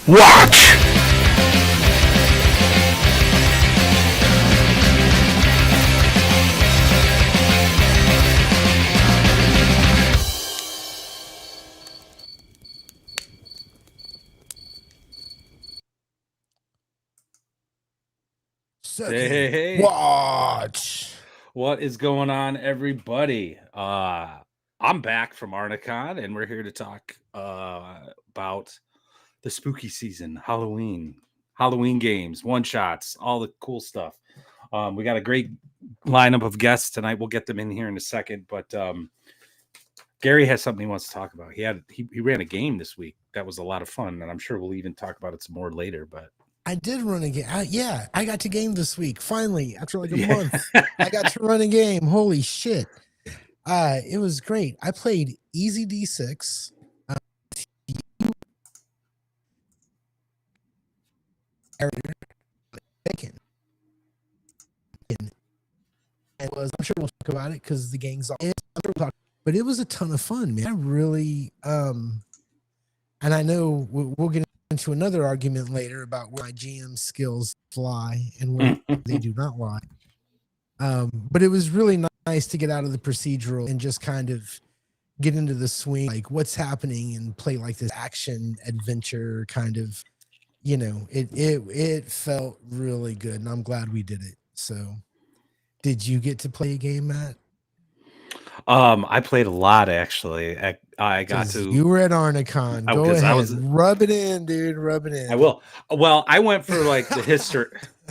Watch! Second, Hey. watch. What is going on, everybody? I'm back from Arnicon, and we're here to talk about the spooky season, Halloween games, one-shots, all the cool stuff. We got a great lineup of guests tonight. We'll get them in here in a second, but Gary has something he wants to talk about. He ran a game this week. That was a lot of fun, and I'm sure we'll even talk about it some more later, but I did run a game. I got to game this week. Finally, after like a month, I got to run a game. Holy shit. It was great. I played Easy D6. Bacon. And I'm sure we'll talk about it because the gang's all. But it was a ton of fun, man. I really, and I know we'll get into another argument later about where my GM skills fly and where they do not lie. But it was really nice to get out of the procedural and just kind of get into the swing, like what's happening, and play like this action adventure kind of, it felt really good, and I'm glad we did it. So did you get to play a game, Matt? I played a lot, actually. I got to. You were at Arnicon. Go ahead. Rub it in, dude. Rub it in. I will. Well, I went for like the history.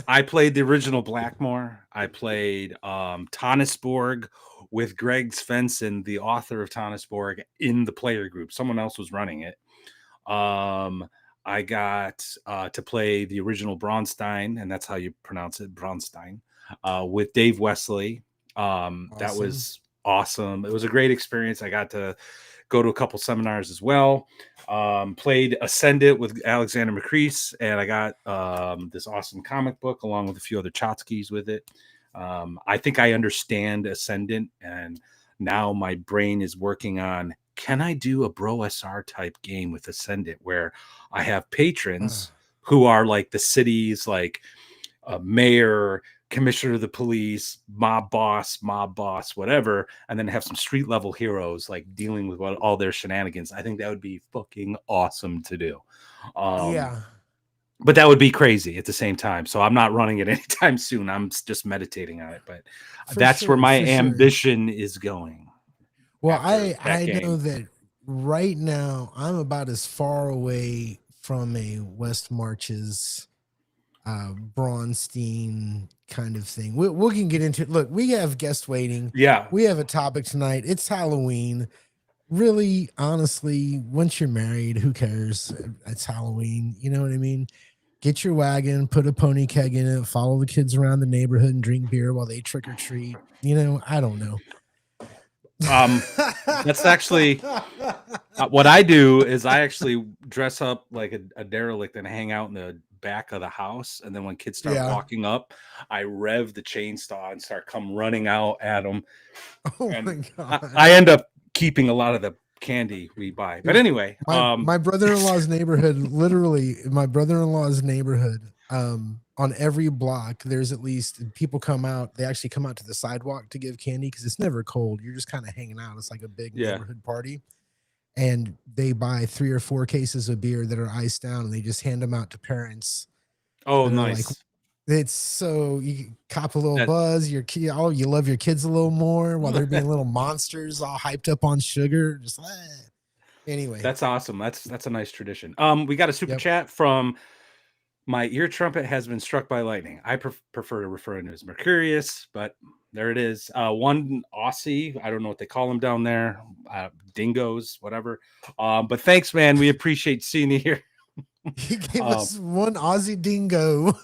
I played the original Blackmore. I played Tannisborg with Greg Svensson, the author of Tannisborg, in the player group. Someone else was running it. I got to play the original Braunstein, and that's how you pronounce it, Braunstein, with Dave Wesley. Awesome. That was awesome. It was a great experience. I got to go to a couple seminars as well. Played Ascendant with Alexander McCrease, and I got this awesome comic book along with a few other Chotskys with it. I think I understand Ascendant, and now my brain is working on, can I do a Bro SR type game with Ascendant where I have patrons who are like the city's like mayor, commissioner of the police, mob boss, whatever, and then have some street level heroes like dealing with all their shenanigans. I think that would be fucking awesome to do. But that would be crazy at the same time. So I'm not running it anytime soon. I'm just meditating on it. But that's where my ambition is going. Well, I know that right now I'm about as far away from a West Marches Braunstein kind of thing. We can get into it. Look, we have guests waiting. Yeah. We have a topic tonight. It's Halloween. Really, honestly, once you're married, who cares? It's Halloween. You know what I mean? Get your wagon, put a pony keg in it, follow the kids around the neighborhood and drink beer while they trick or treat. I don't know. That's actually what I do is I actually dress up like a derelict and hang out in the back of the house, and then when kids start walking up, I rev the chainsaw and start running out at them. Oh my God. I end up keeping a lot of the candy we buy, but anyway, my brother-in-law's neighborhood, literally my brother-in-law's neighborhood, on every block there's at least people come out. They actually come out to the sidewalk to give candy because it's never cold. You're just kind of hanging out. It's like a big neighborhood party, and they buy 3 or 4 cases of beer that are iced down, and they just hand them out to parents. Oh, nice. Like, it's so you cop a little buzz. Your kid, you love your kids a little more while they're being little monsters, all hyped up on sugar. Just anyway, that's awesome. That's a nice tradition. We got a super chat from my ear trumpet has been struck by lightning. I prefer to refer to it as Mercurius, but there it is. One Aussie, I don't know what they call them down there, dingoes, whatever. But thanks, man. We appreciate seeing you here. He gave us one Aussie dingo.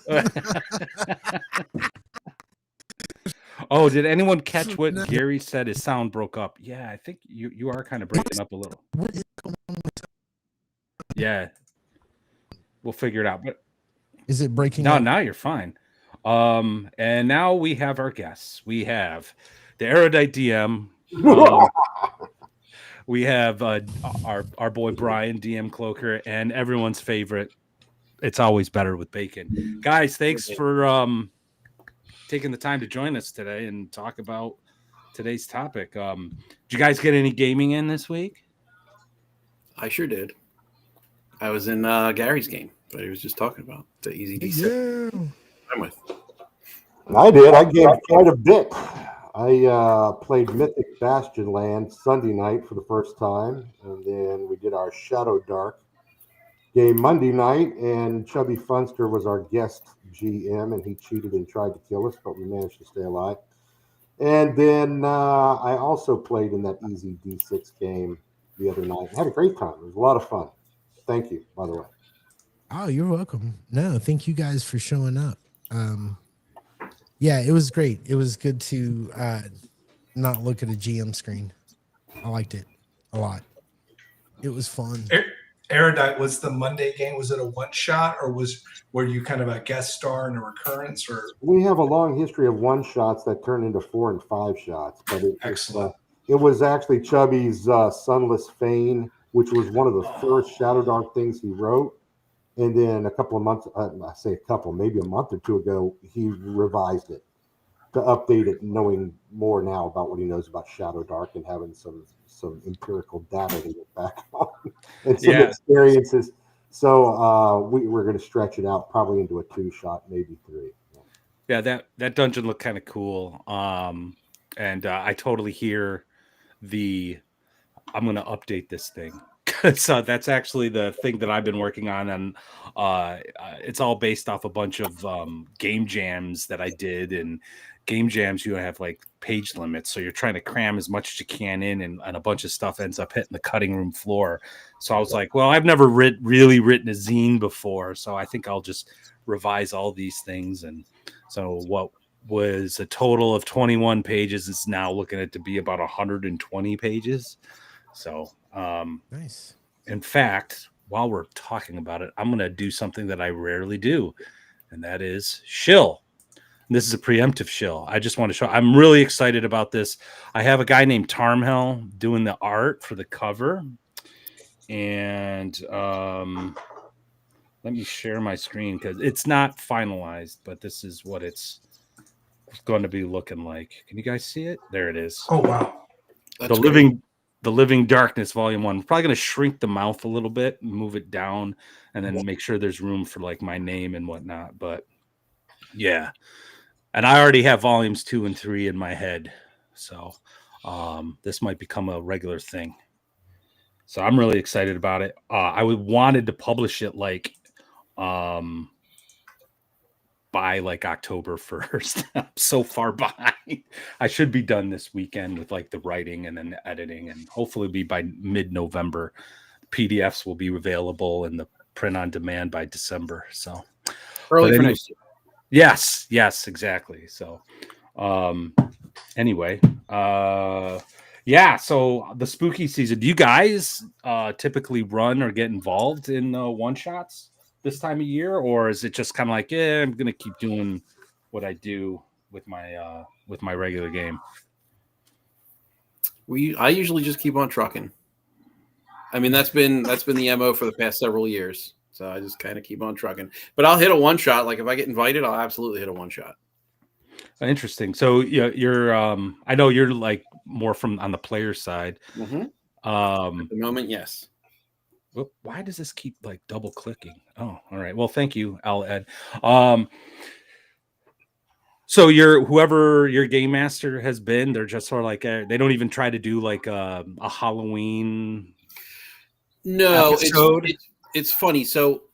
Oh, did anyone catch what Gary said? His sound broke up. Yeah, I think you are kind of breaking up a little. Yeah, we'll figure it out. But is it breaking up? No, now you're fine. And now we have our guests. We have the Erudite DM. We have our boy Brian, DM Cloaker, and everyone's favorite it's always better with bacon. Guys, thanks for taking the time to join us today and talk about today's topic. Did you guys get any gaming in this week? I sure did. I was in Gary's game, but he was just talking about the Easy D6 I'm with. I did. I gamed quite a bit. I played Mythic Bastion Land Sunday night for the first time, and then we did our Shadow Dark game Monday night, and Chubby Funster was our guest GM, and he cheated and tried to kill us, but we managed to stay alive. And then I also played in that Easy D6 game the other night. I had a great time. It was a lot of fun. Thank you, by the way. Oh, you're welcome. No, thank you guys for showing up. Yeah, it was great. It was good to not look at a GM screen. I liked it a lot. It was fun. Erudite, was the Monday game, was it a one shot, or were you kind of a guest star in a recurrence? Or we have a long history of one shots that turn into 4 and 5 shots, but excellent. It was actually Chubby's Sunless Fane, which was one of the first Shadow Dark things he wrote. And then a couple of months, I say a couple, maybe a month or two ago, he revised it to update it, knowing more now about what he knows about Shadow Dark and having some empirical data to get back on and some experiences. So we're going to stretch it out probably into a 2-shot, maybe 3. Yeah, that dungeon looked kind of cool. And I totally hear I'm going to update this thing. So that's actually the thing that I've been working on, and it's all based off a bunch of game jams that I did. And game jams, you have like page limits, so you're trying to cram as much as you can in, and a bunch of stuff ends up hitting the cutting room floor. So I was like, well, I've never really written a zine before, so I think I'll just revise all these things. And so what was a total of 21 pages is now looking at to be about 120 pages. So nice. In fact, while we're talking about it, I'm going to do something that I rarely do, and that is shill. And this is a preemptive shill. I just want to show. I'm really excited about this. I have a guy named Tarmhell doing the art for the cover, and let me share my screen because it's not finalized, but this is what it's going to be looking like. Can you guys see it? There it is. Oh wow, That's The Living Darkness Volume 1. We're probably going to shrink the mouth a little bit, move it down, and then make sure there's room for like my name and whatnot. But yeah, and I already have volumes 2 and 3 in my head, so this might become a regular thing. So I'm really excited about it. I wanted to publish it like by like October 1st. I'm so far behind. I should be done this weekend with like the writing and then the editing, and hopefully be by mid-November. PDFs will be available and the print on demand by December. So early for next year. Yes, exactly. So anyway, yeah, so the spooky season, do you guys typically run or get involved in one-shots this time of year, or is it just kind of like, yeah, I'm gonna keep doing what I do with my regular game? I usually just keep on trucking. I mean, that's been the MO for the past several years. So I just kind of keep on trucking. But I'll hit a one shot. Like if I get invited, I'll absolutely hit a one shot. Interesting. So you're I know you're like more from on the player side. Mm-hmm. At the moment, yes. Why does this keep like double clicking? Oh, all right. Well, thank you, Al Ed. So whoever your game master has been, they're just sort of like they don't even try to do like a Halloween. No, it's funny. So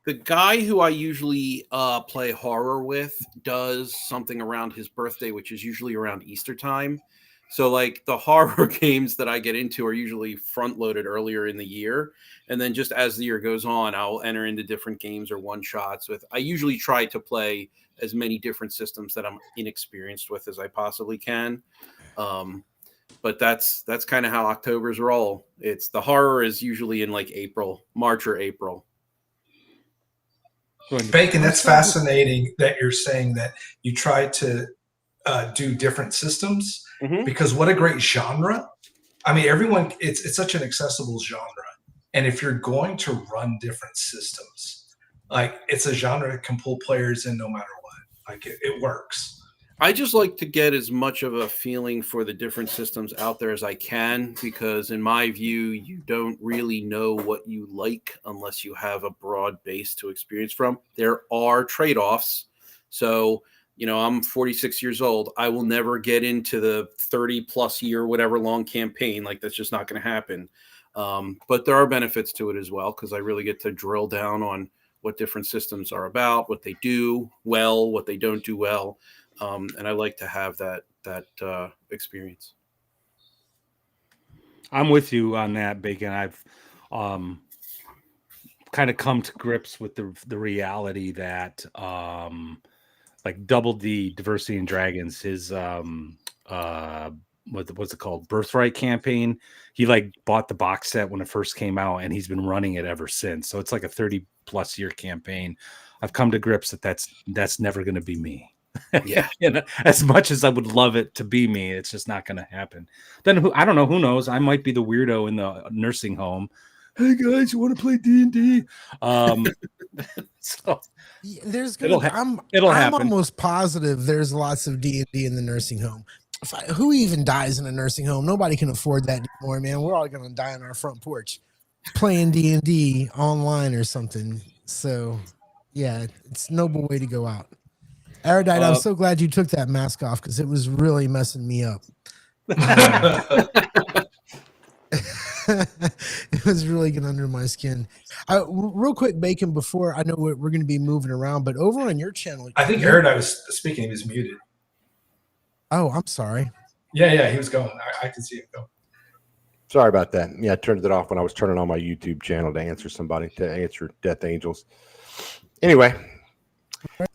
the guy who I usually play horror with does something around his birthday, which is usually around Easter time. So like the horror games that I get into are usually front loaded earlier in the year. And then just as the year goes on, I'll enter into different games or one shots with. I usually try to play as many different systems that I'm inexperienced with as I possibly can. But that's kind of how October's roll. It's the horror is usually in like March or April. Bacon, that's fascinating that you're saying that you try to do different systems, because what a great genre. I mean, it's such an accessible genre. And if you're going to run different systems, Like, it's a genre that can pull players in no matter what. Like, it works. I just like to get as much of a feeling for the different systems out there as I can, because in my view, you don't really know what you like unless you have a broad base to experience from. There are trade-offs. So, I'm 46 years old. I will never get into the 30 plus year, whatever long campaign. Like, that's just not going to happen. But there are benefits to it as well, because I really get to drill down on what different systems are about, what they do well, what they don't do well. And I like to have that experience. I'm with you on that, Bacon. I've kind of come to grips with the reality that like Double D Diversity and Dragons, his what's it called, Birthright campaign, he like bought the box set when it first came out, and he's been running it ever since. So it's like a 30 plus year campaign. I've come to grips that that's never going to be me. Yeah. As much as I would love it to be me, it's just not going to happen. Then I don't know, who knows? I might be the weirdo in the nursing home. Hey guys, you want to play D&D? So there's it'll I'm happen. almost positive there's lots of D&D in the nursing home. Who even dies in a nursing home? Nobody can afford that anymore, man. We're all going to die on our front porch playing D&D online or something. So yeah, it's a noble way to go out. Erudite, I'm so glad you took that mask off, because it was really messing me up. It was really getting under my skin. Real quick, Bacon, before I know we're going to be moving around, but over on your channel, I think Erudite was speaking. He was muted. Oh, I'm sorry. Yeah, he was going. I can see him go. Sorry about that. Yeah, I turned it off when I was turning on my YouTube channel to answer Death Angels. Anyway.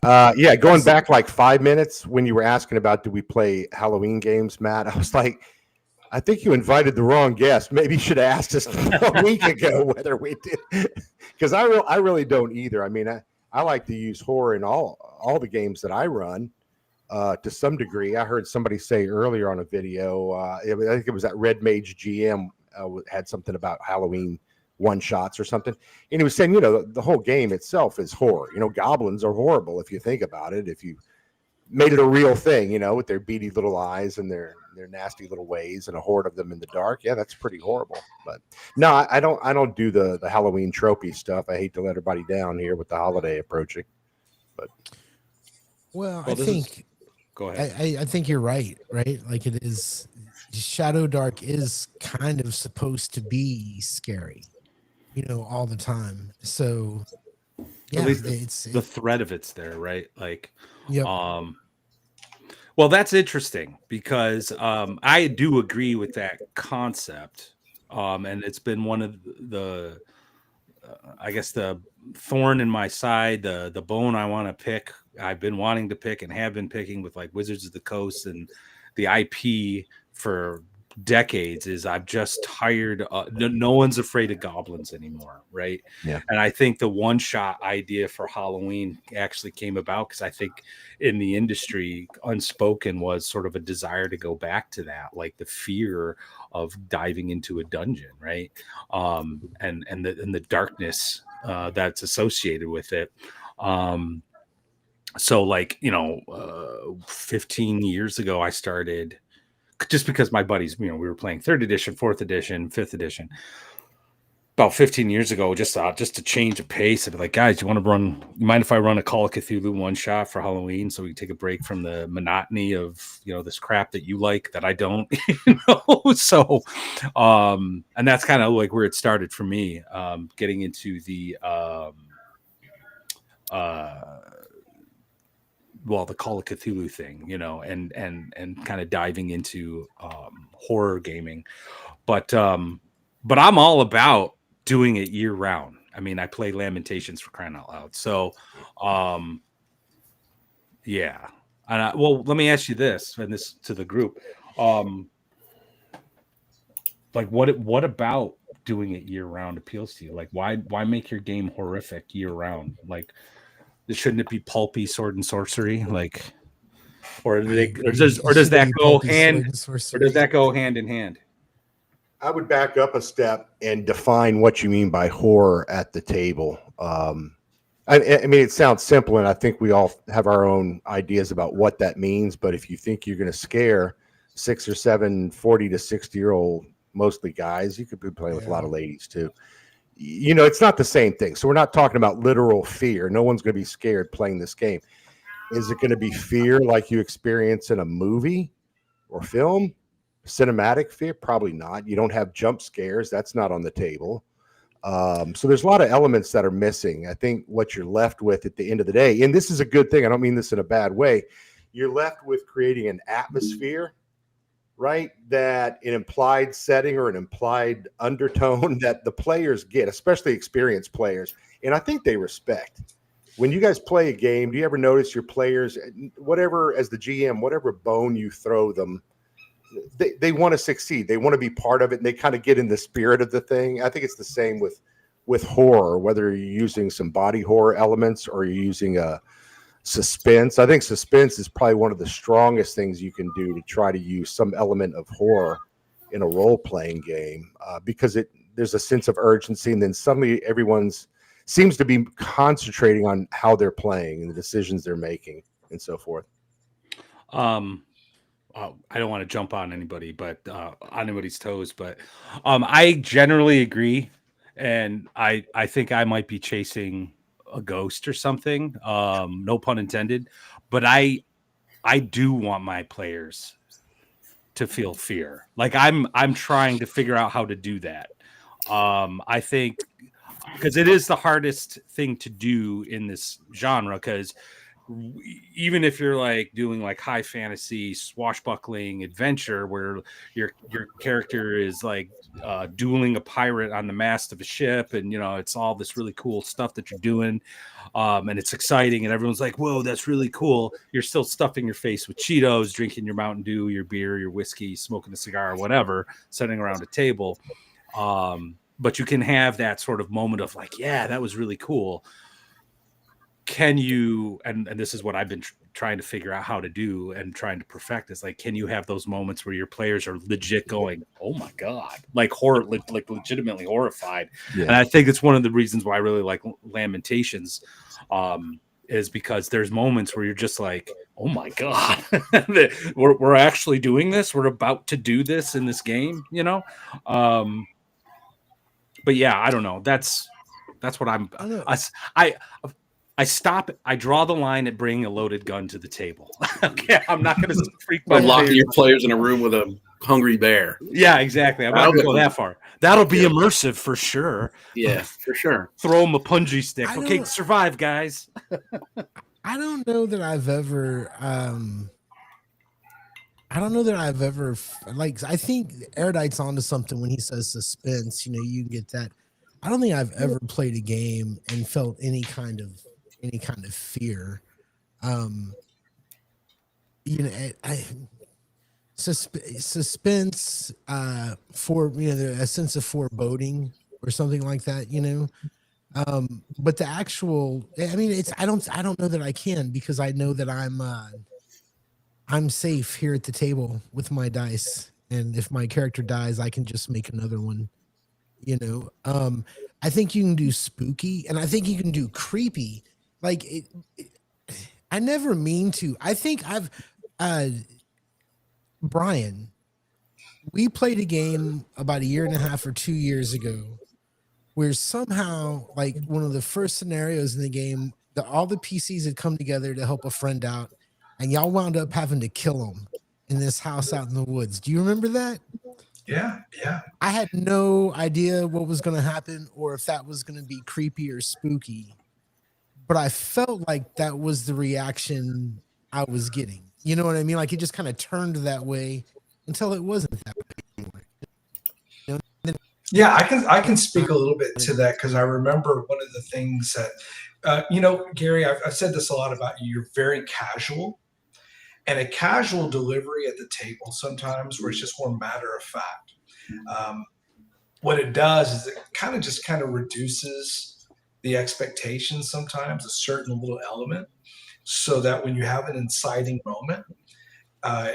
Going back like 5 minutes when you were asking about, do we play Halloween games, Matt? I was like, I think you invited the wrong guest. Maybe you should have asked us a week ago whether we did, because I really don't either. I mean, I like to use horror in all the games that I run to some degree. I heard somebody say earlier on a video, I think it was that Red Mage GM had something about Halloween one shots or something, and he was saying, the whole game itself is horror. Goblins are horrible if you think about it. If you made it a real thing, with their beady little eyes and their nasty little ways, and a horde of them in the dark, yeah, that's pretty horrible. But no, I don't do the Halloween tropey stuff. I hate to let everybody down here with the holiday approaching, but I think go ahead. I think you're right. Like, it is, Shadow Dark is kind of supposed to be scary, all the time. So yeah, at least the threat of it's there, right? Like, yep. Well, that's interesting, because I do agree with that concept, and it's been one of the I guess the thorn in my side, the bone I want to pick. I've been wanting to pick and have been picking with like Wizards of the Coast and the IP for decades, is I'm just tired. No one's afraid of goblins anymore, right? Yeah. And I think the one shot idea for Halloween actually came about because I think in the industry, unspoken was sort of a desire to go back to that, like the fear of diving into a dungeon, right? And the darkness that's associated with it. So like, 15 years ago, I started, just because my buddies, we were playing 3rd edition, 4th edition, 5th edition. About 15 years ago, just to change the pace, I'd be like, guys, you mind if I run a Call of Cthulhu one shot for Halloween, so we can take a break from the monotony of, this crap that you like that I don't, So, and that's kind of like where it started for me, getting into the, the Call of Cthulhu thing, and kind of diving into horror gaming. But I'm all about doing it year round. I mean, I play Lamentations, for crying out loud. So, yeah. And let me ask you this, and this to the group. Like, what about doing it year round appeals to you? Like, why make your game horrific year round? Like, shouldn't it be pulpy sword and sorcery? Like, or does that go hand in hand? I would back up a step and define what you mean by horror at the table. I mean, it sounds simple, and I think we all have our own ideas about what that means. But if you think you're going to scare 6 or 7 40 to 60-year-old, mostly guys, you could be playing with a lot of ladies too. It's not the same thing. So we're not talking about literal fear. No one's going to be scared playing this game. Is it going to be fear like you experience in a movie or film? Cinematic fear? Probably not. You don't have jump scares. That's not on the table. So there's a lot of elements that are missing. I think what you're left with at the end of the day, and this is a good thing, I don't mean this in a bad way, you're left with creating an atmosphere, right? That an implied setting or an implied undertone that the players get, especially experienced players. And I think they respect. When you guys play a game, do you ever notice your players, whatever, as the GM, whatever bone you throw them, they want to succeed. They want to be part of it, and they kind of get in the spirit of the thing. I think it's the same with horror, whether you're using some body horror elements or you're using a suspense. I think suspense is probably one of the strongest things you can do to try to use some element of horror in a role-playing game, because there's a sense of urgency, and then suddenly everyone's seems to be concentrating on how they're playing and the decisions they're making and so forth. I don't want to jump on anybody, but on anybody's toes, but I generally agree, and I think I might be chasing a ghost or something. No pun intended, but I do want my players to feel fear. Like I'm trying to figure out how to do that. I think because it is the hardest thing to do in this genre, because even if you're like doing like high fantasy swashbuckling adventure where your character is like dueling a pirate on the mast of a ship, and it's all this really cool stuff that you're doing, and it's exciting and everyone's like, whoa, that's really cool, you're still stuffing your face with Cheetos, drinking your Mountain Dew, your beer, your whiskey, smoking a cigar or whatever, sitting around a table, but you can have that sort of moment of like, yeah, that was really cool. Can you, and this is what I've been trying to figure out how to do and trying to perfect, is like, can you have those moments where your players are legit going, oh my God, like horror, like legitimately horrified. Yeah. And I think it's one of the reasons why I really like Lamentations, is because there's moments where you're just like, oh my God, we're actually doing this. We're about to do this in this game, but yeah, I don't know. That's what I draw the line at bringing a loaded gun to the table. Okay, I'm not going to freak my locking your players in a room with a hungry bear. Yeah, exactly. I'm not going to go that far. That'll be immersive for sure. Yeah, for sure. Throw them a punji stick. Okay, survive, guys. I don't know that I've ever. Like. I think Erudite's onto something when he says suspense. You can get that. I don't think I've ever played a game and felt any kind of fear. Suspense for a sense of foreboding or something like that, but the actual, I don't know that I can, because I know that I'm safe here at the table with my dice, and if my character dies, I can just make another one. I think you can do spooky, and I think you can do creepy. Like I never mean to. I think Brian, we played a game about 1.5 or 2 years ago where somehow, like, one of the first scenarios in the game, all the PCs had come together to help a friend out, and y'all wound up having to kill him in this house out in the woods. Do you remember that? Yeah. I had no idea what was going to happen or if that was going to be creepy or spooky, but I felt like that was the reaction I was getting. You know what I mean? Like, it just kind of turned that way until it wasn't that way anymore. Yeah, I can speak a little bit to that, because I remember one of the things that, Gary, I've said this a lot about you. You're very casual. And a casual delivery at the table sometimes, where it's just more matter of fact. What it does is it kind of reduces the expectations sometimes, a certain little element, so that when you have an inciting moment,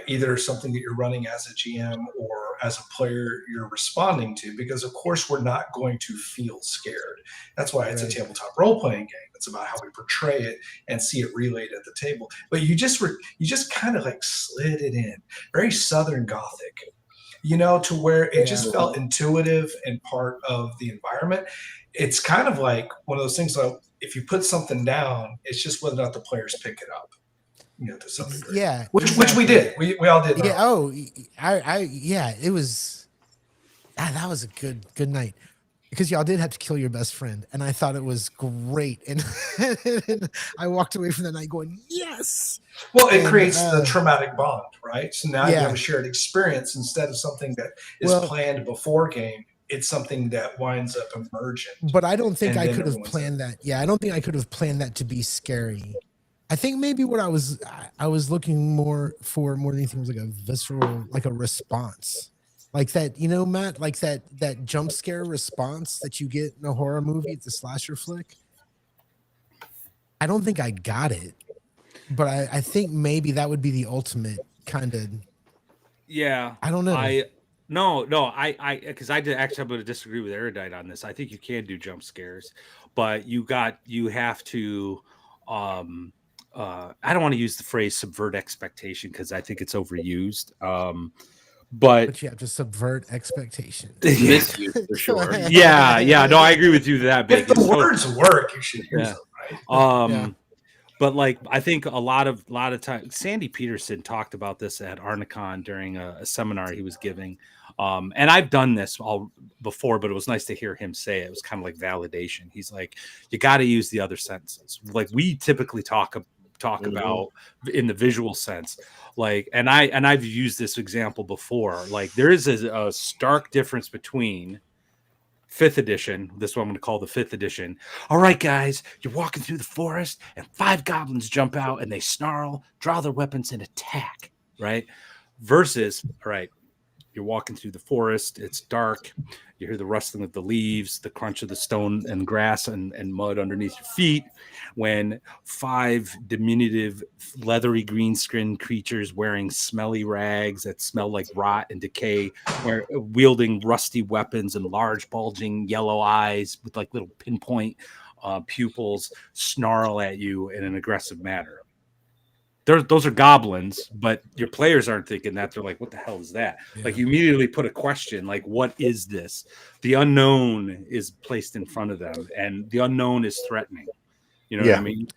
either something that you're running as a GM or as a player you're responding to, because of course we're not going to feel scared. That's why it's a tabletop role-playing game. It's about how we portray it and see it relayed at the table. But you just kind of like slid it in, very Southern Gothic, to where it just felt intuitive and part of the environment. It's kind of like one of those things, like if you put something down, it's just whether or not the players pick it up. To some degree. Yeah. Which we did. We all did. Yeah. It was, that was a good night, because y'all did have to kill your best friend. And I thought it was great. And I walked away from the night going, yes. Well, it creates the traumatic bond, right? So now you have a shared experience instead of something that is planned before game. It's something that winds up emergent. But I don't think I could have planned that. Yeah. I don't think I could have planned that to be scary. I think maybe what I was looking more than anything was like a visceral, like a response, like that, Matt, like that jump scare response that you get in a horror movie, it's a slasher flick. I don't think I got it, but I think maybe that would be the ultimate kind of. Yeah, I don't know. Because I did actually, I'm going to disagree with Erudite on this. I think you can do jump scares, but you have to. I don't want to use the phrase subvert expectation because I think it's overused. But you have to subvert expectation. Miss you for sure. Yeah. No, I agree with you that big. If the words work, you should hear them, right? But like I think a lot of times Sandy Peterson talked about this at Arnicon during a seminar he was giving. And I've done this all before, but it was nice to hear him say it. It was kind of like validation. He's like, you got to use the other senses. Like we typically talk about in the visual sense, like, and I've used this example before. Like there is a stark difference between 5th edition. This one I'm going to call the 5th edition. All right, guys, you're walking through the forest and 5 goblins jump out and they snarl, draw their weapons and attack. Right. Versus, all right, you're walking through the forest. It's dark. You hear the rustling of the leaves, the crunch of the stone and grass and mud underneath your feet. When 5 diminutive, leathery green skinned creatures wearing smelly rags that smell like rot and decay, wielding rusty weapons and large, bulging yellow eyes with like little pinpoint pupils, snarl at you in an aggressive manner. Those are goblins, but your players aren't thinking that. They're like, what the hell is that? Yeah. Like you immediately put a question, like, what is this? The unknown is placed in front of them and the unknown is threatening. You know what I mean?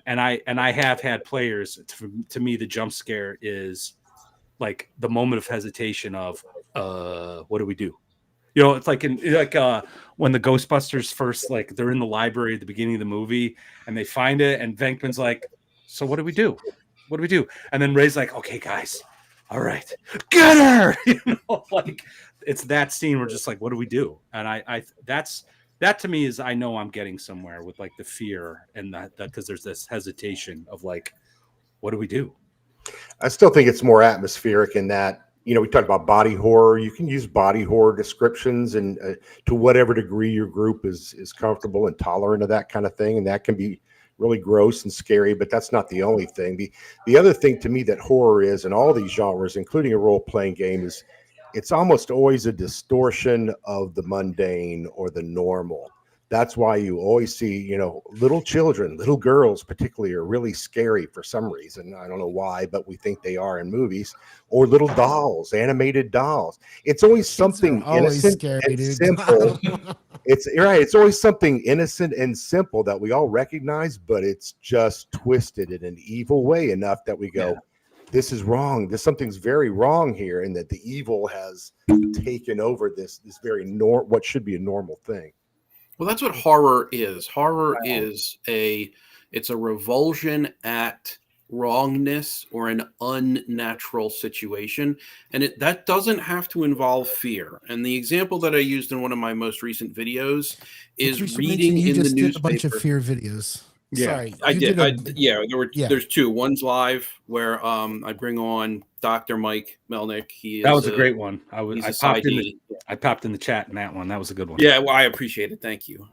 And I have had players, to me, the jump scare is like the moment of hesitation of, what do we do? It's like when the Ghostbusters first, like they're in the library at the beginning of the movie and they find it and Venkman's like, so what do we do? What do we do? And then Ray's like, okay, guys, all right, get her. Like it's that scene where just like, what do we do? And that to me is, I know I'm getting somewhere with like the fear and that because there's this hesitation of like, what do we do? I still think it's more atmospheric in that, we talk about body horror. You can use body horror descriptions and to whatever degree your group is comfortable and tolerant of that kind of thing. And that can be really gross and scary, but that's not the only thing. The other thing to me that horror is in all these genres, including a role-playing game, is it's almost always a distortion of the mundane or the normal. That's why you always see, little children, little girls particularly are really scary for some reason. I don't know why, but we think they are in movies. Or little dolls, animated dolls. It's always something innocent and simple. It's right. It's always something innocent and simple that we all recognize, but it's just twisted in an evil way enough that we go, this is wrong. Something's very wrong here, and that the evil has taken over this very what should be a normal thing. Well, that's what horror is. Horror is it's a revulsion at wrongness or an unnatural situation, and that doesn't have to involve fear. And the example that I used in one of my most recent videos is reading in the newspaper. Did a bunch of fear videos. Yeah, Sorry, I you did. Yeah. There's two. One's live where I bring on Dr. Mike Melnick. He that is was a great one. he's I a popped in PsyD. I popped in the chat in that one. That was a good one. Yeah, well, I appreciate it. Thank you.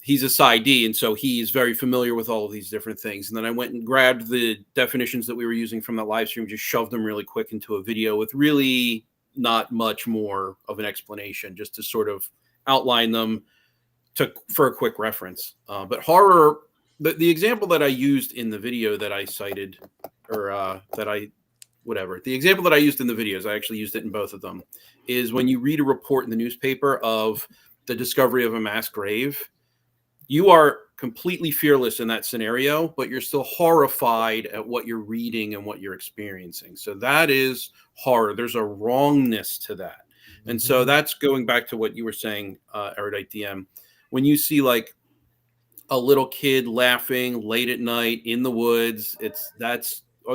He's a PsyD, and so he is very familiar with all of these different things. And then I went and grabbed the definitions that we were using from that live stream, just shoved them really quick into a video with really not much more of an explanation, just to sort of outline them for a quick reference. But horror, the example that I used in the video that I cited, or the example that I used in the videos, I actually used it in both of them, is when you read a report in the newspaper of the discovery of a mass grave, you are completely fearless in that scenario, but you're still horrified at what you're reading and what you're experiencing. So that is horror. There's a wrongness to that. And so that's going back to what you were saying, Erudite DM. When you see like a little kid laughing late at night in the woods,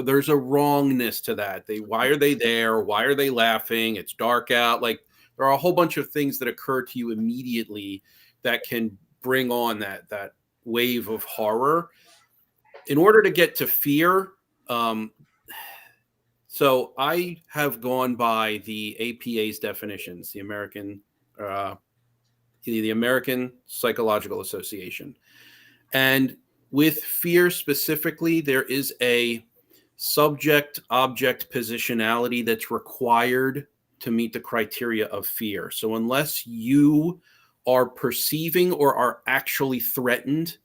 there's a wrongness to that. Why are they there? Why are they laughing? It's dark out. Like, there are a whole bunch of things that occur to you immediately that can bring on that wave of horror. In order to get to fear, so I have gone by the APA's definitions, the American Psychological Association. And with fear specifically, there is a subject-object positionality that's required to meet the criteria of fear. So unless you are perceiving or are actually threatened,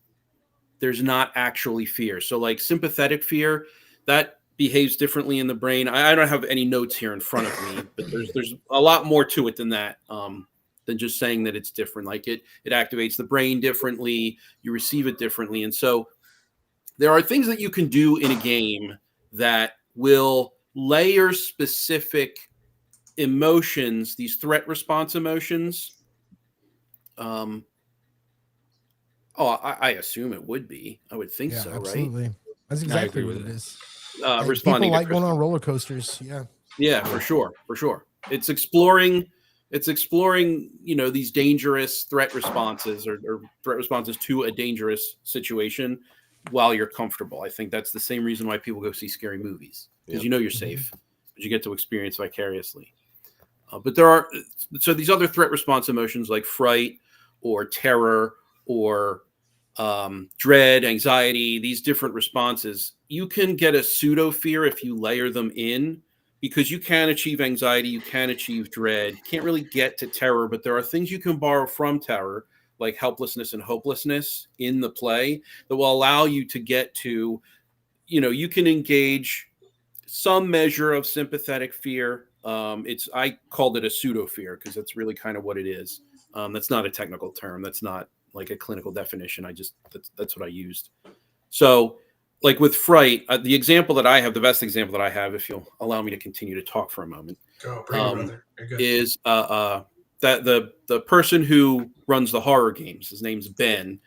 there's not actually fear. So like sympathetic fear, that behaves differently in the brain. I don't have any notes here in front of me, but there's a lot more to it than that. Than just saying that it's different. Like it activates the brain differently, you receive it differently. And so there are things that you can do in a game that will layer specific emotions, these threat response emotions. I assume it would be. I would think so, absolutely. right? That's exactly what it is. Responding people to like going on roller coasters. Yeah, for sure. It's exploring, these dangerous threat responses or threat responses to a dangerous situation while you're comfortable. I think that's the same reason why people go see scary movies, because you're safe, but you get to experience vicariously. But there are these other threat response emotions like fright or terror or dread, anxiety, these different responses. You can get a pseudo fear if you layer them in, because you can achieve anxiety, you can achieve dread. You can't really get to terror, but there are things you can borrow from terror, like helplessness and hopelessness in the play, that will allow you to get to, you can engage some measure of sympathetic fear. I called it a pseudo fear because that's really kind of what it is. That's not a technical term. That's not like a clinical definition. That's what I used. So, like with fright, the example that I have, the best example that I have, if you'll allow me to continue to talk for a moment, is that the person who runs the horror games, his name's Ben,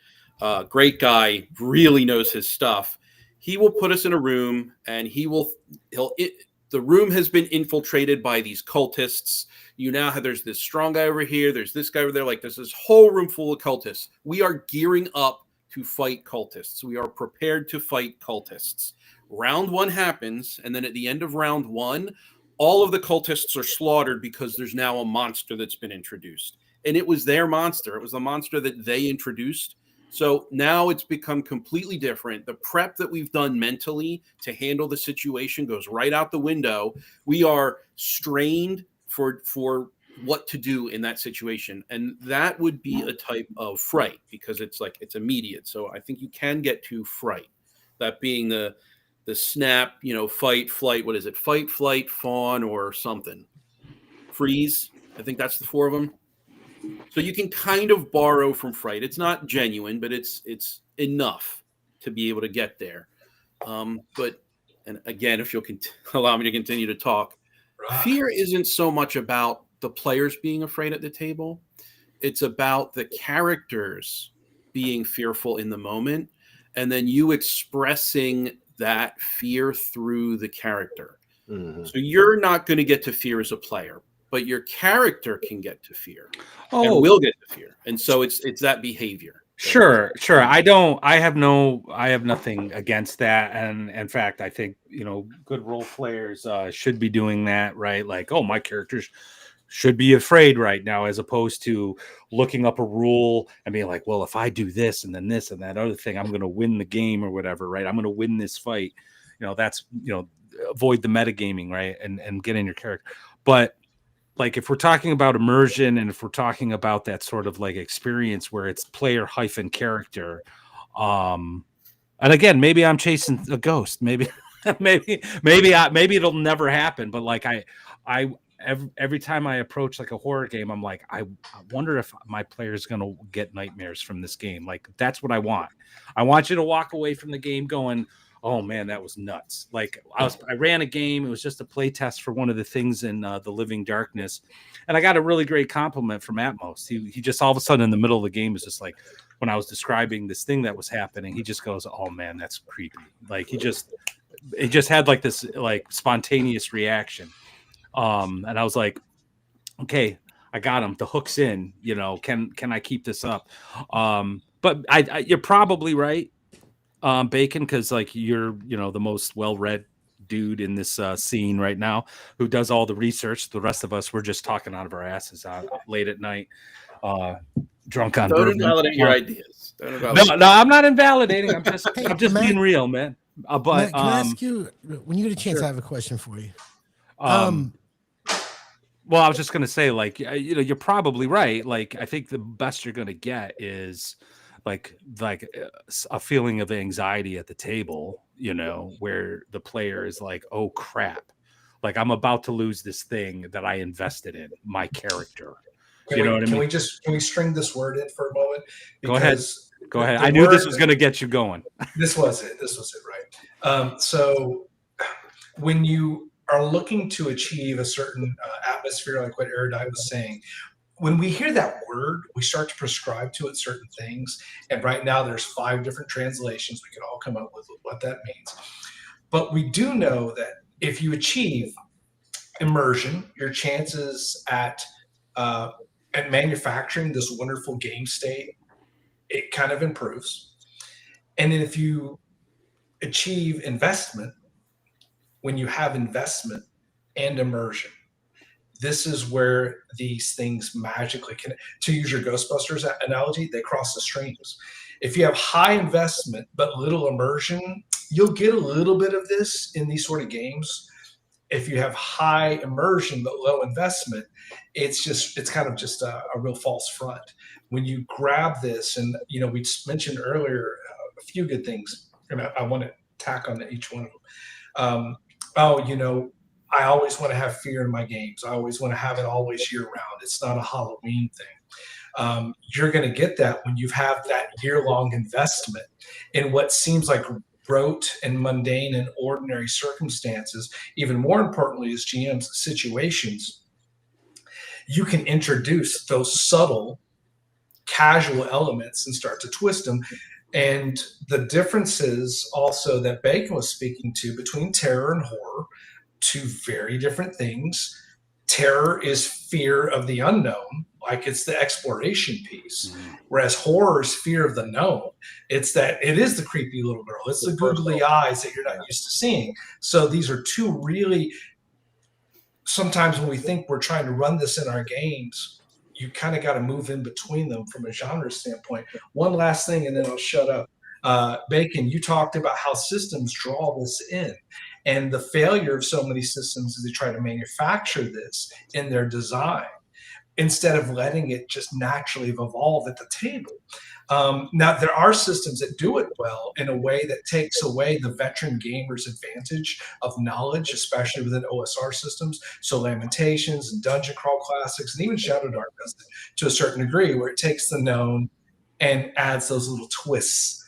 great guy, really knows his stuff. He will put us in a room, and the room has been infiltrated by these cultists. There's this strong guy over here, there's this guy over there, like there's this whole room full of cultists. We are gearing up to fight cultists. We are prepared to fight cultists. Round one happens, and then at the end of round one, all of the cultists are slaughtered because there's now a monster that's been introduced. And it was their monster. It was the monster that they introduced. So now it's become completely different. The prep that we've done mentally to handle the situation goes right out the window. We are strained for what to do in that situation. And that would be a type of fright, because it's immediate. So I think you can get to fright, that being the snap, fight, flight. What is it? Fight, flight, fawn, or something. Freeze. I think that's the four of them. So you can kind of borrow from fright. It's not genuine, but it's enough to be able to get there. And again, if you'll allow me to continue to talk, fear isn't so much about the players being afraid at the table. It's about the characters being fearful in the moment, and then you expressing that fear through the character. Mm-hmm. So you're not going to get to fear as a player, but your character can get to fear and will get to fear. And so it's that behavior. Sure. I have nothing against that. And in fact, I think, good role players should be doing that, right? Like, oh, my characters should be afraid right now, as opposed to looking up a rule and being like, well, if I do this and then this and that other thing, I'm going to win the game or whatever, right? I'm going to win this fight. That's, avoid the metagaming, right? And get in your character. But like, if we're talking about immersion and if we're talking about that sort of like experience where it's player hyphen character, and again, maybe I'm chasing a ghost, maybe maybe it'll never happen, but like every time I approach like a horror game, I'm like, I wonder if my player is going to get nightmares from this game. Like, that's what I want. I want you to walk away from the game going, oh man, that was nuts. Like, I ran a game. It was just a play test for one of the things in the Living Darkness. And I got a really great compliment from Atmos. He just all of a sudden in the middle of the game was just like, when I was describing this thing that was happening, he just goes, oh man, that's creepy. Like, he just had like this like spontaneous reaction. And I was like, okay, I got him. The hook's in, can I keep this up? But you're probably right, Bacon, because like you're, the most well-read dude in this scene right now who does all the research. The rest of us, we're just talking out of our asses late at night, drunk on bourbon. Don't invalidate your ideas. No, I'm not invalidating. I'm just Matt, being real, man. But Matt, can I ask you, when you get a chance, sure. I have a question for you. Well, I was just going to say, like, you're probably right. Like, I think the best you're going to get is like a feeling of anxiety at the table, where the player is like, oh crap, like I'm about to lose this thing that I invested in, my character. Can we string this word in for a moment? Because Go ahead. I knew this was going to get you going. This was it, right? So when you are looking to achieve a certain atmosphere, like what Erudite was saying, when we hear that word, we start to prescribe to it certain things. And right now there's 5 different translations. We could all come up with what that means. But we do know that if you achieve immersion, your chances at manufacturing this wonderful game state, it kind of improves. And then if you achieve investment, when you have investment and immersion, this is where these things magically can, to use your Ghostbusters analogy, they cross the streams. If you have high investment but little immersion, you'll get a little bit of this in these sort of games. If you have high immersion but low investment, it's kind of just a real false front. When you grab this, and we mentioned earlier a few good things, and I want to tack on to each one of them. I always want to have fear in my games. I always want to have it always year round. It's not a Halloween thing. You're going to get that when you have that year-long investment in what seems like rote and mundane and ordinary circumstances. Even more importantly, as GMs, situations, you can introduce those subtle, casual elements and start to twist them. And the differences also that Bacon was speaking to between terror and horror, 2 very different things. Terror is fear of the unknown, like it's the exploration piece, whereas horror is fear of the known. It is the creepy little girl. It's the googly eyes that you're not used to seeing. So these are 2 really, sometimes when we think we're trying to run this in our games, you kind of got to move in between them from a genre standpoint. One last thing, and then I'll shut up. Bacon, you talked about how systems draw this in. And the failure of so many systems is they try to manufacture this in their design instead of letting it just naturally evolve at the table. Now, there are systems that do it well in a way that takes away the veteran gamer's advantage of knowledge, especially within OSR systems. So Lamentations and Dungeon Crawl Classics and even Shadow Dark does it to a certain degree, where it takes the known and adds those little twists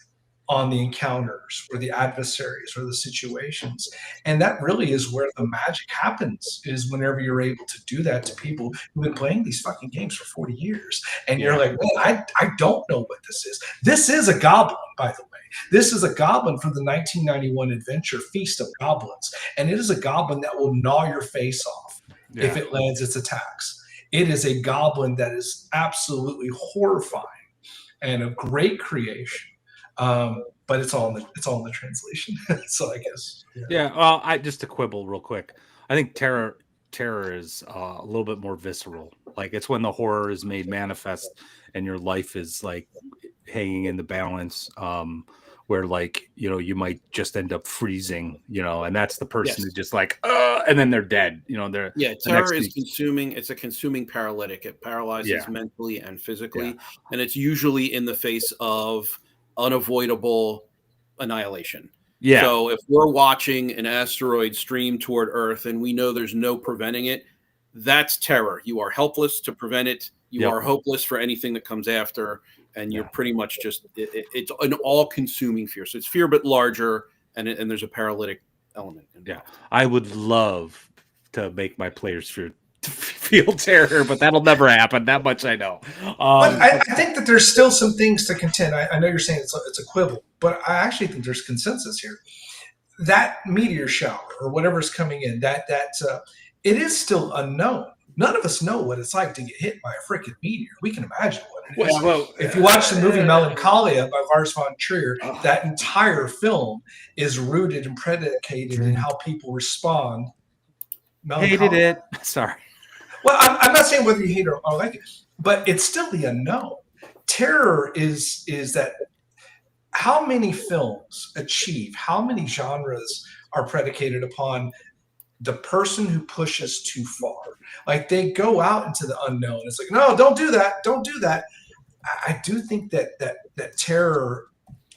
on the encounters or the adversaries or the situations. And that really is where the magic happens, is whenever you're able to do that to people who've been playing these fucking games for 40 years. And you're like, man, I don't know what this is. This is a goblin, by the way. This is a goblin from the 1991 adventure Feast of Goblins. And it is a goblin that will gnaw your face off if it lands its attacks. It is a goblin that is absolutely horrifying. and a great creation. But it's all in the translation. So I guess. Yeah. Well, I just to quibble real quick. I think terror is a little bit more visceral. Like it's when the horror is made manifest and your life is like hanging in the balance. Where like you might just end up freezing, and that's the person who just like, and then they're dead. They're terror is consuming. It's a consuming paralytic. It paralyzes mentally and physically, and it's usually in the face of unavoidable annihilation. Yeah. So if we're watching an asteroid stream toward Earth and we know there's no preventing it, that's terror. You are helpless to prevent it. You are hopeless for anything that comes after. And you're pretty much just, it's an all-consuming fear. So it's fear, but larger, and there's a paralytic element. Yeah. I would love to make my players feel terror, but that'll never happen. That much I know. But I think that there's still some things to contend. I know you're saying it's a quibble, but I actually think there's consensus here. That meteor shower or whatever's coming in, it is still unknown. None of us know what it's like to get hit by a freaking meteor. We can imagine what it is. Well, if you watch the movie Melancholia by Lars von Trier, that entire film is rooted and predicated in how people respond. Hated it. Sorry. Well, I'm not saying whether you hate or like it, but it's still the unknown. Terror is that how many films achieve, how many genres are predicated upon the person who pushes too far. Like they go out into the unknown. It's like, no, don't do that. Don't do that. I do think that terror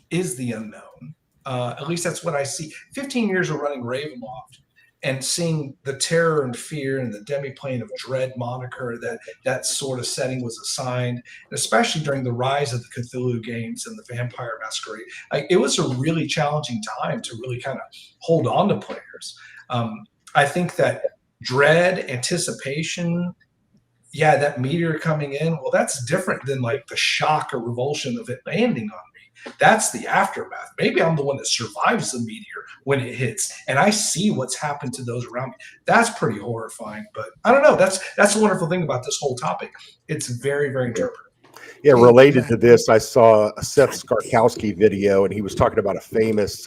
is the unknown. At least that's what I see. 15 years of running Ravenloft and seeing the terror and fear and the demiplane of dread moniker that sort of setting was assigned, especially during the rise of the Cthulhu games and the Vampire Masquerade. Like it was a really challenging time to really kind of hold on to players. I think that dread, anticipation, that meteor coming in, well, that's different than like the shock or revulsion of it landing on me. That's the aftermath. Maybe I'm the one that survives the meteor when it hits, and I see what's happened to those around me. That's pretty horrifying, but I don't know. That's the wonderful thing about this whole topic. It's very, very interpretive. Yeah, related to this, I saw a Seth Skarkowski video, and he was talking about a famous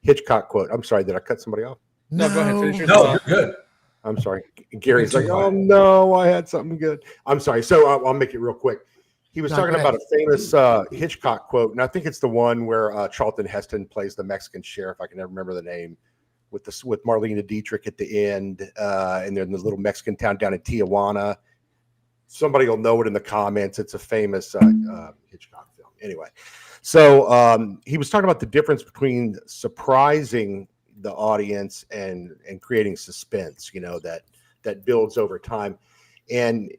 Hitchcock quote. I'm sorry, did I cut somebody off? No, go ahead. Finish your No, thought. you're good. I'm sorry. Gary's like, oh, no, I had something good. I'm sorry. So I'll make it real quick. He was talking about a famous Hitchcock quote, and I think it's the one where Charlton Heston plays the Mexican sheriff. I can never remember the name, with Marlene Dietrich at the end, and they're in the little Mexican town down in Tijuana. Somebody will know it in the comments. It's a famous Hitchcock film. Anyway, so he was talking about the difference between surprising the audience and creating suspense, that builds over time. And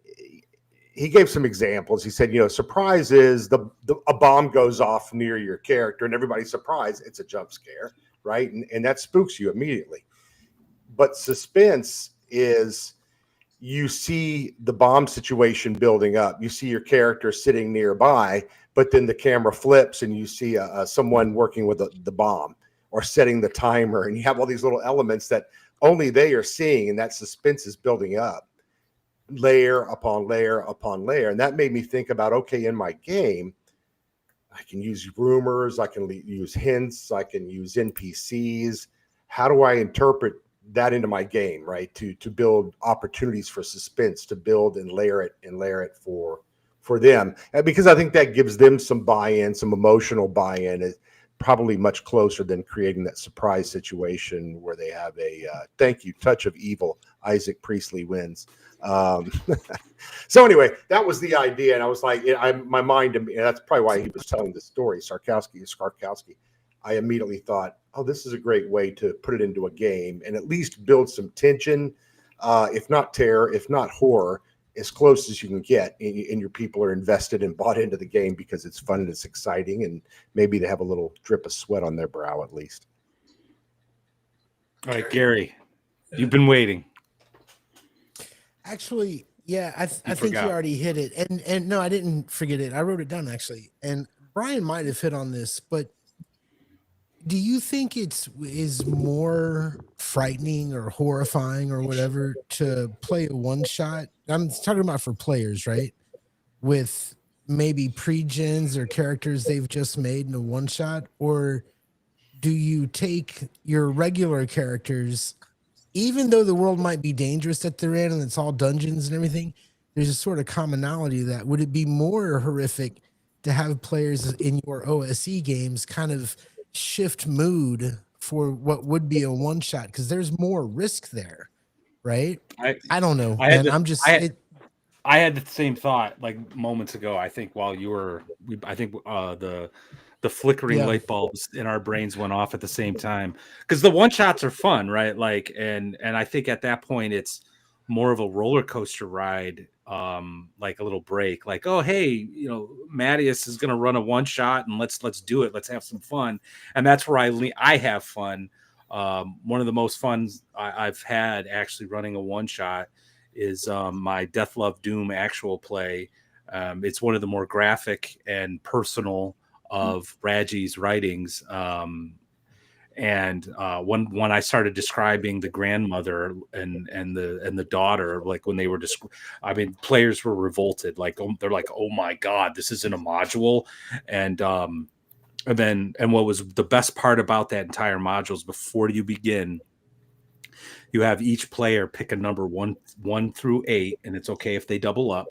he gave some examples. He said, surprise is a bomb goes off near your character and everybody's surprised. It's a jump scare, right? And that spooks you immediately. But suspense is you see the bomb situation building up. You see your character sitting nearby, but then the camera flips and you see someone working with the bomb or setting the timer, and you have all these little elements that only they are seeing, and that suspense is building up layer upon layer upon layer. And that made me think about, okay, in my game, I can use rumors, I can use hints, I can use NPCs. How do I interpret that into my game, right? To build opportunities for suspense, to build and layer it for them. And because I think that gives them some buy-in, some emotional buy-in. Is probably much closer than creating that surprise situation where they have a thank you touch of evil. Isaac Priestley wins. So anyway, that was the idea, and I was like, my mind, and that's probably why he was telling the story. Skarkowski. I immediately thought, oh, this is a great way to put it into a game and at least build some tension, if not terror, if not horror, as close as you can get, and your people are invested and bought into the game because it's fun and it's exciting, and maybe they have a little drip of sweat on their brow at least. All right, Gary, you've been waiting. Actually, yeah, I think you already hit it. And no, I didn't forget it. I wrote it down actually. And Brian might have hit on this, but do you think is more frightening or horrifying or whatever to play a one shot? I'm talking about for players, right? With maybe pre-gens or characters they've just made in a one shot, or do you take your regular characters, even though the world might be dangerous that they're in and it's all dungeons and everything, there's a sort of commonality that would it be more horrific to have players in your OSE games kind of shift mood for what would be a one shot because there's more risk there, right? I don't know, I had man. the, I'm just I had the same thought like moments ago. I think while you were, I think the flickering Yeah. light bulbs in our brains went off at the same time because the one shots are fun, right? Like, and I think at that point it's more of a roller coaster ride, like a little break. Like, oh hey, you know, Mattias is gonna run a one shot, and let's do it. Let's have some fun, and that's where I have fun. One of the most fun I've had actually running a one shot is my Death Love Doom actual play. It's one of the more graphic and personal of Raji's writings. And when I started describing the grandmother and the daughter, like when they were I mean, players were revolted. Like they're like, oh my god, this isn't a module. And what was the best part about that entire module is before you begin, you have each player pick a number one through 8, and it's okay if they double up,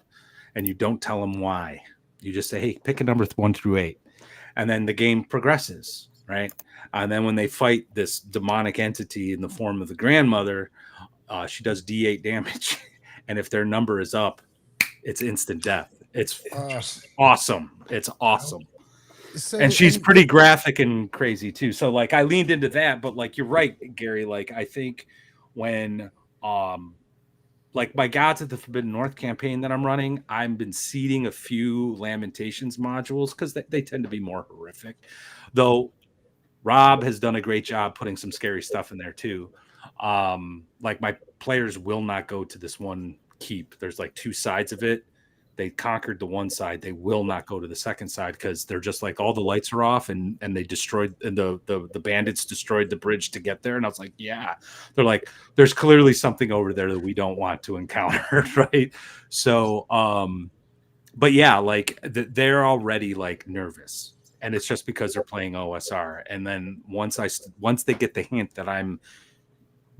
and you don't tell them why. You just say, hey, pick a number 1 through 8, and then the game progresses, right? And then when they fight this demonic entity in the form of the grandmother, she does D8 damage, and if their number is up, it's instant death. It's awesome. It's awesome. So, and she's pretty graphic and crazy too. So like I leaned into that, but like you're right, Gary. Like I think when like my Gods of the Forbidden North campaign that I'm running, I've been seeding a few Lamentations modules because they tend to be more horrific. Though Rob has done a great job putting some scary stuff in there too. Like my players will not go to this one keep. There's like 2 sides of it. They conquered the one side. They will not go to the second side because they're just like all the lights are off and they destroyed and the bandits destroyed the bridge to get there. And I was like, yeah, they're like, there's clearly something over there that we don't want to encounter. Right. So, but yeah, like they're already like nervous and it's just because they're playing OSR. And then once they get the hint that I'm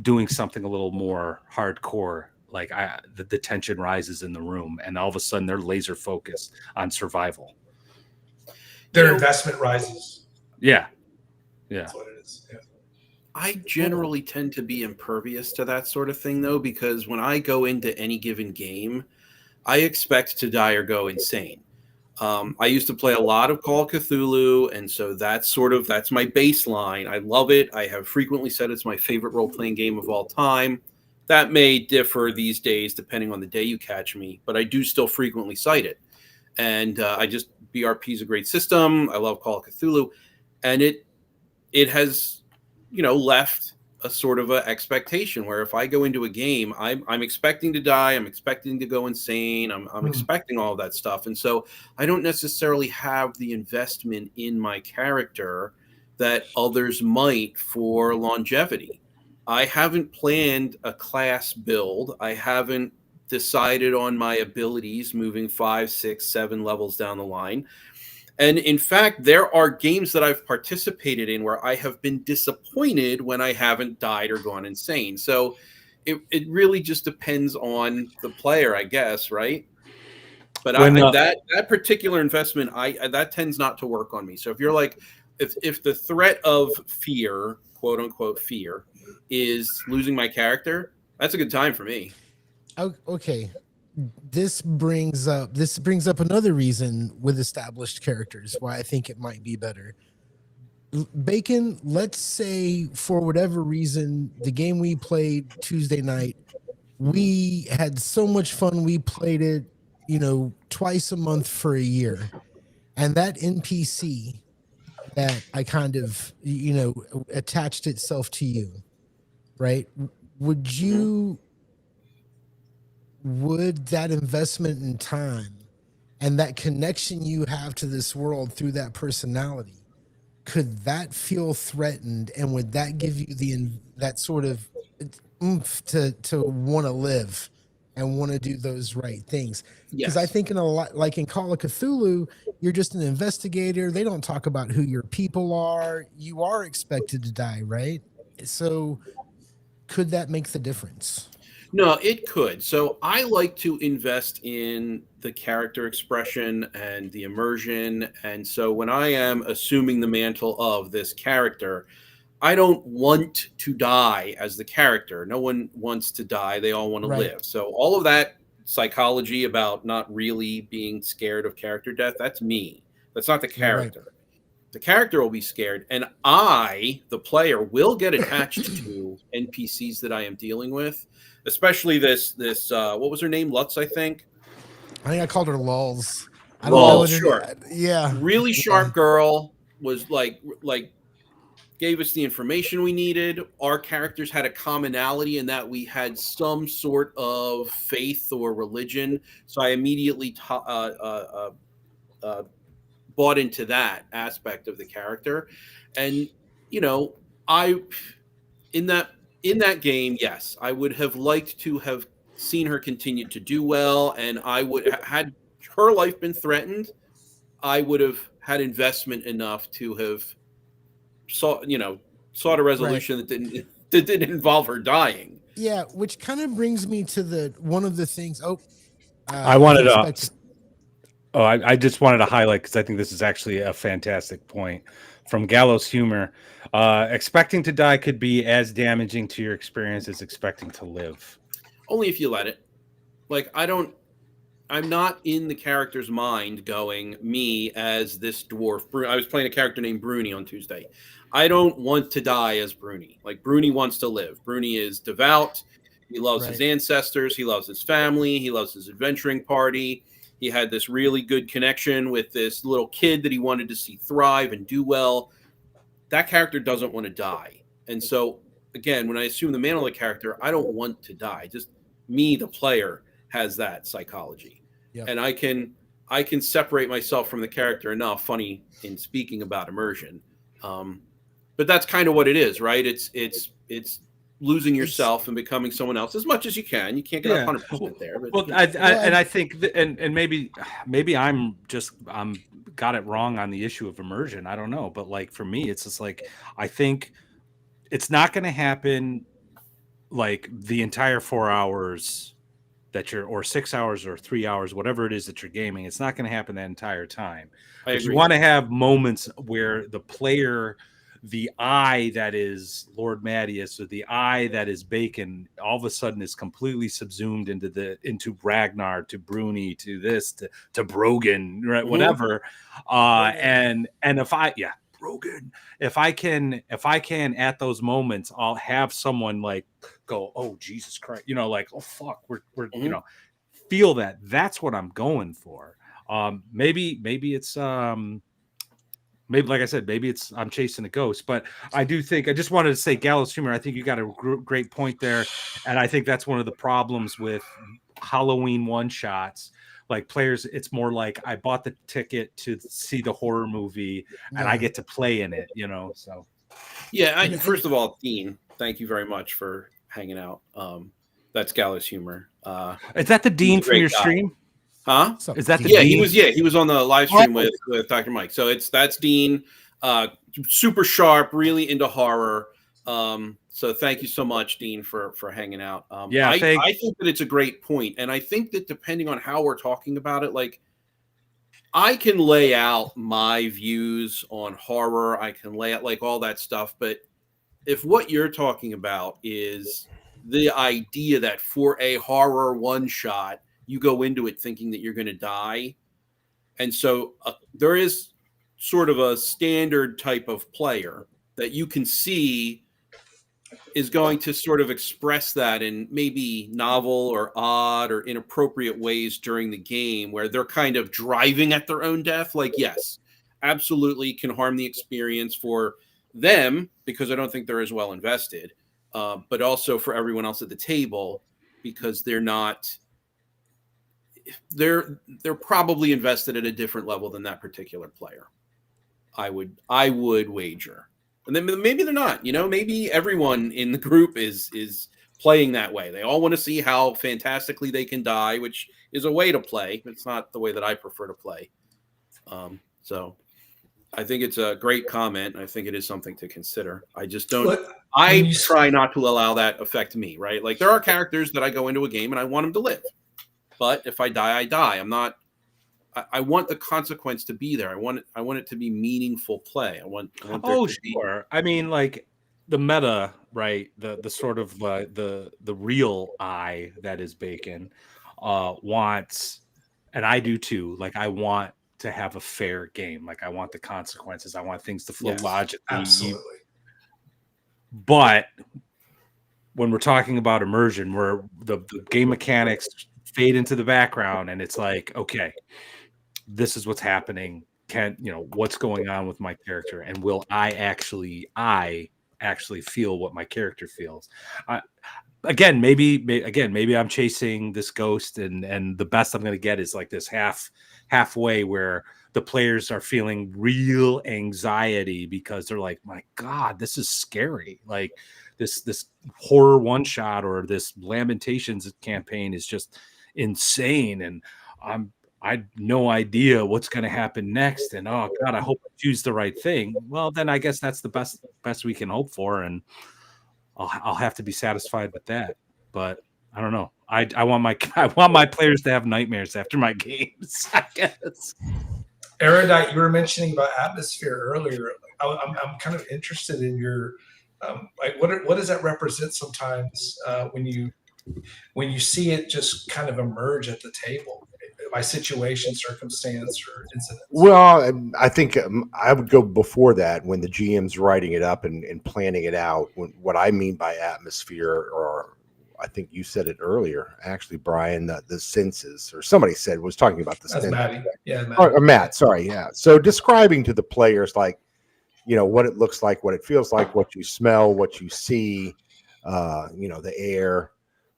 doing something a little more hardcore, like the tension rises in the room and all of a sudden they're laser focused on survival. Their investment rises. Yeah. That's what it is. Yeah. I generally tend to be impervious to that sort of thing though, because when I go into any given game, I expect to die or go insane. I used to play a lot of Call of Cthulhu, and so that's my baseline. I love it. I have frequently said it's my favorite role-playing game of all time. That may differ these days depending on the day you catch me, but I do still frequently cite it. And BRP is a great system. I love Call of Cthulhu, and it has, left a sort of a expectation where if I go into a game, I'm expecting to die, I'm expecting to go insane, I'm expecting all of that stuff, and so I don't necessarily have the investment in my character that others might for longevity. I haven't planned a class build. I haven't decided on my abilities moving 5, 6, 7 levels down the line. And in fact, there are games that I've participated in where I have been disappointed when I haven't died or gone insane. So it really just depends on the player, I guess, right? But that particular investment, that tends not to work on me. So if you're like, if the threat of fear, quote unquote fear, is losing my character, that's a good time for me. Okay. This brings up another reason with established characters why I think it might be better. Bacon, let's say for whatever reason, the game we played Tuesday night, we had so much fun. We played it, twice a month for a year. And that NPC that I kind of, attached itself to you, right? Would that investment in time and that connection you have to this world through that personality, could that feel threatened? And would that give you that sort of oomph to want to live and want to do those right things. Because Yes. I think in a lot, like in Call of Cthulhu, you're just an investigator. They don't talk about who your people are. You are expected to die, right? So could that make the difference? No, it could. So I like to invest in the character expression and the immersion. And so when I am assuming the mantle of this character, I don't want to die as the character. No one wants to die. They all want to Right. live. So all of that psychology about not really being scared of character death, that's me. That's not the Right. character. The character will be scared, and I, the player, will get attached to NPCs that I am dealing with, especially this what was her name? Lutz, I think. I think I called her lulls. I don't know Lol, what sure. it. Yeah. Really Yeah. sharp girl, was like gave us the information we needed. Our characters had a commonality in that we had some sort of faith or religion. So I immediately bought into that aspect of the character. And, you know, I in that in that game, yes, I would have liked to have seen her continue to do well, and I would had her life been threatened, I would have had investment enough to have sought a Right. resolution that didn't involve her dying. Yeah. Which kind of brings me to the one of the things. Oh, I I wanted think to. Spectre. I just wanted to highlight because I think this is actually a fantastic point from Gallows Humor. Expecting to die could be as damaging to your experience as expecting to live. Only if you let it. Like I'm not in the character's mind going, me as this dwarf. I was playing a character named Bruni on Tuesday. I don't want to die as Bruni. Like, Bruni wants to live. Bruni is devout. He loves his Right. ancestors. He loves his family. He loves his adventuring party. He had this really good connection with this little kid that he wanted to see thrive and do well. That character doesn't want to die. And so, again, when I assume the mantle of the character, I don't want to die. Just me, the player, has that psychology. Yep. And I can separate myself from the character enough. Funny in speaking about immersion, but that's kind of what it is, right? It's losing yourself and becoming someone else as much as you can. You can't get Yeah. 100% there, but Well, I think, and maybe I'm got it wrong on the issue of immersion. I don't know, but like for me, it's just like I think it's not going to happen like the entire 4 hours that you're, or 6 hours or 3 hours, whatever it is that you're gaming. It's not going to happen that entire time. I But you agree. want to have moments where the player, the eye that is Lord Mattias or the eye that is Bacon, all of a sudden is completely subsumed into Ragnar, to Bruni, to this, to Brogan, right? Mhm. Whatever. And if Brogan, if I can at those moments, I'll have someone like go, oh Jesus Christ, like, oh fuck, we're Mhm. feel that. That's what I'm going for. Maybe it's maybe, like I said, maybe it's I'm chasing a ghost, but I do think, I just wanted to say, Gallows Humor, I think you got a great point there, and I think that's one of the problems with Halloween one shots. Like, players, it's more like I bought the ticket to see the horror movie, and I get to play in it, So Yeah. First of all, Dean, thank you very much for hanging out. That's Gallows Humor. Is that the He's Dean a from great your guy. stream? Huh? So, Is that the Yeah, Dean? he was on the live stream with Dr. Mike. So that's Dean, super sharp, really into horror. So thank you so much, Dean, for hanging out. Yeah, I think that it's a great point, and I think that depending on how we're talking about it, like, I can lay out my views on horror, I can lay out like all that stuff, but if what you're talking about is the idea that for a horror one shot, you go into it thinking that you're going to die, and so there is sort of a standard type of player that you can see is going to sort of express that in maybe novel or odd or inappropriate ways during the game, where they're kind of driving at their own death. Like, yes, absolutely can harm the experience for them because I don't think they're as well invested, but also for everyone else at the table because they're probably invested at a different level than that particular player. I would wager. And then maybe they're not, maybe everyone in the group is playing that way. They all want to see how fantastically they can die, which is a way to play. It's not the way that I prefer to play. So I think it's a great comment. I think it is something to consider. I just don't. I try not to allow that affect me. Right? Like there are characters that I go into a game and I want them to live, but if I die, I die. I'm not. I want the consequence to be there. I want it to be meaningful play. I want oh, sure. I mean, like the meta, right? The sort of the real I that is Bacon wants, and I do too. Like I want to have a fair game. Like I want the consequences. I want things to flow logically. Absolutely. But when we're talking about immersion, where the game mechanics fade into the background, and it's like, okay, this is what's happening. What's going on with my character, and will I actually feel what my character feels? Maybe I'm chasing this ghost, and the best I'm going to get is like this halfway where the players are feeling real anxiety because they're like, my God, this is scary. Like this horror one shot or this Lamentations campaign is just insane, and I had no idea what's going to happen next. And oh God, I hope I choose the right thing. Well, then I guess that's the best we can hope for, and I'll have to be satisfied with that. But I don't know. I want my players to have nightmares after my games, I guess. Erudite, you were mentioning about atmosphere earlier. I'm kind of interested in your like what does that represent sometimes when you see it just kind of emerge at the table by situation, circumstance, or incident? Well, I think I would go before that when the GM's writing it up and planning it out. What I mean by atmosphere, or I think you said it earlier, actually, Brian, the senses, or somebody was talking about the senses. Maddie. Yeah, Matt. Or Matt, sorry, yeah. So describing to the players, like, what it looks like, what it feels like, what you smell, what you see, the air,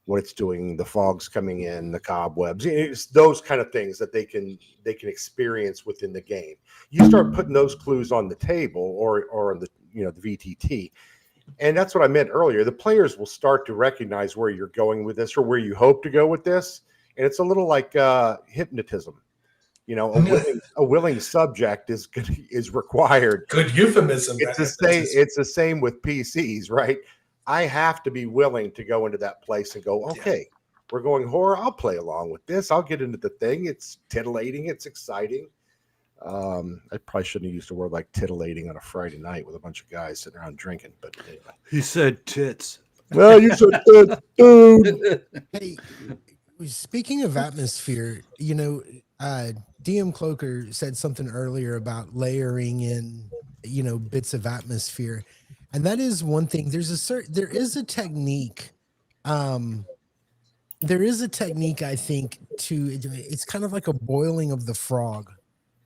what it's doing, the fog's coming in, the cobwebs. It's those kind of things that they can experience within the game. You start putting those clues on the table or on the the VTT. And that's what I meant earlier. The players will start to recognize where you're going with this or where you hope to go with this. And it's a little like hypnotism. A willing subject is required. Good euphemism. It's the same with PCs, right? I have to be willing to go into that place and go, okay, we're going horror. I'll play along with this. I'll get into the thing. It's titillating. It's exciting. I probably shouldn't have used a word like titillating on a Friday night with a bunch of guys sitting around drinking, but anyway. He said tits. Well, you said tits, dude. Hey, speaking of atmosphere, DM Cloaker said something earlier about layering in, bits of atmosphere. And that is one thing. There is a technique. There is a technique, I think, it's kind of like a boiling of the frog,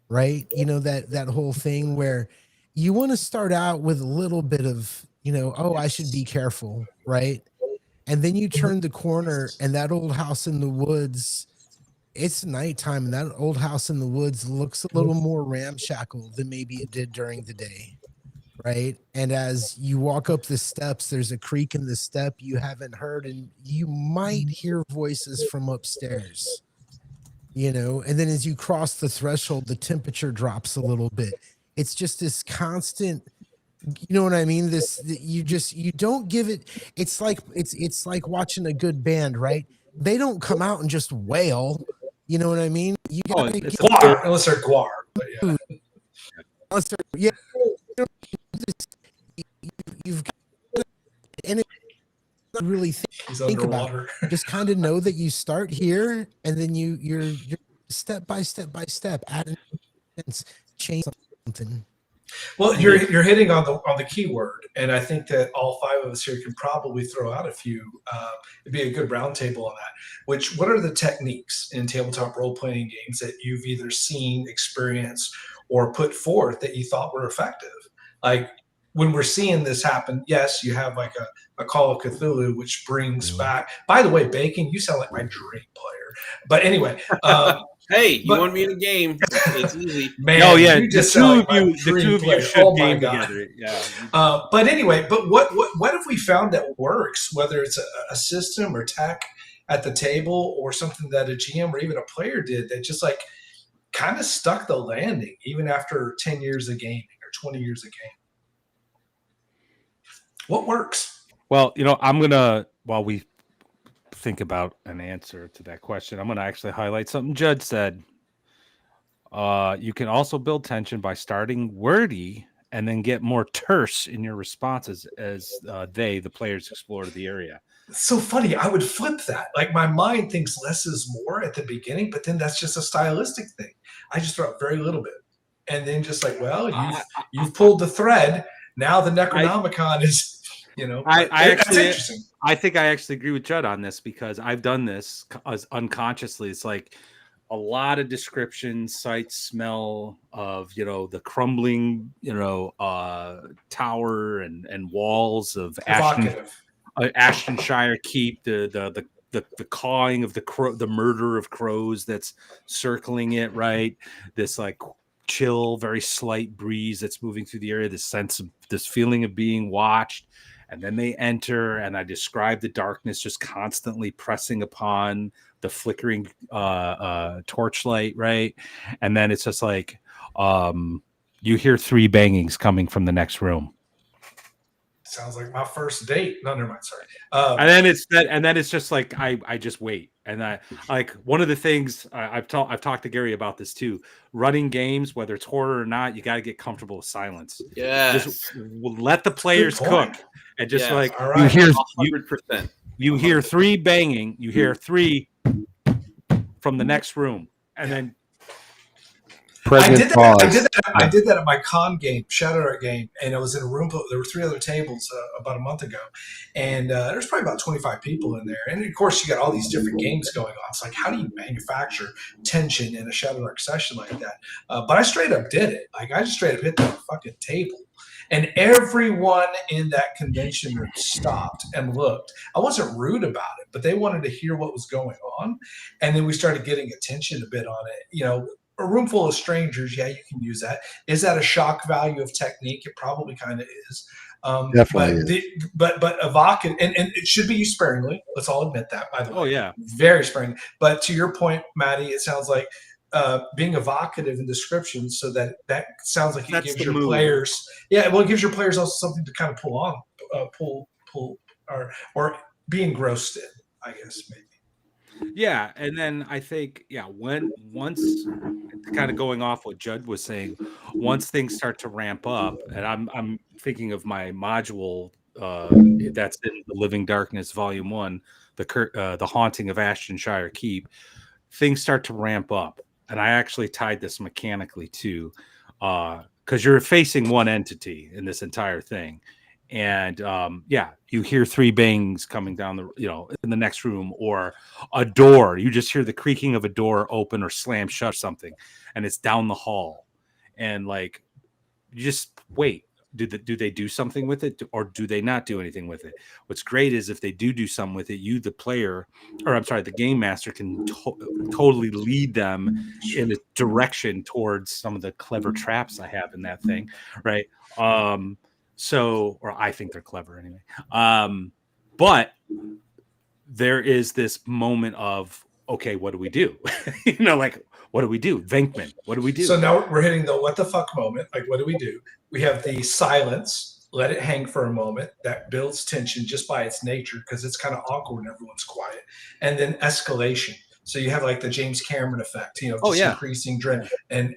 right? That whole thing where you want to start out with a little bit of, I should be careful, right? And then you turn the corner and that old house in the woods, it's nighttime, and that old house in the woods looks a little more ramshackle than maybe it did during the day. Right. And as you walk up the steps, there's a creak in the step you haven't heard, and you might hear voices from upstairs, and then as you cross the threshold, the temperature drops a little bit. It's just this constant, you know what I mean? You don't give it. It's like watching a good band, right? They don't come out and just wail. You know what I mean? You gotta unless they're guar. But yeah. You've got, and it really think about it. Just kind of know that you start here, and then you're step by step adding, change something. Well, you're hitting on the keyword, and I think that all five of us here can probably throw out a few. It'd be a good roundtable on that. What are the techniques in tabletop role playing games that you've either seen, experienced, or put forth that you thought were effective? Like, when we're seeing this happen, yes, you have like a Call of Cthulhu, which brings back. By the way, Bacon, you sound like my dream player. But anyway, hey, you want me in a game? It's easy. Man, Oh yeah, you the just two sound of like my you, the dream two of you player. should Oh my game God. together. Yeah. But anyway, but what have we found that works? Whether it's a system or tech at the table, or something that a GM or even a player did that just like kind of stuck the landing, even after 10 years of gaming or 20 years of gaming. What works? Well, while we think about an answer to that question, I'm gonna actually highlight something Judd said. You can also build tension by starting wordy and then get more terse in your responses as the players, explore the area. It's so funny. I would flip that. Like my mind thinks less is more at the beginning, but then that's just a stylistic thing. I just throw out very little bit, and then just like, well, you've pulled the thread. Now the Necronomicon is, that's interesting. I think I actually agree with Judd on this, because I've done this unconsciously. It's like a lot of description, sight, smell of the crumbling tower and walls of Ashtonshire Keep, the cawing of the murder of crows that's circling it, right? This like chill, very slight breeze that's moving through the area, this feeling of being watched. And then they enter, and I describe the darkness just constantly pressing upon the flickering torchlight, right? And then it's just like you hear 3 bangings coming from the next room. Sounds like my first date. No, never mind. Sorry. And then it's just like I just wait. And I like one of the things I've talked to Gary about this too. Running games, whether it's horror or not, you got to get comfortable with silence. Yes. Just let the players cook, and just like all right. you hear 100%. You hear 3 banging. You hear 3 from the next room, and then I did that at my con game, Shadow Art game, and it was in a room. There were 3 other tables about a month ago, and there's probably about 25 people in there. And of course, you got all these different games going on. It's like, how do you manufacture tension in a Shadow Art session like that? But I straight up did it. Like I just straight up hit the fucking table. And everyone in that convention room stopped and looked. I wasn't rude about it, but they wanted to hear what was going on. And then we started getting attention a bit on it. A room full of strangers, yeah, you can use that. Is that a shock value of technique? It probably kind of is. Definitely but evocative, and it should be used sparingly. Let's all admit that, by the way. Oh, yeah. Very sparingly. But to your point, Maddie, it sounds like being evocative in description, so that sounds like it gives your players, it gives your players also something to kind of pull on, pull, or be engrossed in, I guess, maybe. Yeah, and then I think once kind of going off what Judd was saying, once things start to ramp up, and I'm thinking of my module that's in the Living Darkness Volume 1, the Haunting of Ashtonshire Keep. Things start to ramp up, and I actually tied this mechanically too, because you're facing one entity in this entire thing. And you hear 3 bangs coming down in the next room, or a door. You just hear the creaking of a door open or slam shut, something, and it's down the hall. And like, you just wait. Do they do something with it, or do they not do anything with it? What's great is if they do something with it, you, the player, or I'm sorry, the game master, can totally lead them in a direction towards some of the clever traps I have in that thing, right? Or I think they're clever anyway. But there is this moment of, okay, what do we do? What do we do? Venkman, what do we do? So now we're hitting the what the fuck moment. Like, what do we do? We have the silence, let it hang for a moment. That builds tension just by its nature, because it's kind of awkward and everyone's quiet. And then escalation. So you have like the James Cameron effect, increasing dread and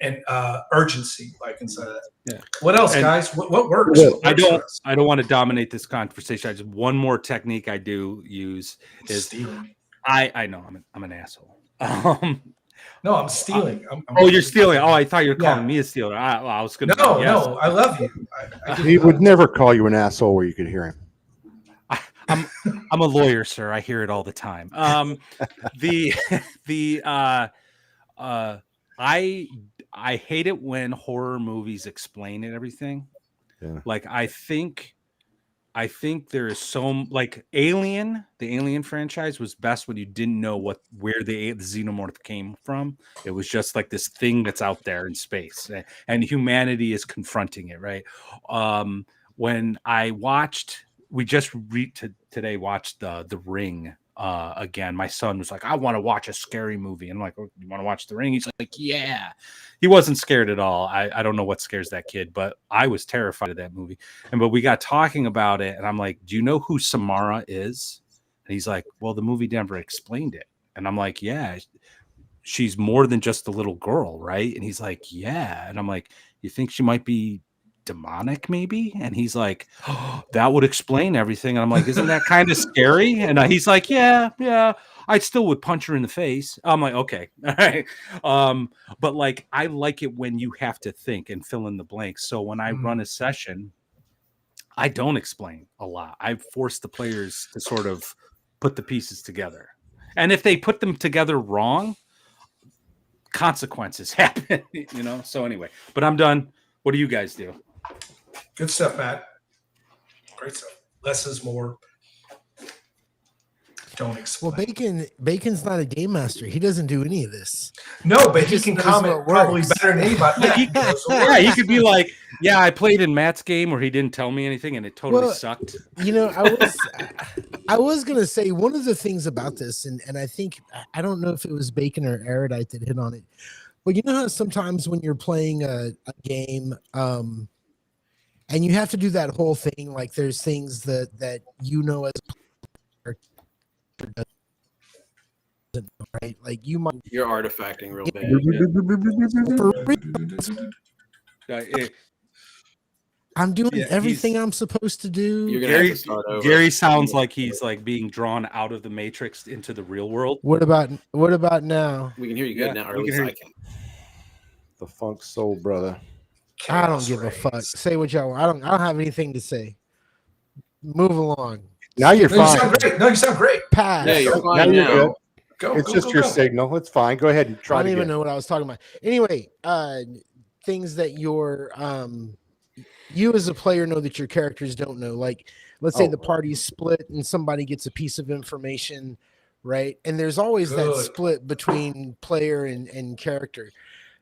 urgency, like inside of that. Yeah. What else, guys? What works? I don't want to dominate this conversation. Just one more technique I do use is stealing. I know I'm an asshole. No, I'm stealing. You're stealing. Oh, I thought you were calling me a stealer. I was going to. No, I love you. He would never call you an asshole where you could hear him. I'm a lawyer, sir. I hear it all the time. I hate it when horror movies explain everything. Yeah. Like, I think I think there is like Alien, the Alien franchise was best when you didn't know where the xenomorph came from. It was just like this thing that's out there in space, and humanity is confronting it, right? When I watched, we just today watched the Ring again. My son was like, I want to watch a scary movie. And I'm like, oh, you want to watch The Ring? He's like, yeah. He wasn't scared at all. I don't know what scares that kid, but I was terrified of that movie. But we got talking about it, and I'm like, do you know who Samara is? And he's like, well, the movie never explained it. And I'm like, yeah, she's more than just a little girl, right? And he's like, yeah. And I'm like, you think she might be demonic maybe? And he's like, oh, that would explain everything. And I'm like, isn't that kind of scary? And he's like, yeah, I still would punch her in the face. I'm like, okay, all right. But like, I like it when you have to think and fill in the blanks. So when I run a session, I don't explain a lot. I force the players to sort of put the pieces together. And if they put them together wrong, consequences happen, So anyway, but I'm done. What do you guys do? Good stuff, Matt. Great stuff. Less is more. Don't explain. Well, Bacon's not a game master. He doesn't do any of this. No, but he can comment probably better than anybody. He could be like, yeah, I played in Matt's game where he didn't tell me anything and it totally sucked. I was gonna say one of the things about this, and I think I don't know if it was Bacon or Erudite that hit on it, but you know how sometimes when you're playing a game, and you have to do that whole thing, like there's things that as a player doesn't know, right? Like you're artifacting real bad. I'm doing everything I'm supposed to do. You're gonna have to start over. Gary sounds like he's like being drawn out of the Matrix into the real world. What about now? We can hear you good now, or at least I can. The funk soul brother. I don't give a fuck. Say what y'all want. I don't have anything to say. Move along. Now you're fine. You sound great. No, you sound great. Pass. Yeah, you're fine now. It's just your signal. It's fine. Go ahead and try. I don't even know what I was talking about. Anyway, things that you as a player know that your characters don't know. Like, let's say the party's split and somebody gets a piece of information, right? And there's always that split between player and character.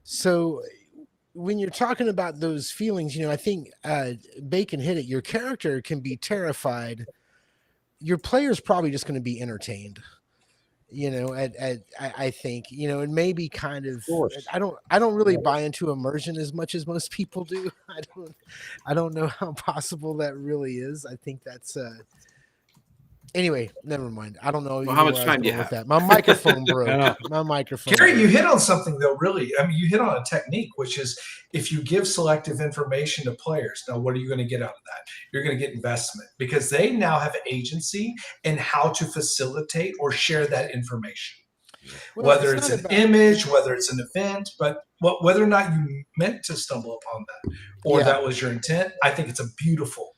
So when you're talking about those feelings, I think Bacon hit it. Your character can be terrified. Your player's probably just going to be entertained. I think, it may be kind of, I don't really buy into immersion as much as most people do. I don't know how possible that really is. I think that's, anyway, never mind. I don't know. Well, how much time do you have? That. My microphone broke. Gary, you hit on something though, really. I mean, you hit on a technique, which is if you give selective information to players, now what are you going to get out of that? You're going to get investment because they now have agency in how to facilitate or share that information. Well, whether it's an image, whether it's an event, but whether or not you meant to stumble upon that or that was your intent, I think it's a beautiful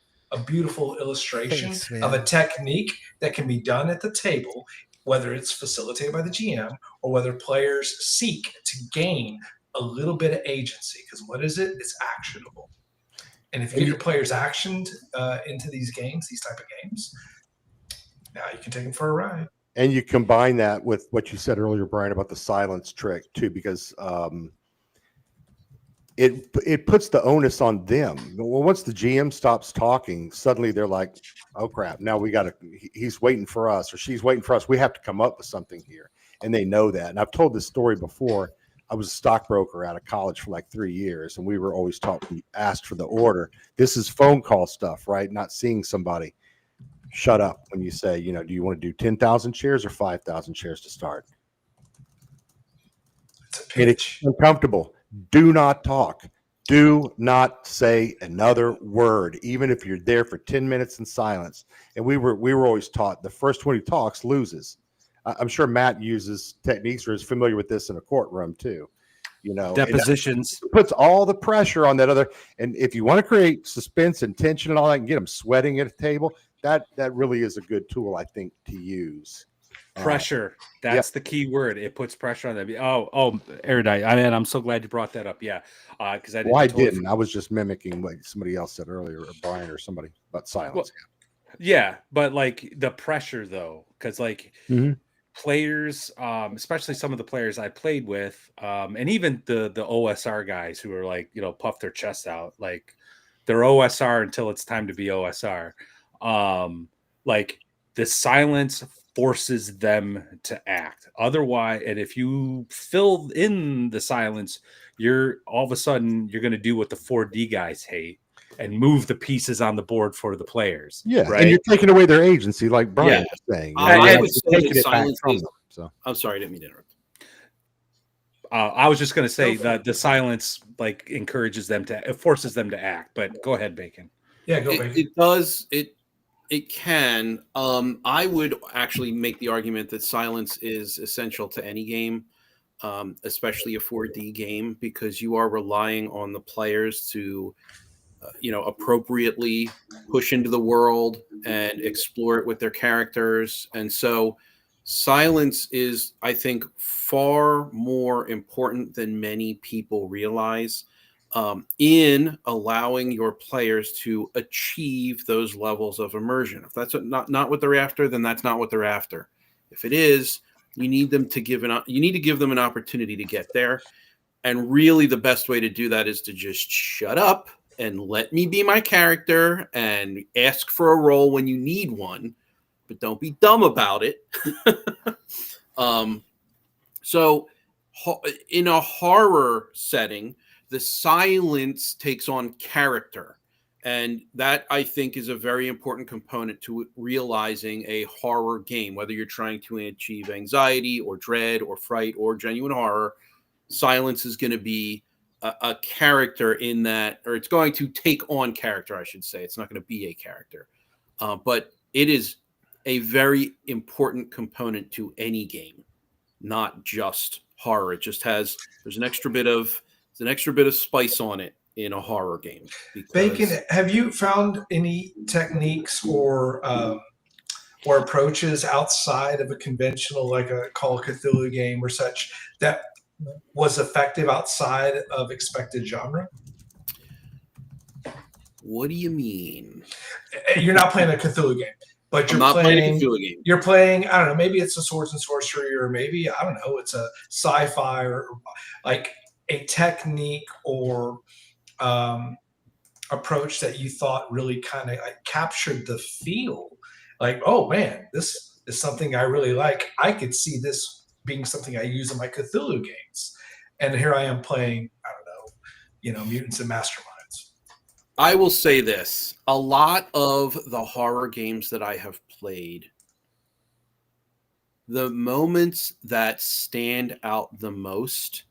illustration of a technique that can be done at the table, whether it's facilitated by the GM or whether players seek to gain a little bit of agency. Because what is it? It's actionable. And if you get your players actioned into these games, these type of games, now you can take them for a ride. And you combine that with what you said earlier, Brian, about the silence trick too, because it puts the onus on them. Well, once the GM stops talking, suddenly they're like, oh crap, now he's waiting for us or she's waiting for us. We have to come up with something here. And they know that. And I've told this story before. I was a stockbroker out of college for like 3 years, and we were always taught, we asked for the order. This is phone call stuff, right? Not seeing somebody. Shut up when you say, do you want to do 10,000 shares or 5,000 shares to start? It's uncomfortable. Do not talk. Do not say another word, even if you're there for 10 minutes in silence. And we were always taught the first one who talks loses. I'm sure Matt uses techniques or is familiar with this in a courtroom too. Depositions. It puts all the pressure on that other. And if you want to create suspense and tension and all that and get them sweating at a table, that really is a good tool, I think, to use. Pressure. That's the key word. It puts pressure on that. Oh, Erudite. I'm so glad you brought that up. Yeah. Because I didn't. I was just mimicking what somebody else said earlier, or Brian or somebody about silence. Yeah, but like the pressure though, because like Mhm. players, especially some of the players I played with, and even the OSR guys who are like, puff their chests out, like they're OSR until it's time to be OSR. Like the silence forces them to act. Otherwise, and if you fill in the silence, you're all of a sudden you're going to do what the 4D guys hate and move the pieces on the board for the players. Yeah, and right. you're taking away their agency, like Brian Yeah. was saying. I And- would say You're that taking it back silence from is. them. So I'm sorry, I didn't mean to interrupt. I was just going to say Go for that it. the silence like encourages them to, it forces them to act. But go ahead, Bacon. Yeah, go back. It does. It can. I would actually make the argument that silence is essential to any game, especially a 4D game, because you are relying on the players to, appropriately push into the world and explore it with their characters. And so silence is, I think, far more important than many people realize, in allowing your players to achieve those levels of immersion. If that's not what they're after, then that's not what they're after. If it is, you need them to give them an opportunity to get there. And really the best way to do that is to just shut up and let me be my character and ask for a role when you need one, but don't be dumb about it. So in a horror setting, the silence takes on character. And that, I think, is a very important component to realizing a horror game, whether you're trying to achieve anxiety or dread or fright or genuine horror. Silence is going to be a character in that, or it's going to take on character, I should say. It's not going to be a character. But it is a very important component to any game, not just horror. It just there's an extra bit of spice on it in a horror game. Bacon, have you found any techniques or approaches outside of a conventional, like a Call of Cthulhu game or such, that was effective outside of expected genre? What do you mean? You're not playing a Cthulhu game, but you're I'm not playing a playing. Cthulhu game. You're playing. I don't know. Maybe it's a swords and sorcery, or maybe I don't know. It's a sci-fi, or like a technique or approach that you thought really kind of like captured the feel. Like, oh man, this is something I really like. I could see this being something I use in my Cthulhu games, and here I am playing. I don't know, mutants and masterminds. I will say this: a lot of the horror games that I have played, the moments that stand out the most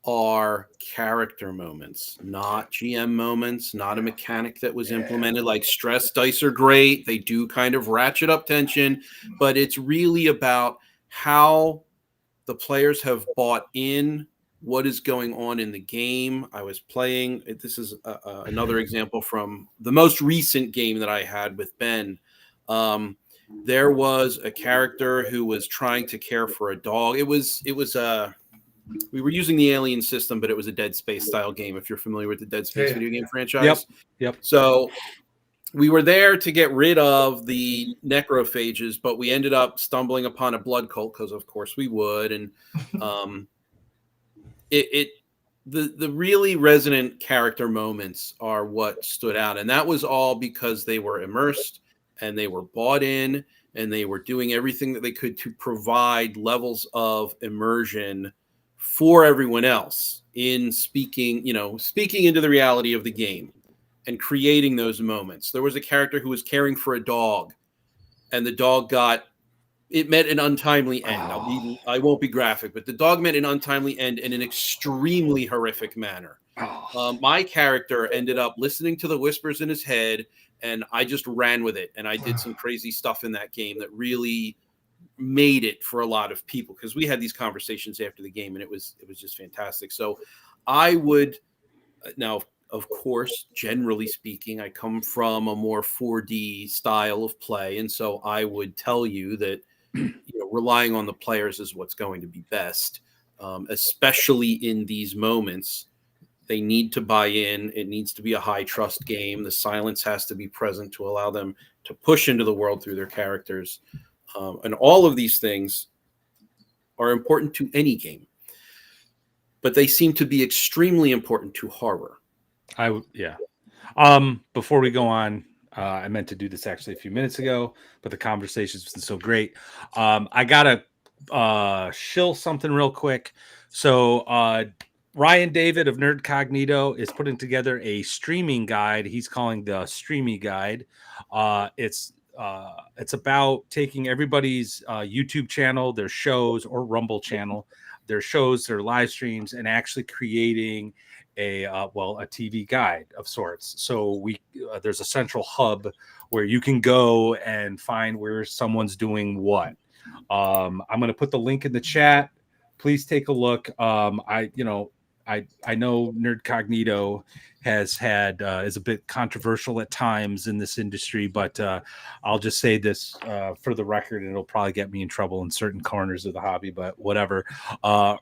are character moments, not GM moments, not a mechanic that was implemented. Like stress dice are great. They do kind of ratchet up tension, but it's really about how the players have bought in what is going on in the game. I was playing, this is another example from the most recent game that I had with Ben. There was a character who was trying to care for a dog. We were using the Alien system, but it was a Dead Space style game, if you're familiar with the Dead Space video game franchise. Yep. So we were there to get rid of the necrophages, but we ended up stumbling upon a blood cult because, of course, we would. And the really resonant character moments are what stood out. And that was all because they were immersed and they were bought in and they were doing everything that they could to provide levels of immersion for everyone else in speaking into the reality of the game and creating those moments. There was a character who was caring for a dog, and the dog met an untimely end. I won't be graphic, but the dog met an untimely end in an extremely horrific manner. My character ended up listening to the whispers in his head, and I just ran with it. And I did some crazy stuff in that game that really made it for a lot of people, because we had these conversations after the game and it was just fantastic. So I would now, of course, generally speaking, I come from a more 4D style of play. And so I would tell you that, relying on the players is what's going to be best, especially in these moments. They need to buy in. It needs to be a high trust game. The silence has to be present to allow them to push into the world through their characters. And all of these things are important to any game, but they seem to be extremely important to horror. Before we go on, I meant to do this actually a few minutes ago, but the conversation's been so great. I gotta shill something real quick. So Ryan David of Nerd Cognito is putting together a streaming guide. He's calling the Streamy Guide. It's about taking everybody's YouTube channel, their shows, or Rumble channel, their shows, their live streams, and actually creating a TV guide of sorts. So there's a central hub where you can go and find where someone's doing what. I'm going to put the link in the chat. Please take a look. I know Nerd Cognito has had is a bit controversial at times in this industry, but I'll just say this for the record, and it'll probably get me in trouble in certain corners of the hobby, but whatever.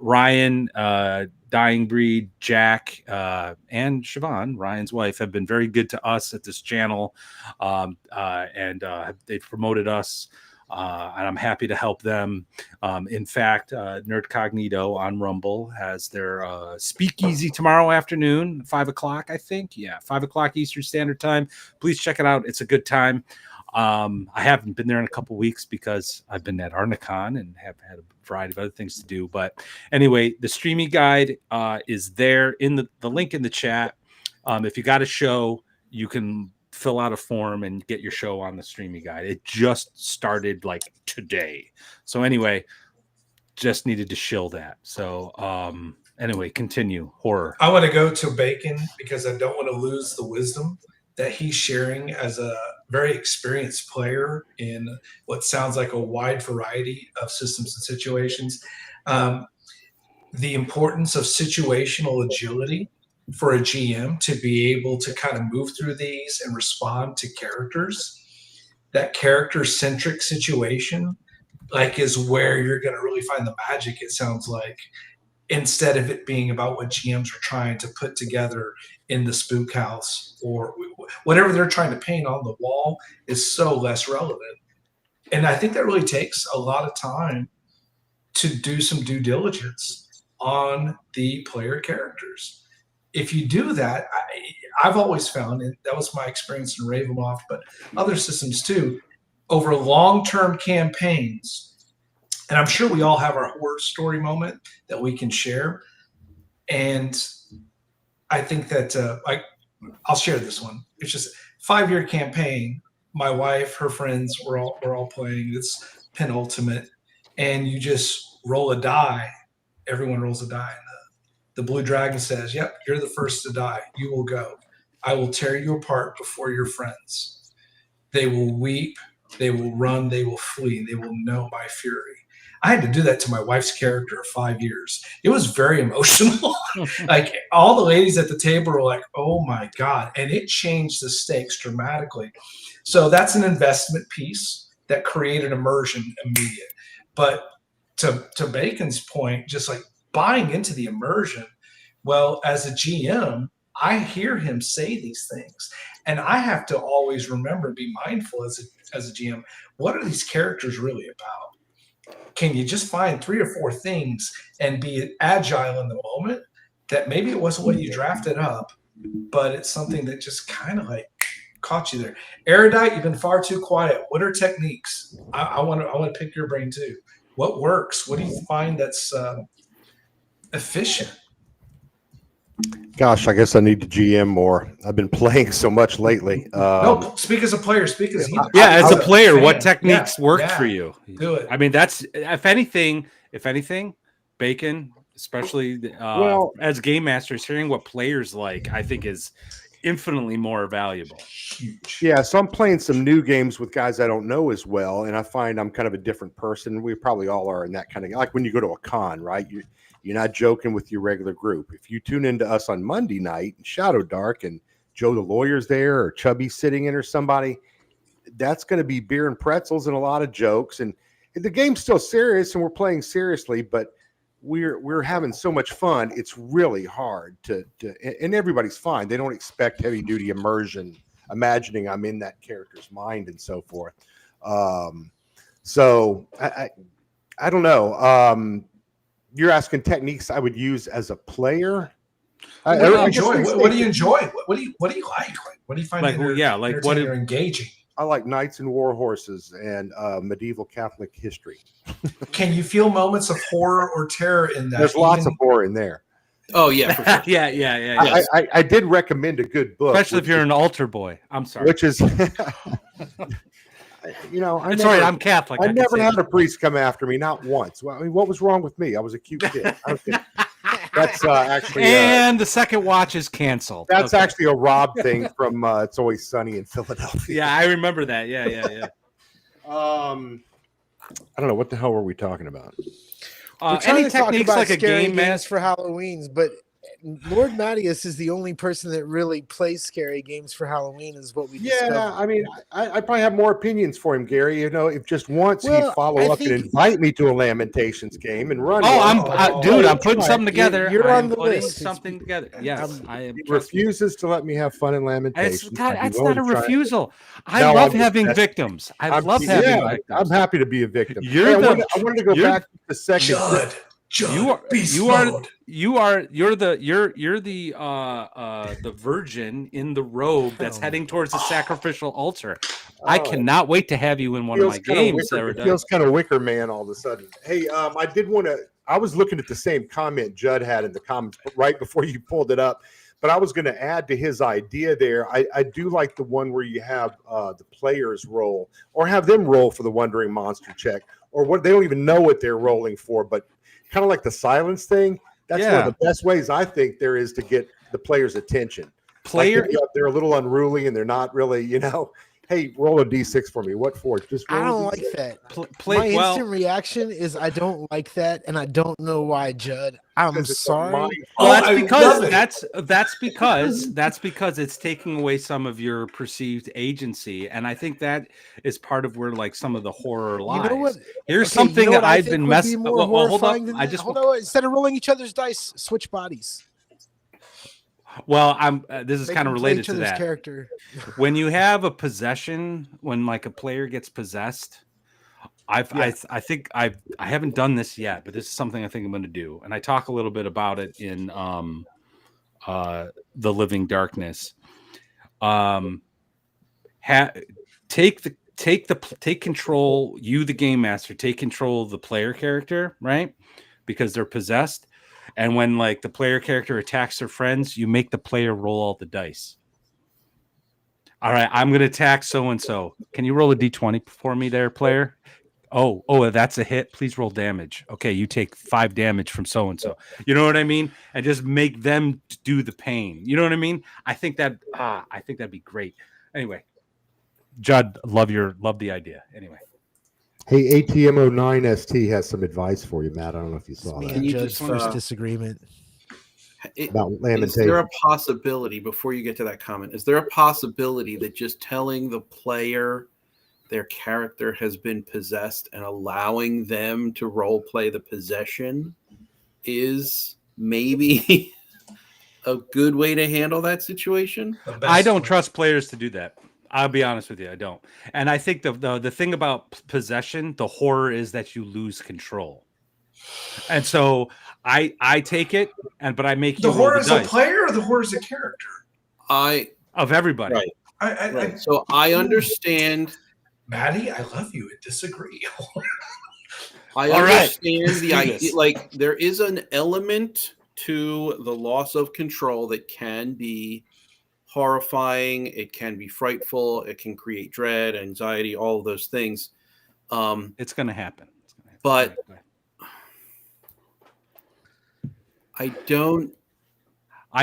Ryan, Dying Breed, Jack, and Siobhan, Ryan's wife, have been very good to us at this channel, and they've promoted us. And I'm happy to help them. In fact, Nerd Cognito on Rumble has their speakeasy tomorrow afternoon, 5 o'clock, I think. Yeah, 5 o'clock Eastern Standard Time. Please check it out. It's a good time. I haven't been there in a couple weeks because I've been at Arnicon and have had a variety of other things to do. But anyway, the Streamy Guide is there in the link in the chat. If you got a show, you can fill out a form and get your show on the Streamy Guide. It just started like today. So anyway, just needed to shill that. So anyway, continue. Horror. I want to go to Bacon because I don't want to lose the wisdom that he's sharing as a very experienced player in what sounds like a wide variety of systems and situations. The importance of situational agility for a GM to be able to kind of move through these and respond to characters. That character-centric situation, like, is where you're going to really find the magic, it sounds like, instead of it being about what GMs are trying to put together in the spook house or whatever they're trying to paint on the wall is so less relevant. And I think that really takes a lot of time to do some due diligence on the player characters. If you do that, I've always found, and that was my experience in Ravenloft, but other systems too, over long-term campaigns, and I'm sure we all have our horror story moment that we can share. And I think that I'll share this one. It's just a 5-year campaign. My wife, her friends, we're all playing. It's penultimate, and you just roll a die. Everyone rolls a die. The blue dragon says, "Yep, you're the first to die. You will go. I will tear you apart before your friends. They will weep. They will run. They will flee. They will know my fury." I had to do that to my wife's character of 5 years. It was very emotional. Like, all the ladies at the table were like, "Oh my God." And it changed the stakes dramatically. So that's an investment piece that created immersion immediate. But to Bacon's point, just like buying into the immersion, well, as a GM, I hear him say these things, and I have to always remember, be mindful as a GM, what are these characters really about? Can you just find 3 or 4 things and be agile in the moment that maybe it wasn't what you drafted up, but it's something that just kind of like caught you there? Erudite, you've been far too quiet. What are techniques? I want to pick your brain too. What works? What do you find that's efficient? Gosh, I guess I need to GM more. I've been playing so much lately. No, speak as a player. Speak as either. Yeah, as a player, what techniques worked for you? Do it. I mean, that's if anything, Bacon, especially as game masters, hearing what players like, I think is infinitely more valuable. Yeah, so I'm playing some new games with guys I don't know as well, and I find I'm kind of a different person. We probably all are in that kind of, like when you go to a con, right? You're not joking with your regular group. If you tune into us on Monday night, Shadow Dark, and Joe the lawyer's there, or Chubby sitting in, or somebody, that's going to be beer and pretzels and a lot of jokes. And the game's still serious, and we're playing seriously, but we're having so much fun. It's really hard to and everybody's fine. They don't expect heavy duty immersion, imagining I'm in that character's mind and so forth. So I don't know. You're asking techniques I would use as a player. What do you enjoy? What do you enjoy? What do you like? What do you find like what or engaging? I like knights and war horses and medieval Catholic history. Can you feel moments of horror or terror in that? There's lots of horror in there. Oh yeah, for sure. yeah. I did recommend a good book, especially if you're an altar boy. I'm sorry. Which is, I'm Catholic. I never had a priest come after me, not once. Well, I mean, what was wrong with me? I was a cute kid. That's actually, and the second watch is canceled. That's actually a Rob thing from It's Always Sunny in Philadelphia. Yeah, I remember that. Yeah. I don't know what the hell were we talking about. Any techniques like a game games for Halloween, but Lord Mattias is the only person that really plays scary games for Halloween, is what we discovered. Yeah, I mean, I probably have more opinions for him, Gary. If just once he'd follow up and invite me to a Lamentations game and run. I'm putting something together. You're on the list. Something together. Yes, he refuses to let me have fun in Lamentations. That's not a refusal. I love having victims. I love having victims. I'm happy to be a victim. I wanted to go back to the second. You're the virgin in the robe that's heading towards the sacrificial altar. I cannot wait to have you in one of my games. It feels kind of Wicker Man all of a sudden. Hey, I was looking at the same comment Judd had in the comments right before you pulled it up, but I was going to add to his idea there. I do like the one where you have the players roll, or have them roll for the Wandering Monster check, or what they don't even know what they're rolling for, but kind of like the silence thing. That's one of the best ways I think there is to get the player's attention. They're a little unruly and they're not really, hey, roll a D6 for me. What for? Just roll I don't like that. My instant reaction is I don't like that, and I don't know why, Judd. I'm sorry. That's because it's taking away some of your perceived agency, and I think that is part of where like some of the horror lies. You know what? Here's something that I've been messing. Hold up. Instead of rolling each other's dice, switch bodies. Well, this is kind of related to that. Character. When you have a possession, when like a player gets possessed, I think I haven't done this yet, but this is something I think I'm going to do, and I talk a little bit about it in The Living Darkness. Take control. You, the game master, take control of the player character, right? Because they're possessed. And when like the player character attacks their friends, you make the player roll all the dice. All right, I'm going to attack so-and-so. Can you roll a D20 for me there, player? Oh, that's a hit. Please roll damage. Okay, you take 5 damage from so-and-so. You know what I mean? And just make them do the pain. You know what I mean? I think that'd be great. Anyway, Judd, love the idea. Anyway. Hey, ATM09ST has some advice for you, Matt. I don't know if you saw that. Judd's first disagreement about Lamentations. Is there a possibility, before you get to that comment, is there a possibility that just telling the player their character has been possessed and allowing them to role play the possession is maybe a good way to handle that situation? I don't trust players to do that. I'll be honest with you, I don't. And I think the thing about possession, the horror is that you lose control. And so I take it, but I make the horror as a player or the horror as a character. Of everybody. Right. So I understand. Maddie, I love you and disagree. I understand the idea. Like there is an element to the loss of control that can be horrifying, it can be frightful, it can create dread, anxiety, all of those things. It's going to happen. But I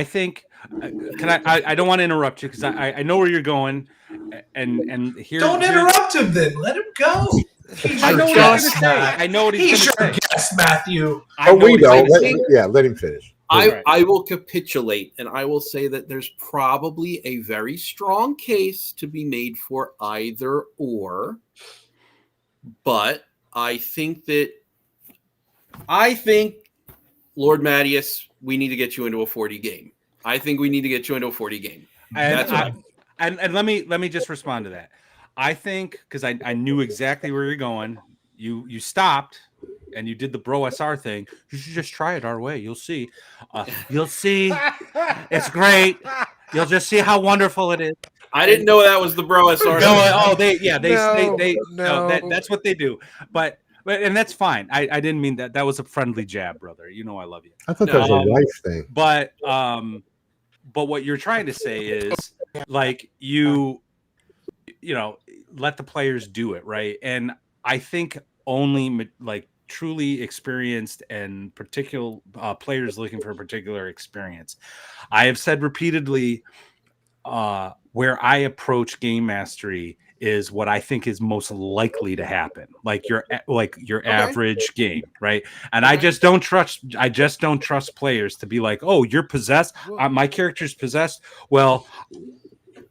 think I don't want to interrupt you because I know where you're going, and here. Don't interrupt him then. Let him go. I know what he's going to say. I know what he's going to say. Guess, Matthew. Let him finish. I will capitulate, and I will say that there's probably a very strong case to be made for either or, but I think Lord Mattias, we need to get you into a 40 game. I think we need to get you into a 40 game. And let me just respond to that. I think because I knew exactly where you're going. You stopped and you did the bro SR thing. You should just try it our way. You'll see. You'll see. It's great. You'll just see how wonderful it is. I didn't know that was the bro SR. That's what they do. But and that's fine. I didn't mean that. That was a friendly jab, brother. You know I love you. I thought that was a wife thing. But what you're trying to say is like you let the players do it, right? And I think only like truly experienced and particular players looking for a particular experience. I have said repeatedly where I approach game mastery is what I think is most likely to happen, like your average game, right? And I just don't trust players to be like, oh, you're possessed. My character's possessed. Well,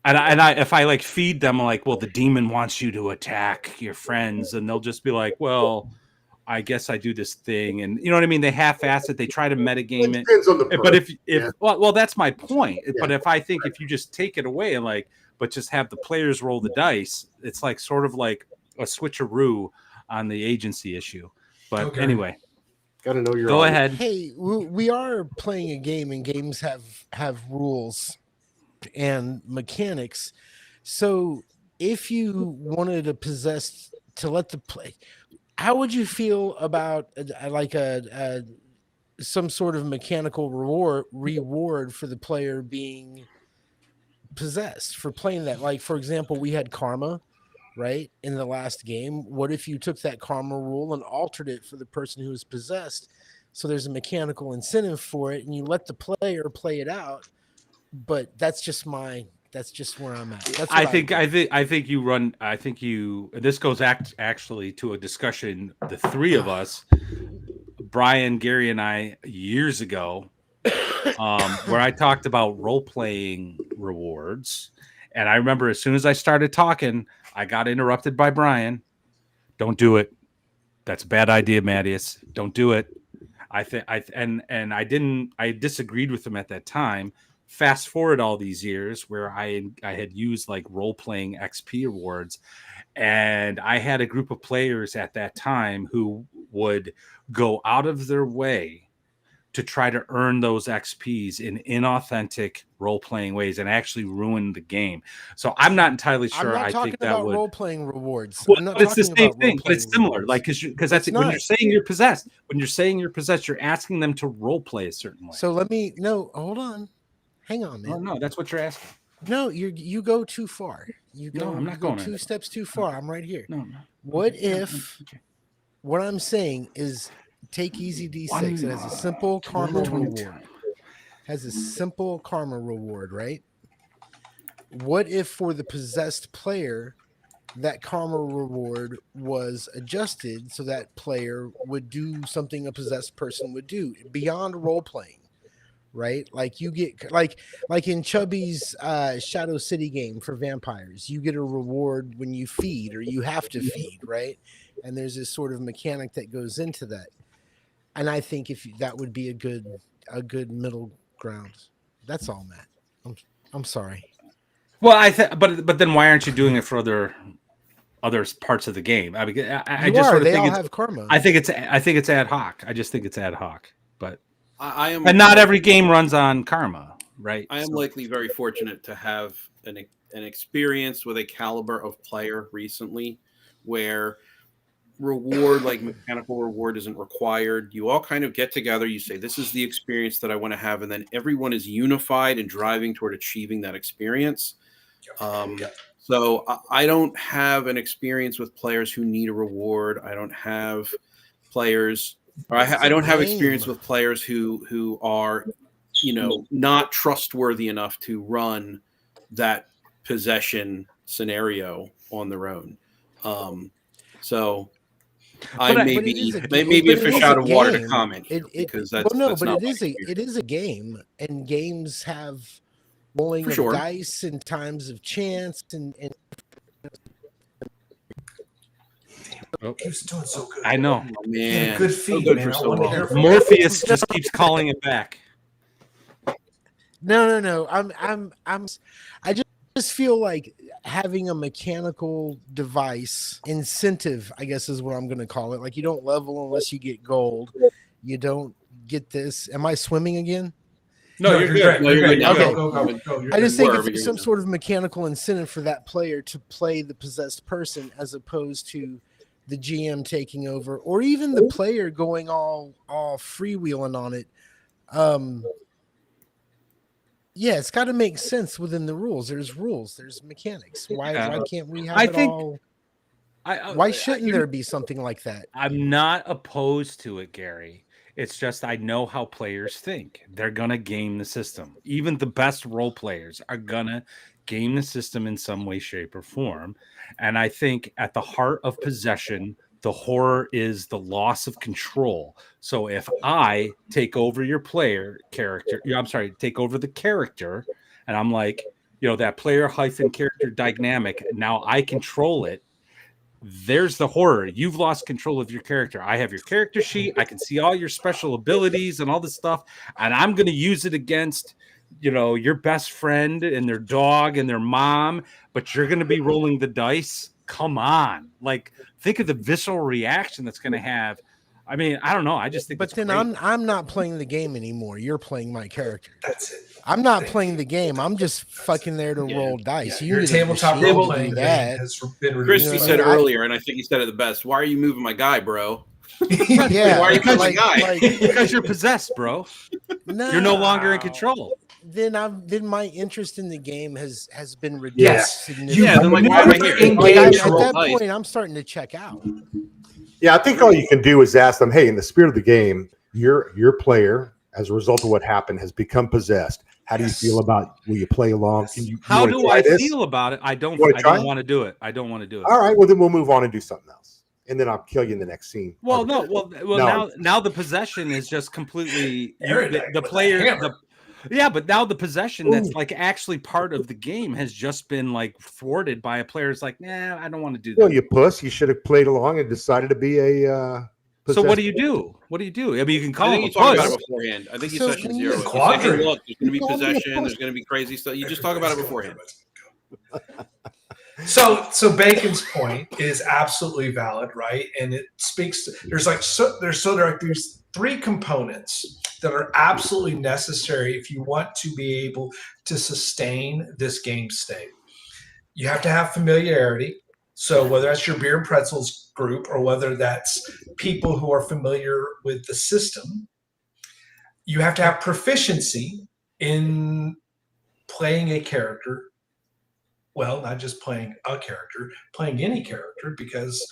and I if I like feed them like, well, the demon wants you to attack your friends, and they'll just be like, well, I guess I do this thing, and you know what I mean. They half-ass it. They try to metagame it. Depends on the But person. well, that's my point. Yeah. But if I think if you just take it away and like, but just have the players roll the dice, it's like sort of like a switcheroo on the agency issue. But anyway, got to know your. Go ahead. Hey, we are playing a game, and games have rules and mechanics. So if you wanted a possessed to let the play, how would you feel about like some sort of mechanical reward for the player being possessed for playing that? Like, for example, we had karma, right, in the last game. What if you took that karma rule and altered it for the person who is possessed? So there's a mechanical incentive for it, and you let the player play it out. But that's just where I'm at. I think you run. I think you. This goes actually to a discussion the three of us, Brian, Gary, and I years ago, where I talked about role playing rewards, and I remember as soon as I started talking, I got interrupted by Brian. Don't do it. That's a bad idea, Mattias. Don't do it. I disagreed with him at that time. Fast forward all these years where I had used like role-playing XP awards, and I had a group of players at that time who would go out of their way to try to earn those XPs in inauthentic role-playing ways and actually ruin the game. So I'm not entirely sure. I'm not talking think that about would role-playing rewards. well, I'm not it's the talking same about thing, but it's role-playing similar. rewards. Like, because that's when you're saying you're possessed. When you're saying you're possessed, you're asking them to role play a certain way. So hold on, hang on, man. No, that's what you're asking. No, you go too far. I'm not going two steps too far. I'm right here. No. What if? What I'm saying is, take Easy D6. It has a simple karma reward. Has a simple karma reward, right? What if for the possessed player, that karma reward was adjusted so that player would do something a possessed person would do beyond role playing, right? Like you get like in Chubby's Shadow City game for vampires, you get a reward when you feed or you have to feed, right? And there's this sort of mechanic that goes into that. And I think if that would be a good middle ground. That's all, Matt. I'm sorry. Well, but then why aren't you doing it for other parts of the game? I mean, I just sort of think all have karma. I think it's ad hoc. I just think it's ad hoc. But I am, and not every game runs on karma, right? I am likely very fortunate to have an experience with a caliber of player recently where reward, like mechanical reward, isn't required. You all kind of get together, you say, this is the experience that I want to have, and then everyone is unified and driving toward achieving that experience. So I don't have an experience with players who need a reward. I don't have players, or I don't have experience with players who are, not trustworthy enough to run that possession scenario on their own. So I may be a fish out of water to comment here, because that's it is a game, and games have rolling of dice and times of chance and Oh, He was doing so good. I know. Oh, He had man, good so feet, good man. for I so wanted to long. hear from him. Morpheus just keeps calling it back. No. I just feel like having a mechanical device incentive, I guess is what I'm going to call it. Like you don't level unless you get gold. You don't get this. Am I swimming again? No, you're good. great. No, You're you're good. good. Okay, Okay. go. You're I just think if Wherever there's you're some sort of mechanical incentive for that player to play the possessed person as opposed to the GM taking over, or even the player going all freewheeling on it. Yeah, it's got to make sense within the rules. There's rules. There's mechanics. Why can't we have I it think- all? I Why shouldn't there be something like that? I'm not opposed to it, Gary. It's just I know how players think. They're gonna game the system. Even the best role players are gonna game the system in some way, shape, or form. And I think at the heart of possession, the horror is the loss of control. So if I take over your player character, I'm sorry, take over the character, and I'm like, that player hyphen character dynamic. Now I control it. There's the horror. You've lost control of your character. I have your character sheet. I can see all your special abilities and all this stuff, and I'm going to use it against, your best friend and their dog and their mom, but you're going to be rolling the dice. Come on. Like, think of the visceral reaction that's going to have. I mean, I don't know. I just think But it's then great. I'm not playing the game anymore. You're playing my character. That's it. I'm not playing the game. I'm just fucking there to roll dice. Yeah, You your need a tabletop machine role to do playing thing that. has been Chris, reduced. you know, said I mean, earlier, and I think you said it the best. Why are you moving my guy, bro? Yeah, Why are you because, killing my guy? because you're possessed, bro. No, You're no longer in control. Then my interest in the game has been reduced Yes. significantly. Yeah, then like, why am I here? Engage At roll that dice. point, I'm starting to check out. Yeah, I think all you can do is ask them, hey, in the spirit of the game, your player, as a result of what happened, has become possessed. How do you feel about, will you play along? Can you How wanna do try I this? feel about it? I don't wanna try? want to do it. I don't want to do it. All right, well, then we'll move on and do something else. And then I'll kill you in the next scene. Well, no, No. now the possession is just completely Erudite the with a player. hammer. Yeah, but now the possession that's like actually part of the game has just been like thwarted by a player's like, nah, I don't want to do Well, that. you puss. You should have played along and decided to be a So what do possessed- you do? What do you do? I mean, you can I call think him you a talk about puss. it beforehand. I think you So session when zero. you- You say, hey, Quadrant. look, there's going to be You call me a possession. puss. There's going to be crazy stuff. You just talk about it beforehand. So Bacon's point is absolutely valid, right? And it speaks to, there are these three components that are absolutely necessary if you want to be able to sustain this game state. You have to have familiarity. So whether that's your beer and pretzels group or whether that's people who are familiar with the system, you have to have proficiency in playing a character. Well, not just playing a character, playing any character, because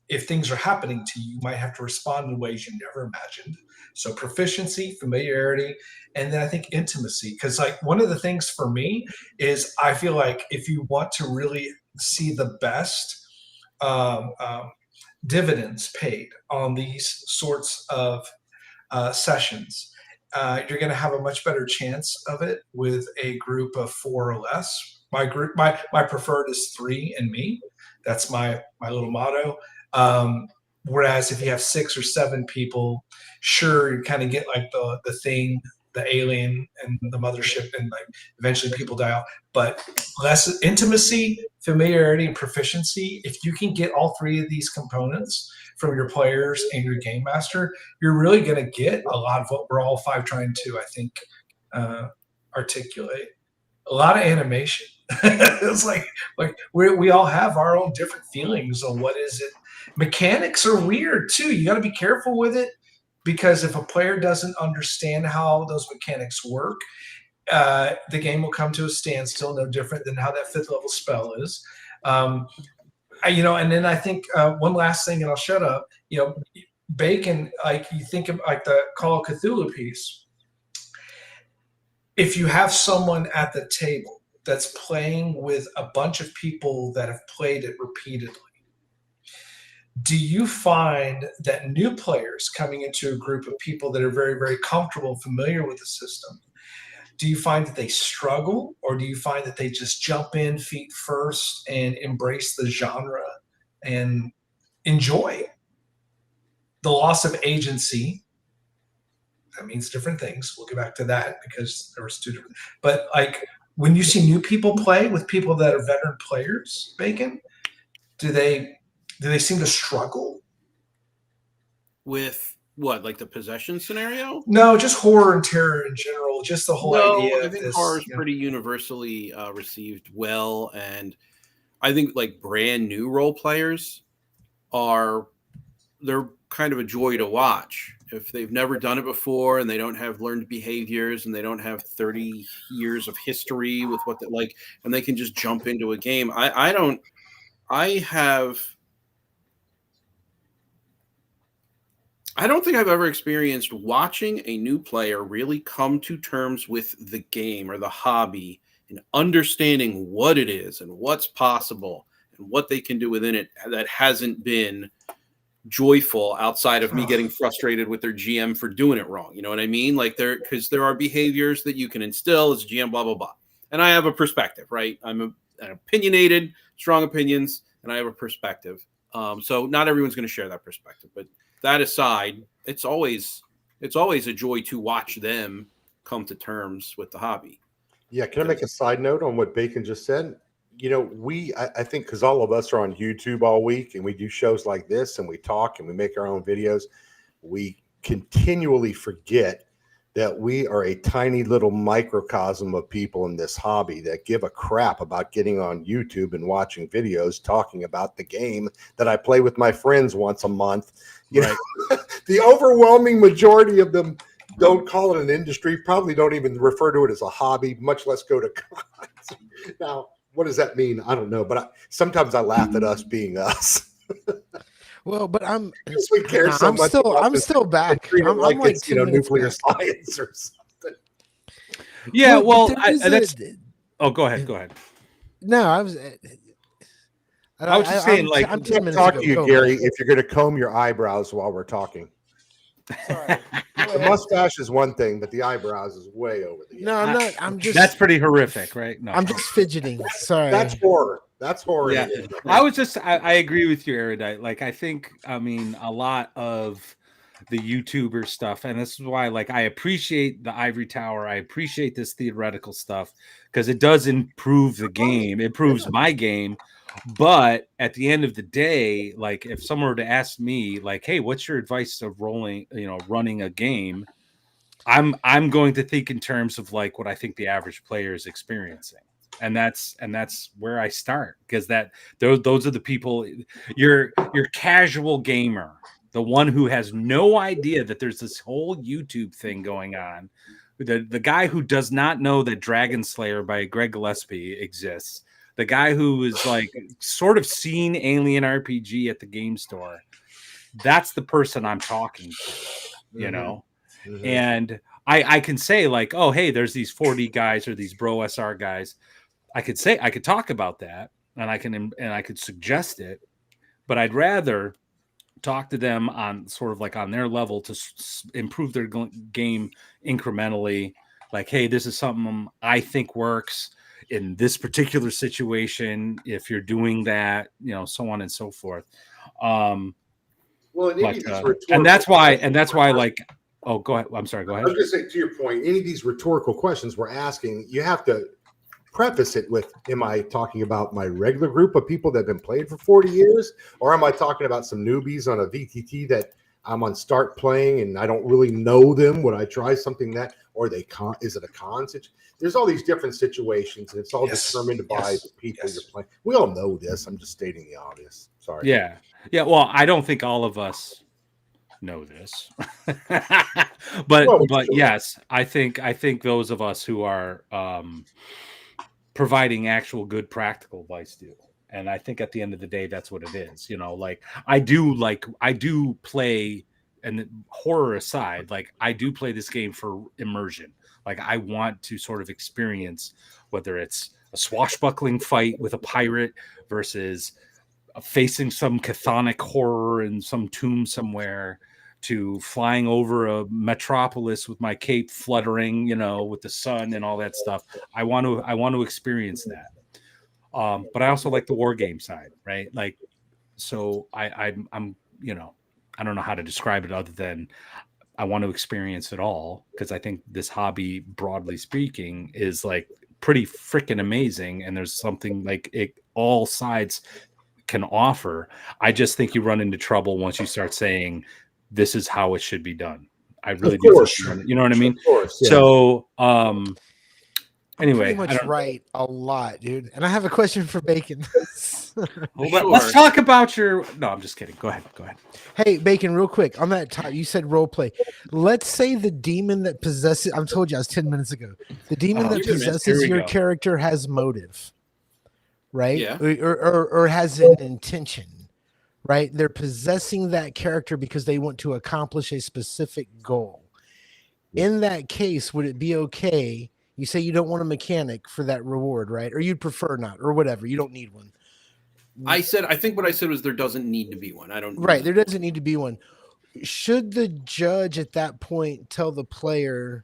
if things are happening to you, you might have to respond in ways you never imagined. So proficiency, familiarity, and then I think intimacy. Because like one of the things for me is I feel like if you want to really see the best dividends paid on these sorts of sessions, you're going to have a much better chance of it with a group of 4 or less. My preferred is 3 and me. That's my little motto. Whereas if you have 6 or 7 people, sure, you kind of get like the thing, the alien and the mothership, and like eventually people die out. But less intimacy, familiarity, and proficiency. If you can get all 3 of these components from your players and your game master, you're really going to get a lot of what we're all 5 trying to, I think, articulate. A lot of animation. It's like we all have our own different feelings on what is it. Mechanics are weird too. You got to be careful with it, because if a player doesn't understand how those mechanics work, the game will come to a standstill. No different than how that 5th level spell is. And then I think one last thing, and I'll shut up. Bacon, like you think of like the Call of Cthulhu piece. If you have someone at the table that's playing with a bunch of people that have played it repeatedly, do you find that new players coming into a group of people that are very, very comfortable, familiar with the system, do you find that they struggle, or do you find that they just jump in feet first and embrace the genre and enjoy. The loss of agency, that means different things. We'll get back to that because there was two different. But like when you see new people play with people that are veteran players, Bacon, do they seem to struggle with what, like the possession scenario? No, just horror and terror in general. Just the whole idea I of think this. horror is pretty universally received well, and I think like brand new role players they're kind of a joy to watch if they've never done it before and they don't have learned behaviors and they don't have 30 years of history with what they like, and they can just jump into a game. I don't think I've ever experienced watching a new player really come to terms with the game or the hobby and understanding what it is and what's possible and what they can do within it that hasn't been joyful outside of me getting frustrated with their GM for doing it wrong. You know what I mean? Like because there are behaviors that you can instill as a GM, blah, blah, blah. And I have a perspective, right? I'm an opinionated, strong opinions, and I have a perspective. So not everyone's going to share that perspective, but that aside, it's always a joy to watch them come to terms with the hobby. Yeah. Can I make a side note on what Bacon just said? You know, I think because all of us are on YouTube all week and we do shows like this and we talk and we make our own videos, we continually forget that we are a tiny little microcosm of people in this hobby that give a crap about getting on YouTube and watching videos talking about the game that I play with my friends once a month. You know, the overwhelming majority of them don't call it an industry, probably don't even refer to it as a hobby, much less go to cons. Now, what does that mean? I don't know, but sometimes I laugh at us being us. Well, but I'm still back. I'm like it's, nuclear science or something. Yeah, well, go ahead. No, I was just saying, like, I'm 10 minutes ago. You, Gary, if you're going to comb your eyebrows while we're talking. Sorry. The mustache is one thing, but the eyebrows is way over the. No, I'm not. I'm just. That's pretty horrific, right? No, I'm just fidgeting. Sorry. That's horror. That's horror. Yeah, I agree with you, Erudite. Like, I mean, a lot of the YouTuber stuff, and this is why, like, I appreciate the Ivory Tower. I appreciate this theoretical stuff because it does improve the game. It improves my game. But at the end of the day, like if someone were to ask me, like, "Hey, what's your advice of running a game?" I'm going to think in terms of like what I think the average player is experiencing, and that's where I start because those are the people. Your casual gamer, the one who has no idea that there's this whole YouTube thing going on, the guy who does not know that Dragon Slayer by Greg Gillespie exists. The guy who is like sort of seen Alien RPG at the game store. That's the person I'm talking to, you know? Mm-hmm. And I can say like, oh, hey, there's these 4D guys or these Bro SR guys. I could talk about that and I could suggest it, but I'd rather talk to them on sort of like on their level to improve their game incrementally. Like, hey, this is something I think works in this particular situation, if you're doing that, so on and so forth. And that's why, like, oh, go ahead. I'm sorry. Go ahead. I was going to say, to your point, any of these rhetorical questions we're asking, you have to preface it with, am I talking about my regular group of people that have been playing for 40 years? Or am I talking about some newbies on a VTT that I'm on start playing and I don't really know them? Would I try something that, or is it a con situation? There's all these different situations, and it's all determined by the people you're playing. We all know this. I'm just stating the obvious. Sorry. Yeah. Well, I don't think all of us know this, but yes, I think those of us who are providing actual good practical advice do. And I think at the end of the day, that's what it is. Like I do play, and horror aside, like I do play this game for immersion. Like I want to sort of experience whether it's a swashbuckling fight with a pirate versus facing some chthonic horror in some tomb somewhere, to flying over a metropolis with my cape fluttering, with the sun and all that stuff. I want to experience that. But I also like the war game side, right? Like So I'm I don't know how to describe it other than I want to experience it all, because I think this hobby, broadly speaking, is like pretty freaking amazing, and there's something like it all sides can offer. I just think you run into trouble once you start saying this is how it should be done. I really Of do. course. You know what I mean? Of course. Yeah. So Pretty anyway, much right a lot, dude. And I have a question for Bacon. let's talk about your. No, I'm just kidding. Go ahead. Hey, Bacon, real quick on that top, you said role play. Let's say the demon that possesses. I told you I was 10 minutes ago. The demon that you're good, man. possesses Here we your go. character has motive, right? Yeah. Or has an intention, right? They're possessing that character because they want to accomplish a specific goal. In that case, would it be okay? You say you don't want a mechanic for that reward, right? Or you'd prefer not, or whatever. You don't need one. I think what I said was there doesn't need to be one. I don't. Right. There doesn't need to be one. Should the judge at that point tell that player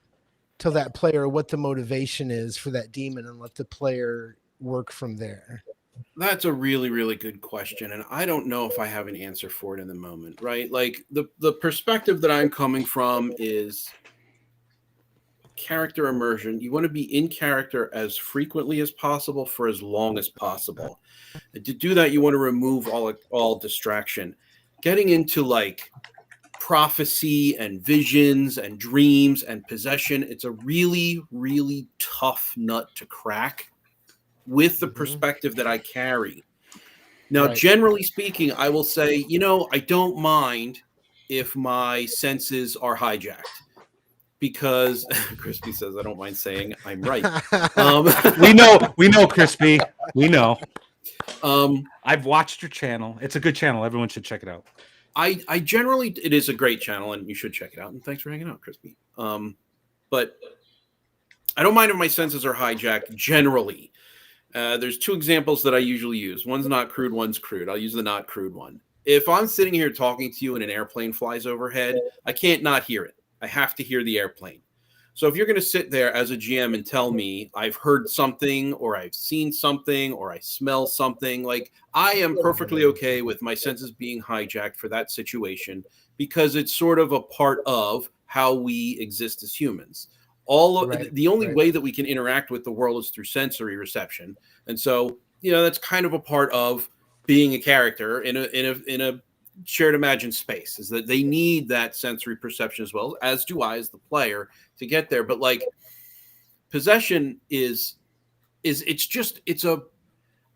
what the motivation is for that demon and let the player work from there? That's a really, really good question. And I don't know if I have an answer for it in the moment, right? Like the perspective that I'm coming from is character immersion. You want to be in character as frequently as possible for as long as possible. And to do that, you want to remove all distraction. Getting into like prophecy and visions and dreams and possession, it's a really, really tough nut to crack with the perspective that I carry. Now, generally speaking, I will say, I don't mind if my senses are hijacked. Because Crispy says, I don't mind saying I'm right. We know, Crispy. We know. I've watched your channel. It's a good channel. Everyone should check it out. I generally, it is a great channel, and you should check it out. And thanks for hanging out, Crispy. But I don't mind if my senses are hijacked. Generally, there's two examples that I usually use. One's not crude. One's crude. I'll use the not crude one. If I'm sitting here talking to you and an airplane flies overhead, I can't not hear it. I have to hear the airplane. So if you're going to sit there as a GM and tell me I've heard something or I've seen something or I smell something, like I am perfectly okay with my senses being hijacked for that situation, because it's sort of a part of how we exist as humans. The only way that we can interact with the world is through sensory reception. And so, that's kind of a part of being a character in a shared imagined space, is that they need that sensory perception as well, as do I as the player, to get there. But like possession I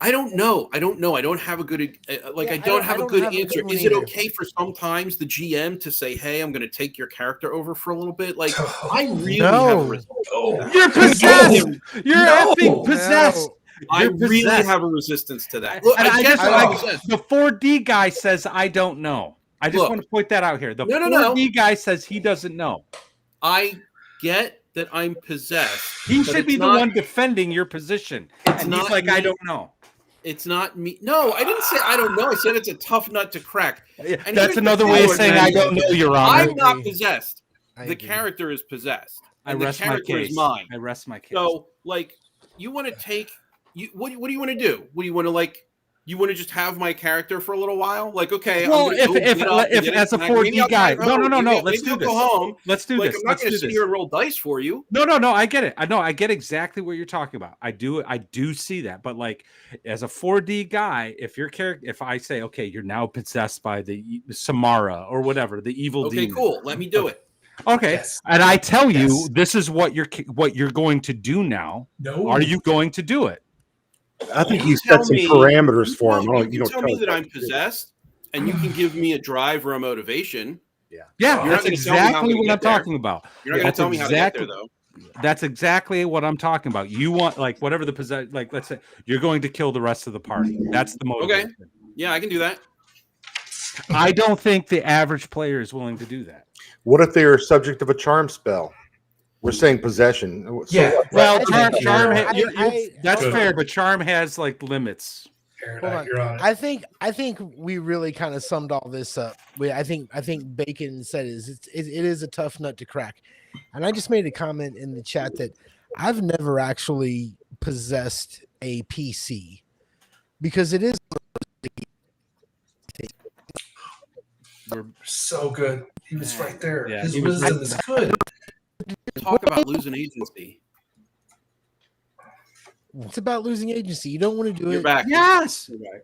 don't know. I don't have a good answer. Is it okay for sometimes the GM to say, hey, I'm going to take your character over for a little bit? Like I really have a resistance. You're possessed. You're effing possessed. I really have a resistance to that. Look, the 4D guy says I don't know. I just want to point that out here. The 4D guy says he doesn't know. I get that I'm possessed. He should be the one defending your position. And he's like, I don't know. It's not me. No, I didn't say I don't know. I said it's a tough nut to crack. And that's another way of saying I don't know, Your Honor. I'm not possessed. The character is possessed. I rest my case. I rest my case. So, like, you want to take... What do you want to do? What do you want to You want to just have my character for a little while? Like, okay. Well, if as a 4D guy, no. Let's do this. Go home. Let's do this. I'm not going to sit here and roll dice for you. No. I get it. I get exactly what you're talking about. I do see that. But like, as a 4D guy, if I say, okay, you're now possessed by the Samara or whatever, the evil demon. Okay, cool. Let me do it. Okay, yes. And I tell you, this is what you're going to do now. No, are you going to do it? I think you set some parameters for him. You don't tell me that I'm possessed, and you can give me a drive or a motivation. Yeah, that's exactly what I'm talking about. You're not going to tell me how to get there, though. That's exactly what I'm talking about. You want, like, whatever the possession, like, let's say you're going to kill the rest of the party. That's the motivation. Okay. Yeah, I can do that. I don't think the average player is willing to do that. What if they are subject of a charm spell? We're saying possession. Yeah. Well, charm. That's fair, but charm has like limits. I think we really kind of summed all this up. I think Bacon said it is a tough nut to crack, and I just made a comment in the chat that I've never actually possessed a PC because it is So good. He was right there. Yeah, His he was wisdom is good. Talk about losing agency. It's about losing agency. You don't want to do You're it. back. Yes. You're back.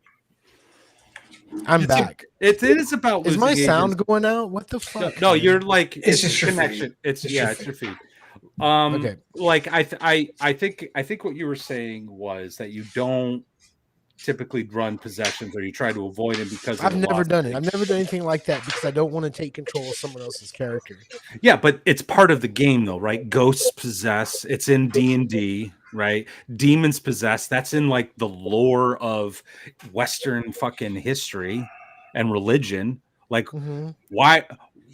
I'm back. It is about Is losing my sound agency. going out? What the fuck? No, you're like It's just your connection. feed. It's It's your it's your feed. feed. Okay. Like I think what you were saying was that you don't typically run possessions, or you try to avoid them because of I've the never loss. done it. I've never done anything like that because I don't want to take control of someone else's character. Yeah, but it's part of the game though, right? Ghosts possess. It's in D&D, right? Demons possess. That's in like the lore of Western fucking history and religion. Like,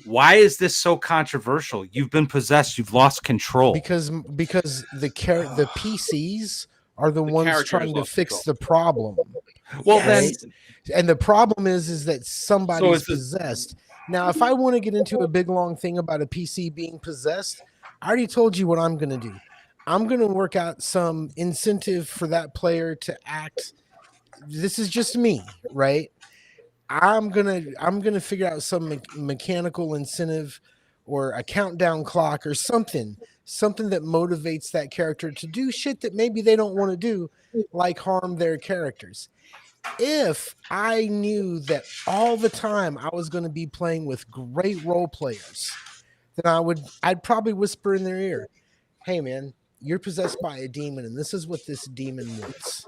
why is this so controversial? You've been possessed. You've lost control. Because the PCs are the ones character has trying to lost fix control. the problem. Well, Right? And the problem is that somebody's it's a- possessed. Now, if I want to get into a big long thing about a PC being possessed, I already told you what I'm going to do. I'm going to work out some incentive for that player to act. This is just me, right? I'm gonna figure out some mechanical incentive or a countdown clock or something that motivates that character to do shit that maybe they don't want to do, like harm their characters. If I knew that all the time I was going to be playing with great role players, then I'd probably whisper in their ear, "Hey man, you're possessed by a demon, and this is what this demon wants."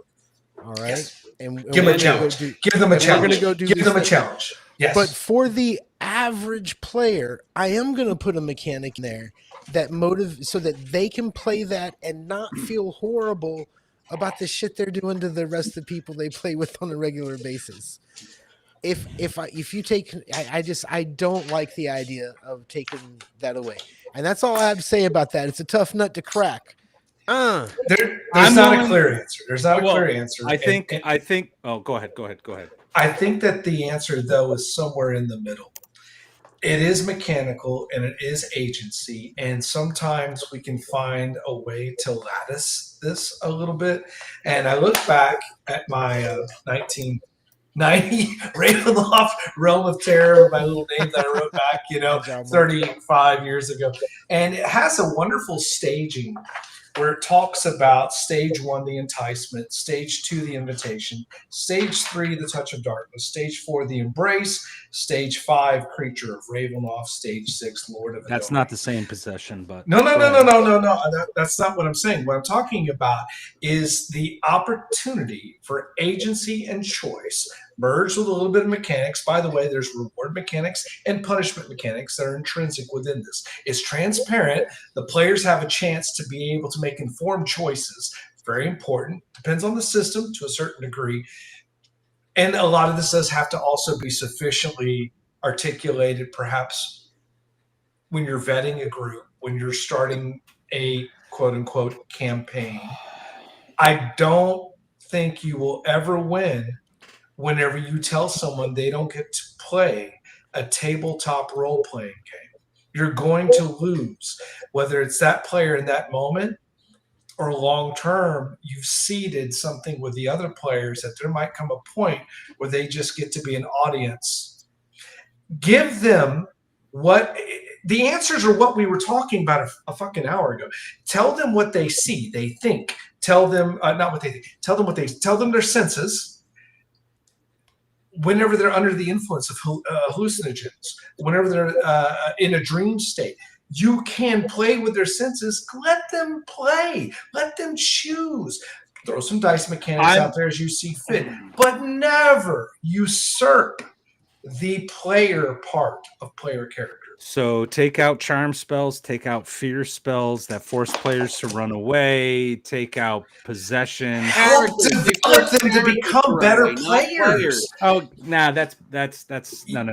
All right. Yes. And Give them a we're gonna go challenge. do- Give them a and we're gonna challenge. go do Give this them a thing. challenge. Yes. But for the average player, I am going to put a mechanic in there that so that they can play that and not feel horrible about the shit they're doing to the rest of the people they play with on a regular basis. If you take, I don't like the idea of taking that away, and that's all I have to say about that. It's a tough nut to crack. There's I'm not willing- a clear answer. There's not a Well, clear answer. I think. And Oh, go ahead. I think that the answer, though, is somewhere in the middle. It is mechanical and it is agency, and sometimes we can find a way to lattice this a little bit. And I look back at my 1990 Ravenloft Realm of Terror, my little name that I wrote back, Good job, Mark. 35 years ago, and it has a wonderful staging where it talks about stage 1, the enticement, stage 2, the invitation, stage 3, the touch of darkness, stage 4, the embrace, stage 5, creature of Ravenloft, stage 6, Lord of the That's Domain. not the same possession, but No. That's not what I'm saying. What I'm talking about is the opportunity for agency and choice merged with a little bit of mechanics. By the way, there's reward mechanics and punishment mechanics that are intrinsic within this. It's transparent. The players have a chance to be able to make informed choices. Very important. Depends on the system to a certain degree. And a lot of this does have to also be sufficiently articulated, perhaps when you're vetting a group, when you're starting a quote unquote campaign. I don't think you will ever win whenever you tell someone they don't get to play a tabletop role playing game. You're going to lose, whether it's that player in that moment or long term. You've seeded something with the other players that there might come a point where they just get to be an audience. Give them what the answers are, what we were talking about a fucking hour ago. Tell them what they see, they think. Tell them not what they think. Tell them their senses. Whenever they're under the influence of hallucinogens, whenever they're in a dream state, you can play with their senses. Let them play. Let them choose. Throw some dice mechanics out there as you see fit, but never usurp the player part of player character. So take out charm spells, take out fear spells that force players to run away, take out possession. Help develop them to become better players. Oh, nah, that's no.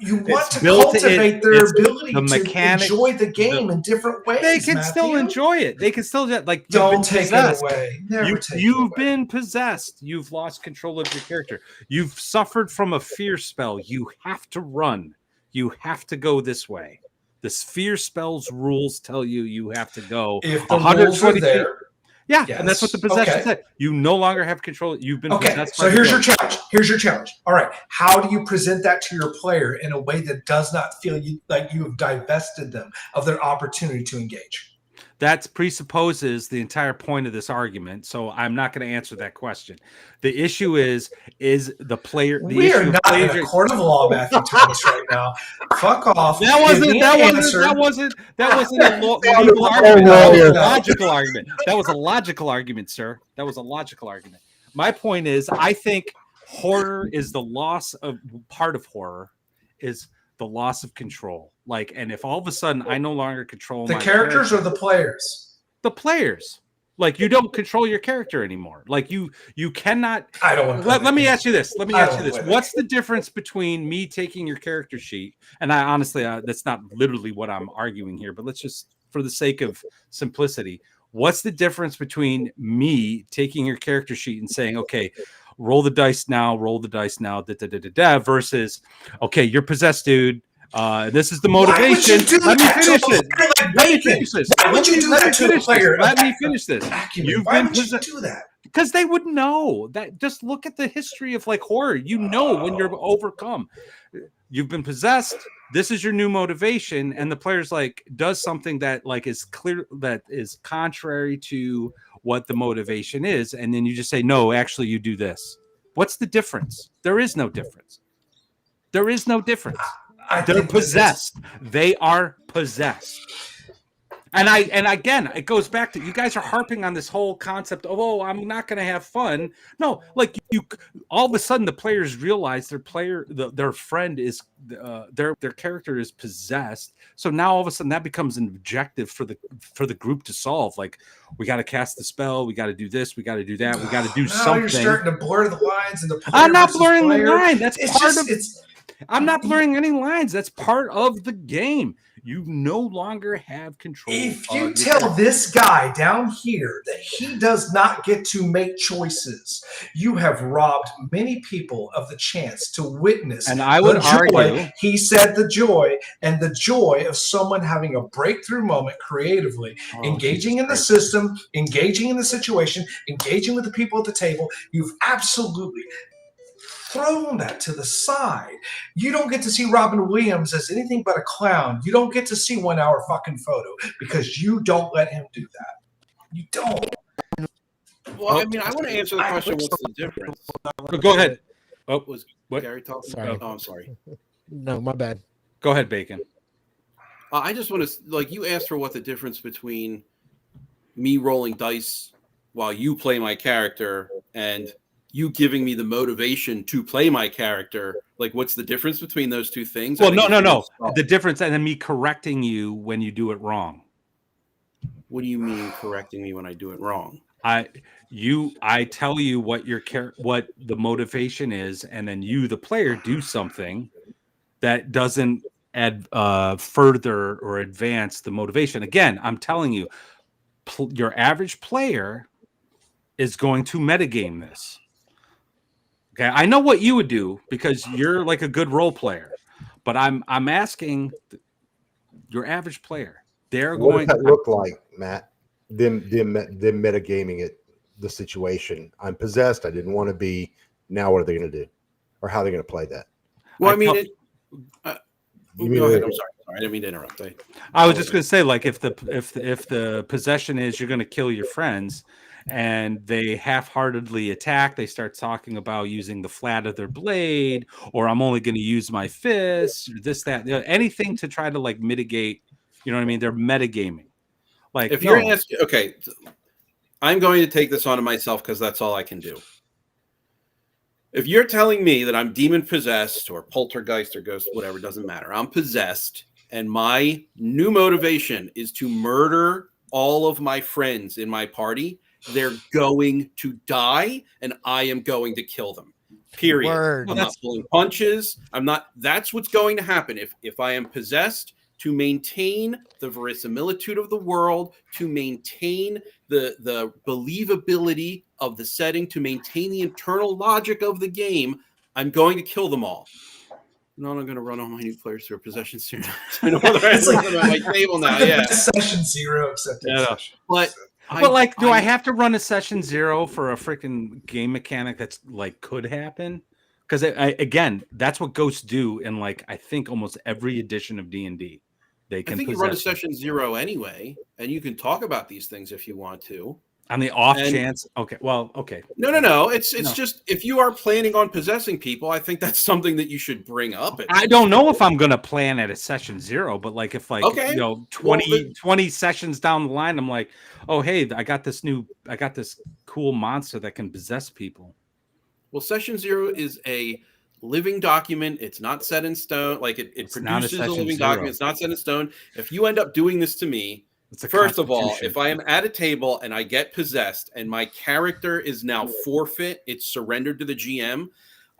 You want to built- cultivate their it's ability the to mechanic- enjoy the game in different ways. They can Matthew. still enjoy it. They can still like Don't take it away. Never take it You've away. been possessed. You've lost control of your character. You've suffered from a fear spell. You have to run. You have to go this way. The fear spells rules tell you have to go If the rules are there, Yeah, Yes. and that's what the possession Okay. said. You no longer have control. You've been Okay, possessed. so here's your challenge. Here's your challenge. All right, how do you present that to your player in a way that does not feel like you have divested them of their opportunity to engage? That presupposes the entire point of this argument, so I'm not going to answer that question. The issue is the player. The We issue are of not in a court of law, Matthew Thomas, right now. Fuck off. That Give wasn't me that an wasn't answer. that wasn't that wasn't a legal Oh, argument. That was lawyer. a logical argument. That was a logical argument, sir. That was a logical argument. My point is, I think horror is the loss of part of horror is the loss of control. Like, and if all of a sudden I no longer control The my characters character, or the players? the players. Like, you don't control your character anymore. Like, you cannot. I don't want to. Let me ask you this. Let me I ask don't you this. want to. What's the difference between me taking your character sheet? And I honestly, that's not literally what I'm arguing here, but let's just, for the sake of simplicity, what's the difference between me taking your character sheet and saying, okay, roll the dice now, versus, okay, you're possessed, dude. This is the motivation. Let me finish it. Let me finish this. Why would you do that to a player? Let me finish this. Why would you do that? Because they would know that. Just look at the history of like horror. You know when you're overcome. You've been possessed. This is your new motivation, and the player's like does something that like is clear, that is contrary to what the motivation is, and then you just say, no, actually you do this. What's the difference? There is no difference. There is no difference. They're possessed. They are possessed. And again, it goes back to, you guys are harping on this whole concept of, oh, I'm not going to have fun. No, like you, all of a sudden the players realize their friend is, their character is possessed. So now all of a sudden that becomes an objective for the group to solve. Like, we got to cast the spell. We got to do this. We got to do that. We got to do something. You're starting to blur the lines and the player. I'm not blurring the line. That's it's part just, of. I'm not blurring any lines. That's part of the game. You no longer have control. If you tell this guy down here that he does not get to make choices, you have robbed many people of the chance to witness. And I would argue, he said the joy of someone having a breakthrough moment creatively, engaging in the system, engaging in the situation, engaging with the people at the table. You've absolutely thrown that to the side. You don't get to see Robin Williams as anything but a clown. You don't get to see 1 hour fucking photo because you don't let him do that. You don't. Well, I mean, I want to answer the question, what's the difference? Go ahead. Oh, was what? Gary talking? Sorry. Oh, I'm sorry. No, my bad. Go ahead, Bacon. I just want to, like, you asked for what the difference between me rolling dice while you play my character and you giving me the motivation to play my character. Like, what's the difference between those two things? Well, no. The difference, and then me correcting you when you do it wrong. What do you mean correcting me when I do it wrong? I tell you what what the motivation is, and then you, the player, do something that doesn't add further or advance the motivation. Again, I'm telling you, your average player is going to metagame this. Okay, I know what you would do because you're like a good role player, but I'm asking your average player. They're what going. does that look like, Matt? Them metagaming it, the situation. I'm possessed. I didn't want to be. Now what are they going to do, or how are they going to play that? Well, I mean, go ahead. I'm sorry. I didn't mean to interrupt. I was just going to say, like, if the possession is you're going to kill your friends, and they half-heartedly attack, they start talking about using the flat of their blade, or I'm only going to use my fists, or this, that, anything to try to like mitigate. You know what I mean? They're metagaming. Like, if you're asking, okay, I'm going to take this onto myself because that's all I can do. If you're telling me that I'm demon possessed or poltergeist or ghost, whatever, doesn't matter. I'm possessed, and my new motivation is to murder all of my friends in my party. They're going to die, and I am going to kill them. Period. Word. I'm not pulling punches. That's what's going to happen. If I am possessed, to maintain the verisimilitude of the world, to maintain the believability of the setting, to maintain the internal logic of the game, I'm going to kill them all. No, I'm going to run all my new players through a possession soon. I know the rest of them on my table now. Yeah, Session 0, except yeah. But But like, do I have to run a session 0 for a freaking game mechanic that's like could happen? Because again, that's what ghosts do in like I think almost every edition of D&D. They can. I think you run a session 0 anyway, and you can talk about these things if you want to. On the off chance, okay. Well, okay. No. It's just if you are planning on possessing people, I think that's something that you should bring up. I don't know if I'm gonna plan at a session 0, but like if like 20 sessions down the line, I'm like, oh hey, I got this cool monster that can possess people. Well, session 0 is a living document. It's not set in stone. Like it produces a living document. It's not set in stone. If you end up doing this to me, first of all, if I am at a table and I get possessed and my character is now forfeit, it's surrendered to the GM.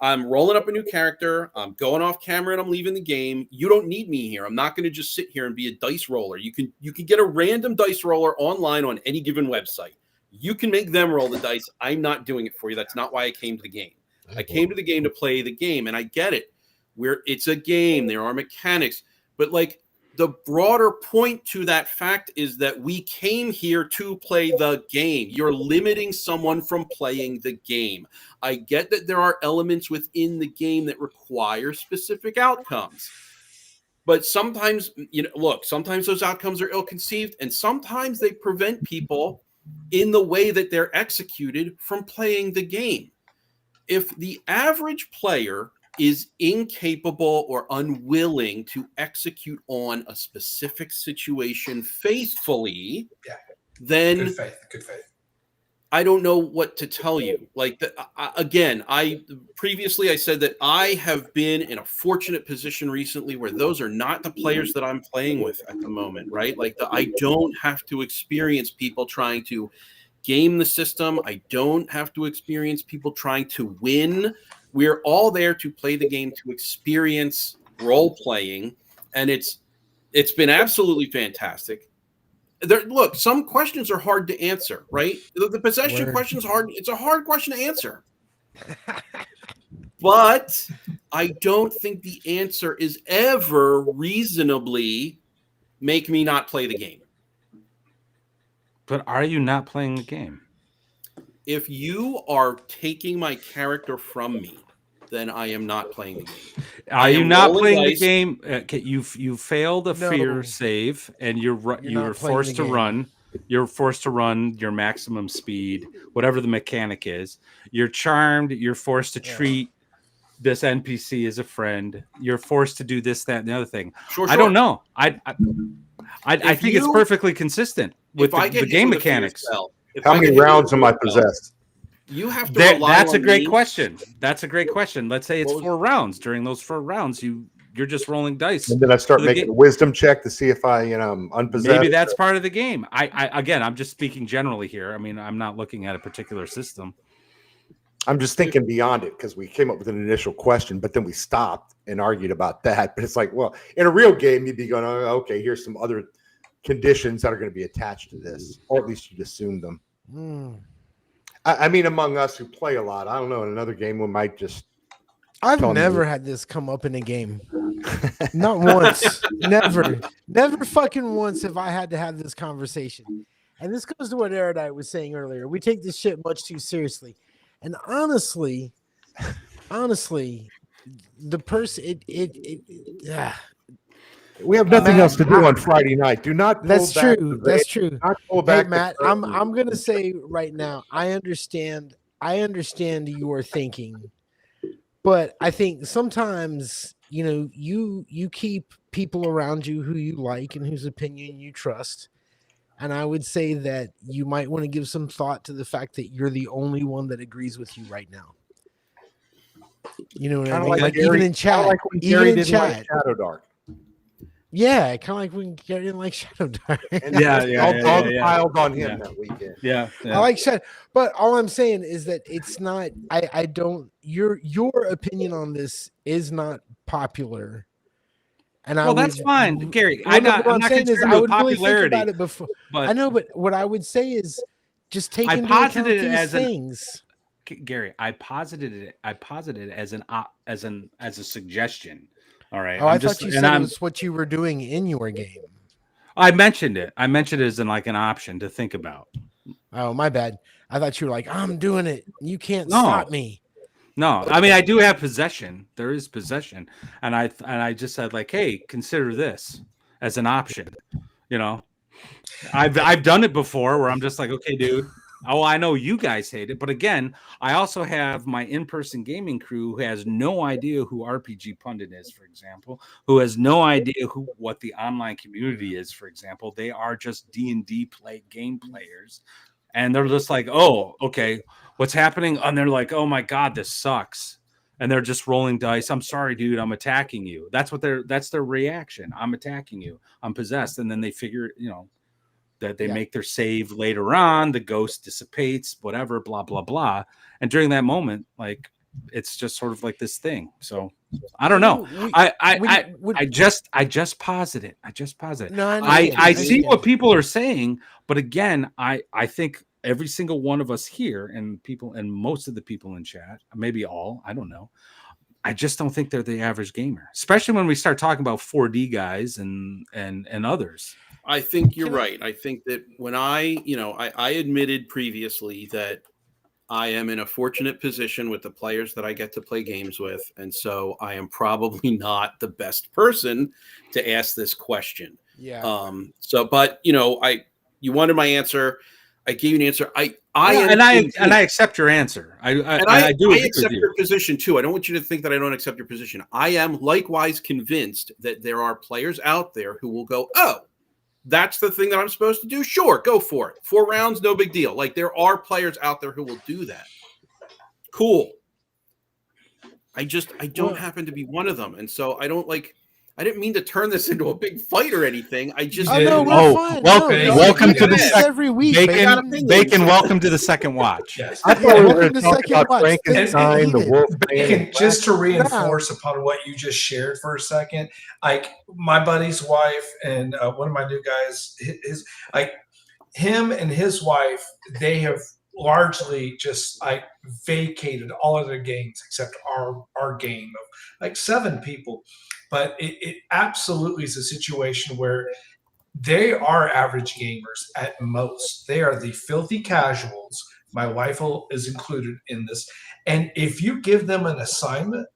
I'm rolling up a new character. I'm going off camera and I'm leaving the game. You don't need me here. I'm not going to just sit here and be a dice roller. You can get a random dice roller online on any given website. You can make them roll the dice. I'm not doing it for you. That's not why I came to the game. I came to the game to play the game, and I get it. It's a game. There are mechanics, but like the broader point to that fact is that we came here to play the game. You're limiting someone from playing the game. I get that there are elements within the game that require specific outcomes. But sometimes, sometimes those outcomes are ill-conceived, and sometimes they prevent people in the way that they're executed from playing the game. If the average player is incapable or unwilling to execute on a specific situation faithfully, then good faith. I don't know what to tell you. Like previously I said that I have been in a fortunate position recently where those are not the players that I'm playing with at the moment, right? Like I don't have to experience people trying to game the system. I don't have to experience people trying to win. We're all there to play the game, to experience role playing, and it's been absolutely fantastic. Look, some questions are hard to answer, right? The possession question is hard. It's a hard question to answer. But I don't think the answer is ever reasonably make me not play the game. But are you not playing the game? If you are taking my character from me, then I am not playing the game. Are you not playing the game? You failed a fear save, and you're forced to run. You're forced to run your maximum speed, whatever the mechanic is. You're charmed. You're forced to treat this NPC as a friend. You're forced to do this, that, and the other thing. Sure. I don't know. I think it's perfectly consistent with the game mechanics. How many rounds am I possessed? You have to rely That's on a great me. question. That's a great question. Let's say it's 4 rounds. During those 4 rounds, you're just rolling dice. And then I start making a wisdom check to see if I'm unpossessed. Maybe that's part of the game. I'm just speaking generally here. I mean, I'm not looking at a particular system. I'm just thinking beyond it because we came up with an initial question, but then we stopped and argued about that. But it's like, well, in a real game, you'd be going, oh, okay, here's some other conditions that are going to be attached to this, or at least you'd assume them. I mean, among us who play a lot, I don't know, in another game we might just... I've never had this come up in a game. Not once. Never fucking once have I had to have this conversation. And this goes to what Erudite was saying earlier. We take this shit much too seriously. And honestly, the person, we have nothing else to do on Friday night. Do not. That's true. That's true. Hey, Matt, I'm gonna say right now, I understand your thinking, but I think sometimes you keep people around you who you like and whose opinion you trust. And I would say that you might want to give some thought to the fact that you're the only one that agrees with you right now. You know what I mean? Like even in chat, even in chat. Shadow Dark. Yeah, kind of like when Gary didn't like Shadow Dark. All piled on him that weekend. Yeah, I like Shadow, but all I'm saying is that it's not. I don't. Your opinion on this is not popular. And that's fine, Gary. I'm not concerned with popularity. Really think about it before. I know, but what I would say is just take into account these things. Gary, I posited it as a suggestion. All right. I thought you said it was what you were doing in your game. I mentioned it. I mentioned it as like an option to think about. Oh, my bad. I thought you were like, I'm doing it. You can't No. stop me. No, I mean I do have possession. There is possession, and I just said like, hey, consider this as an option. You know, I've done it before where I'm just like, okay, dude. Oh, I know you guys hate it, but again, I also have my in-person gaming crew who has no idea who RPG Pundit is, for example, who has no idea what the online community is, for example. They are just D&D game players, and they're just like, oh, okay, what's happening? And they're like, oh my god, this sucks. And they're just rolling dice. I'm sorry, dude. I'm attacking you. That's their reaction. I'm attacking you. I'm possessed. And then they figure, that they make their save later on, the ghost dissipates, whatever, blah, blah, blah. And during that moment, like, it's just sort of like this thing. So I don't know. I just posit it. No, I see what people are saying, but again, I think every single one of us here and most of the people in chat, maybe all, I don't know. I just don't think they're the average gamer, especially when we start talking about 4D guys and others. I think you're right. I think that when I admitted previously that I am in a fortunate position with the players that I get to play games with. And so I am probably not the best person to ask this question. Yeah. But you wanted my answer. I gave you an answer. I accept your answer. I do accept your position too. I don't want you to think that I don't accept your position. I am likewise convinced that there are players out there who will go, oh, that's the thing that I'm supposed to do. Sure, go for it. 4 rounds, no big deal. Like, there are players out there who will do that. Cool. I don't happen to be one of them, and so I didn't mean to turn this into a big fight or anything. I just welcome to the second every week. Bacon, welcome to the second watch. Yes. I thought we were going to talk about Frankenstein, the wolf. Bacon, just to reinforce upon what you just shared for a second, like my buddy's wife and one of my new guys, him and his wife, they have largely just vacated all of their games except our game of 7 people. But it absolutely is a situation where they are average gamers at most. They are the filthy casuals. My wife is included in this. And if you give them an assignment,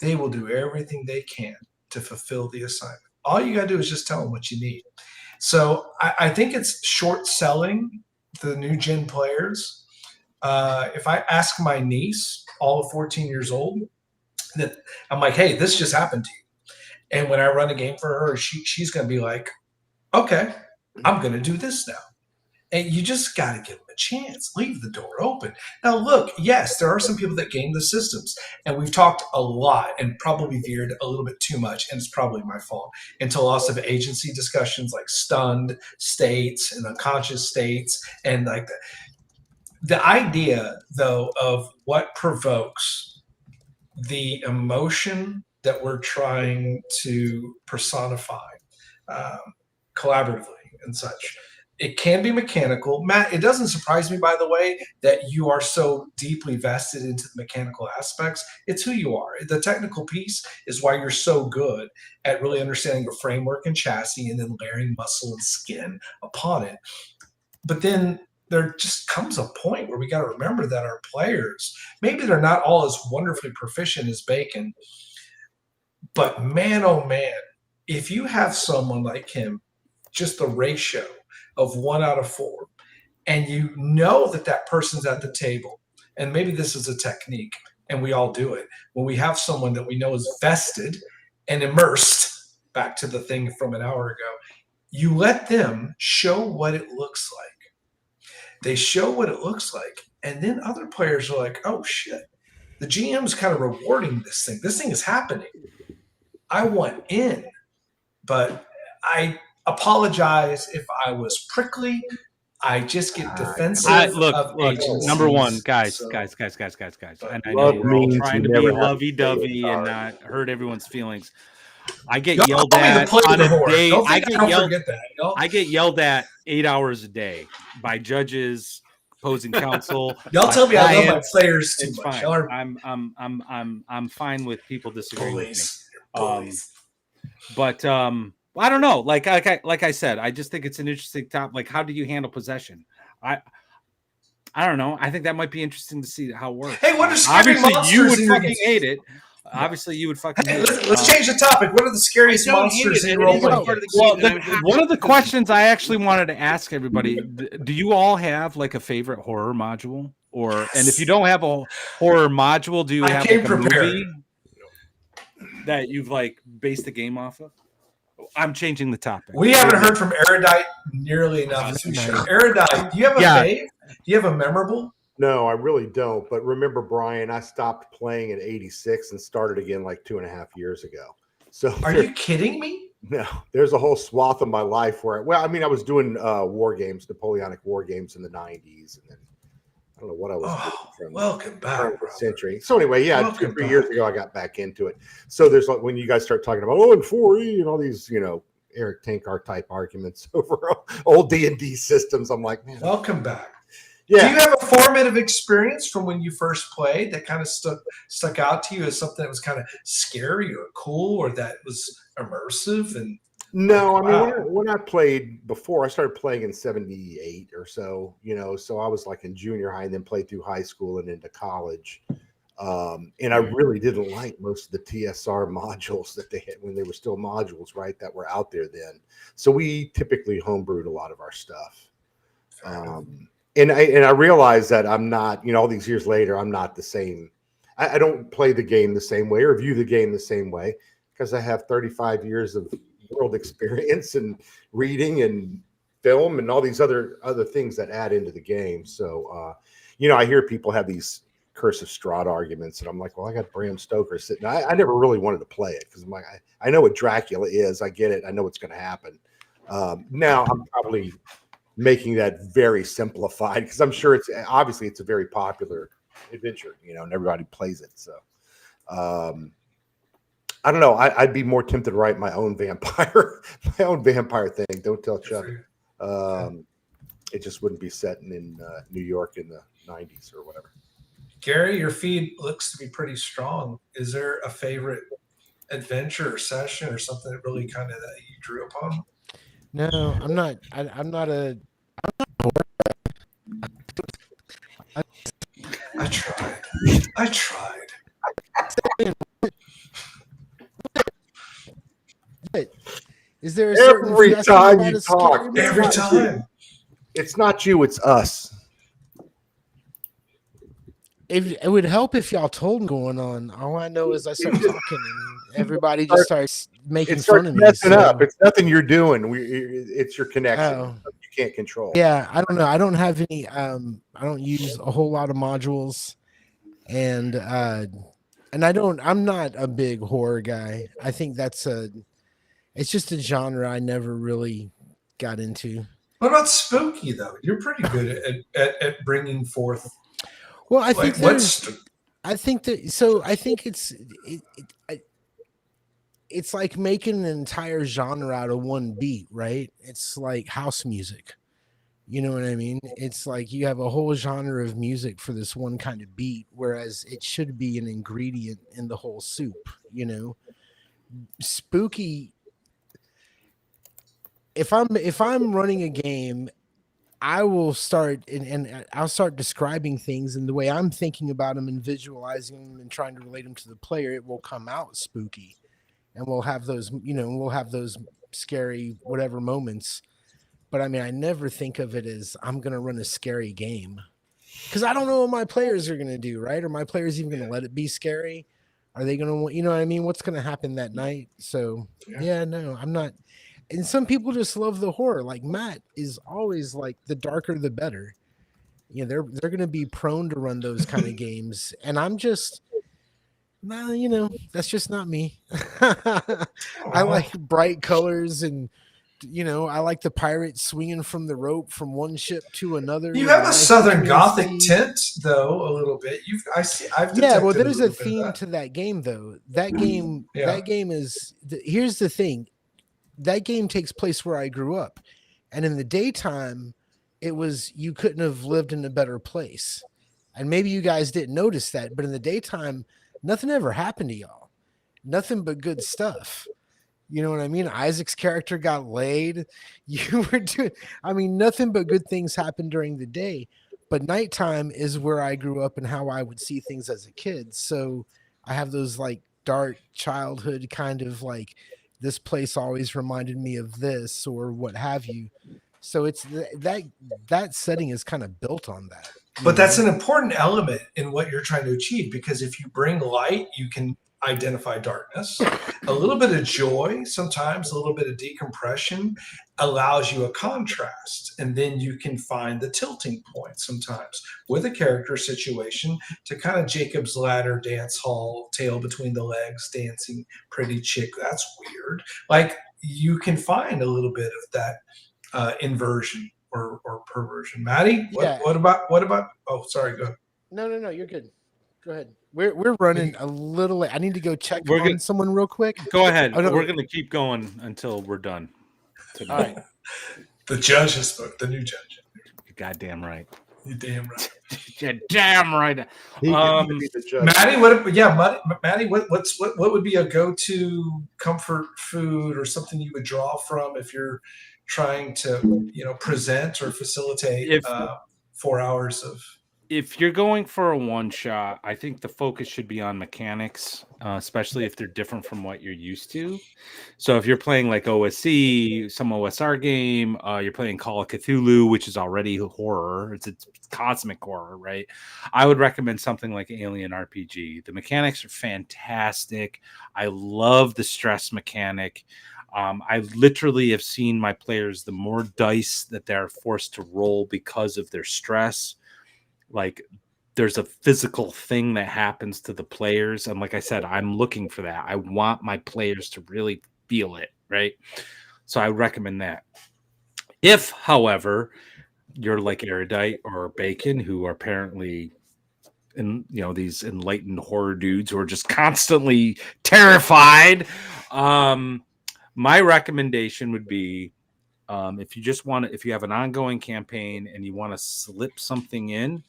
they will do everything they can to fulfill the assignment. All you got to do is just tell them what you need. So I think it's short selling the new gen players. If I ask my niece, all of 14 years old, that I'm like, hey, this just happened to you. And when I run a game for her, she's going to be like, okay, I'm going to do this now. And you just got to give them a chance. Leave the door open. Now, look, yes, there are some people that game the systems. And we've talked a lot and probably veered a little bit too much. And it's probably my fault into lots of agency discussions like stunned states and unconscious states. And like the idea, though, of what provokes the emotion that we're trying to personify collaboratively and such. It can be mechanical. Matt, it doesn't surprise me, by the way, that you are so deeply vested into the mechanical aspects. It's who you are. The technical piece is why you're so good at really understanding the framework and chassis and then layering muscle and skin upon it. But then there just comes a point where we got to remember that our players, maybe they're not all as wonderfully proficient as Bacon, but man, oh man, if you have someone like him, just the ratio of 1 out of 4, and you know that person's at the table, and maybe this is a technique, and we all do it, when we have someone that we know is vested and immersed, back to the thing from an hour ago, you let them show what it looks like. They show what it looks like, and then other players are like, oh shit, the GM's kind of rewarding this thing. This thing is happening. I want in, but I apologize if I was prickly. I just get defensive. Look, number one, guys. And I know we're all trying to be lovey-dovey and not hurt everyone's feelings. I get yelled at on a day. I get yelled at 8 hours a day by judges, opposing counsel. Y'all tell me I love my players too much. I'm fine with people disagreeing with me. But I don't know. Like I said, I just think it's an interesting topic. Like, how do you handle possession? I don't know. I think that might be interesting to see how it works. Hey, what are scary Obviously, monsters you would in your fucking games? hate it. Obviously, you would fucking Hey, hate it. let's change the topic. What are the scariest I don't monsters hate it, in and it role is a playing part of games? the Well, game, and I'm happy one of the because- questions I actually wanted to ask everybody: do you all have like a favorite horror module, and if you don't have a horror module, do you I have came like a prepared. movie that you've like based the game off of? I'm changing the topic. We haven't heard from Erudite nearly enough this Nice. show. Erudite, do you have a Yeah. fave? Do you have a memorable? No, I really don't. But remember, Brian, I stopped playing at 86 and started again like 2.5 years ago. So Are you kidding me? no, there's a whole swath of my life where, I was doing war games, Napoleonic war games in the 90s, and then I don't know what I was doing from Welcome turn back, of the brother. century. So anyway, yeah, Welcome 2-3 back. years ago I got back into it. So there's like when you guys start talking about and 4E and all these, Eric Tankar type arguments over old D&D systems, I'm like, man, Welcome back. yeah. Do you have a formative experience from when you first played that kind of stuck out to you as something that was kind of scary or cool or that was immersive? And No, like, I mean, wow. when I played before, I started playing in 78 or so, so I was like in junior high and then played through high school and into college. And I really didn't like most of the TSR modules that they had when they were still modules, right, that were out there then. So we typically homebrewed a lot of our stuff. And I realized that I'm not, all these years later, I'm not the same. I don't play the game the same way or view the game the same way because I have 35 years of world experience and reading and film and all these other things that add into the game. So, I hear people have these Curse of Strahd arguments, and I'm like, well, I got Bram Stoker sitting. I never really wanted to play it because I'm like, I know what Dracula is. I get it. I know what's going to happen. Now I'm probably making that very simplified because I'm sure it's a very popular adventure, and everybody plays it. So I don't know. I'd be more tempted to write my own vampire thing. Don't tell Chuck. It just wouldn't be set in New York in the 90s or whatever. Gary, your feed looks to be pretty strong. Is there a favorite adventure or session or something that really kind of that you drew upon? No, I'm not. I'm not a. I tried. Is there a certain Every if you ask me time about you a scary talk, moment- Every time. It's not you, it's us. It would help if y'all told me going on. All I know is I start talking and everybody just starts making It starts fun of me. messing up. so- It's nothing you're doing. It's your connection. Oh. You can't control. Yeah, I don't know. I don't have any. I don't use a whole lot of modules, and I don't. I'm not a big horror guy. I think it's just a genre I never really got into. What about spooky though? You're pretty good at bringing forth. Well, I think it's like making an entire genre out of one beat, right? It's like house music. You know what I mean? It's like you have a whole genre of music for this one kind of beat, whereas it should be an ingredient in the whole soup, Spooky. If I'm running a game, I will start and I'll start describing things, and the way I'm thinking about them and visualizing them and trying to relate them to the player, it will come out spooky, and we'll have those, scary whatever moments. But I mean, I never think of it as I'm going to run a scary game because I don't know what my players are going to do, right? Are my players even going to let it be scary? Are they going to, what I mean? What's going to happen that night? So yeah, no, I'm not. And some people just love the horror. Like Matt is always like the darker the better. They're going to be prone to run those kind of games, and I'm just, that's just not me. I like bright colors, and I like the pirate swinging from the rope from one ship to another. You have a Southern Gothic tint, though, a little bit. Well, there's a theme to that game, though. That game is. Here's the thing. That game takes place where I grew up, and in the daytime, you couldn't have lived in a better place. And maybe you guys didn't notice that, but in the daytime, nothing ever happened to y'all. Nothing but good stuff. You know what I mean? Isaac's character got laid. You were doing, I mean, nothing but good things happen during the day. But nighttime is where I grew up and how I would see things as a kid. So I have those like dark childhood kind of like, this place always reminded me of this or what have you. So it's that setting is kind of built on that. But that's an important element in what you're trying to achieve, because if you bring light, you can identify darkness. A little bit of joy, sometimes a little bit of decompression allows you a contrast. And then you can find the tilting point sometimes with a character situation to kind of Jacob's Ladder, dance hall, tail between the legs, dancing pretty chick. That's weird. Like you can find a little bit of that inversion or perversion. Maddie, what about? Oh, sorry. Go ahead. No, you're good. Go ahead. We're running a little late. I need to go check on someone real quick. Go ahead. Oh, no. We're gonna keep going until we're done. All right. The judge has spoken. The new judge. You're goddamn right. You're damn right. You're damn right. Maddie, Maddie, what would be a go-to comfort food or something you would draw from if you're trying to present or facilitate 4 hours of? If you're going for a one shot, I think the focus should be on mechanics, especially if they're different from what you're used to. So if you're playing like OSC, some OSR game, you're playing Call of Cthulhu, which is already horror. It's cosmic horror, right? I would recommend something like Alien RPG. The mechanics are fantastic. I love the stress mechanic. I literally have seen my players, the more dice that they're forced to roll because of their stress, like there's a physical thing that happens to the players. And like I said, I'm looking for that. I want my players to really feel it, right? So I recommend that. If, however, you're like Erudite or Bacon, who are apparently these enlightened horror dudes who are just constantly terrified, my recommendation would be, if you have an ongoing campaign and you want to slip something in,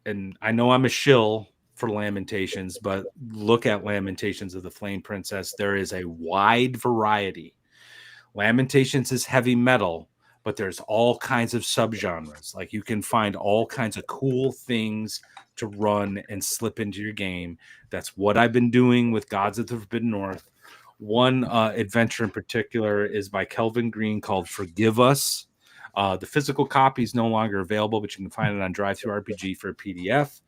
and I know I'm a shill for Lamentations, but look at Lamentations of the Flame Princess. There is a wide variety. Lamentations is heavy metal, but there's all kinds of subgenres. Like you can find all kinds of cool things to run and slip into your game. That's what I've been doing with Gods of the Forbidden North. One adventure in particular is by Kelvin Green called Forgive Us. The physical copy is no longer available, but you can find it on Drive-Thru RPG for a PDF.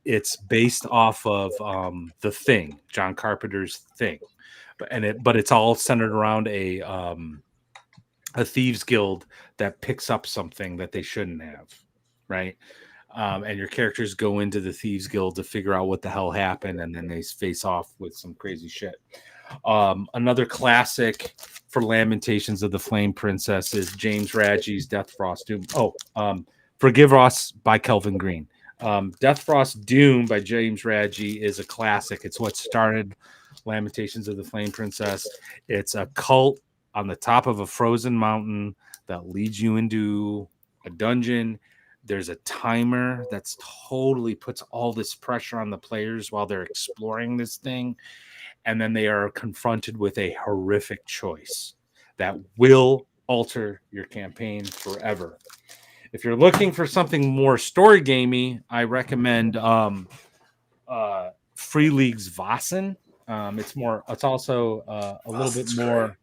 It's based off of The Thing, John Carpenter's Thing, but it's all centered around a thieves guild that picks up something that they shouldn't have, right? And your characters go into the thieves guild to figure out what the hell happened, and then they face off with some crazy shit. Another classic for Lamentations of the Flame Princess is James Radji's Death Frost Doom. Forgive Us by Kelvin Green. Death Frost Doom by James Radji is a classic. It's what started Lamentations of the Flame Princess. It's a cult on the top of a frozen mountain that leads you into a dungeon. There's a timer that's totally puts all this pressure on the players while they're exploring this thing. And then they are confronted with a horrific choice that will alter your campaign forever. If you're looking for something more story gamey, I recommend Free League's Vossen. It's also a little bit more.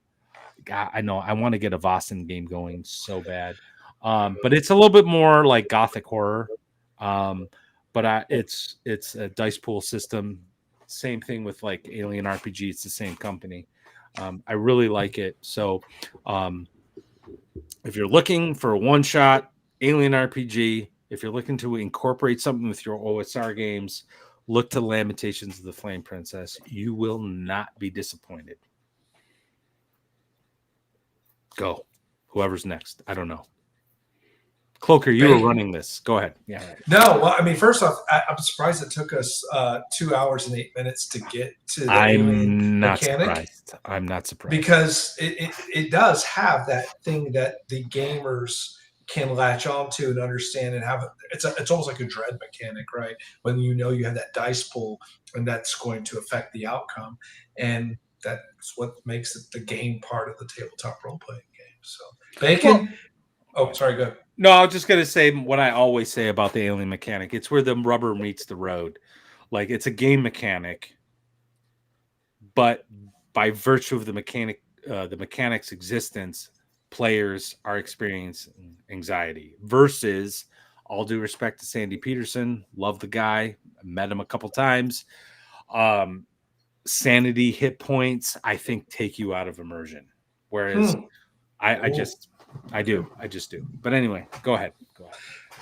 God, I know I want to get a Vossen game going so bad, but it's a little bit more like gothic horror. But it's a dice pool system. Same thing with like Alien RPG. It's the same company. I really like it. So if you're looking for a one shot Alien RPG, if you're looking to incorporate something with your OSR games, look to Lamentations of the Flame Princess. You will not be disappointed. Go. Whoever's next. I don't know. Cloaker, you were running this. Go ahead. Yeah. No, well, I mean, first off, I'm surprised it took us 2 hours and 8 minutes to get to the alien mechanic. I'm not surprised. Because it does have that thing that the gamers can latch onto and understand and have. It's almost like a dread mechanic, right? When you know you have that dice pool and that's going to affect the outcome. And that's what makes it the game part of the tabletop role playing game. So Bacon. Sorry, go ahead. No, I was just gonna say what I always say about the alien mechanic. It's where the rubber meets the road. Like, it's a game mechanic, but by virtue of the mechanic's existence, players are experiencing anxiety. Versus, all due respect to Sandy Peterson, love the guy, met him a couple times. Sanity hit points, I think, take you out of immersion. Whereas I just do. But anyway, go ahead.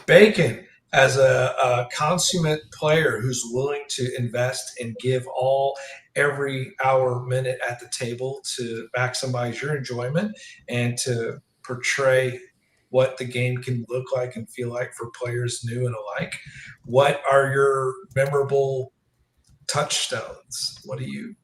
Bacon, as a consummate player who's willing to invest and give every hour, minute at the table to maximize your enjoyment and to portray what the game can look like and feel like for players new and alike. What are your memorable touchstones? What do you?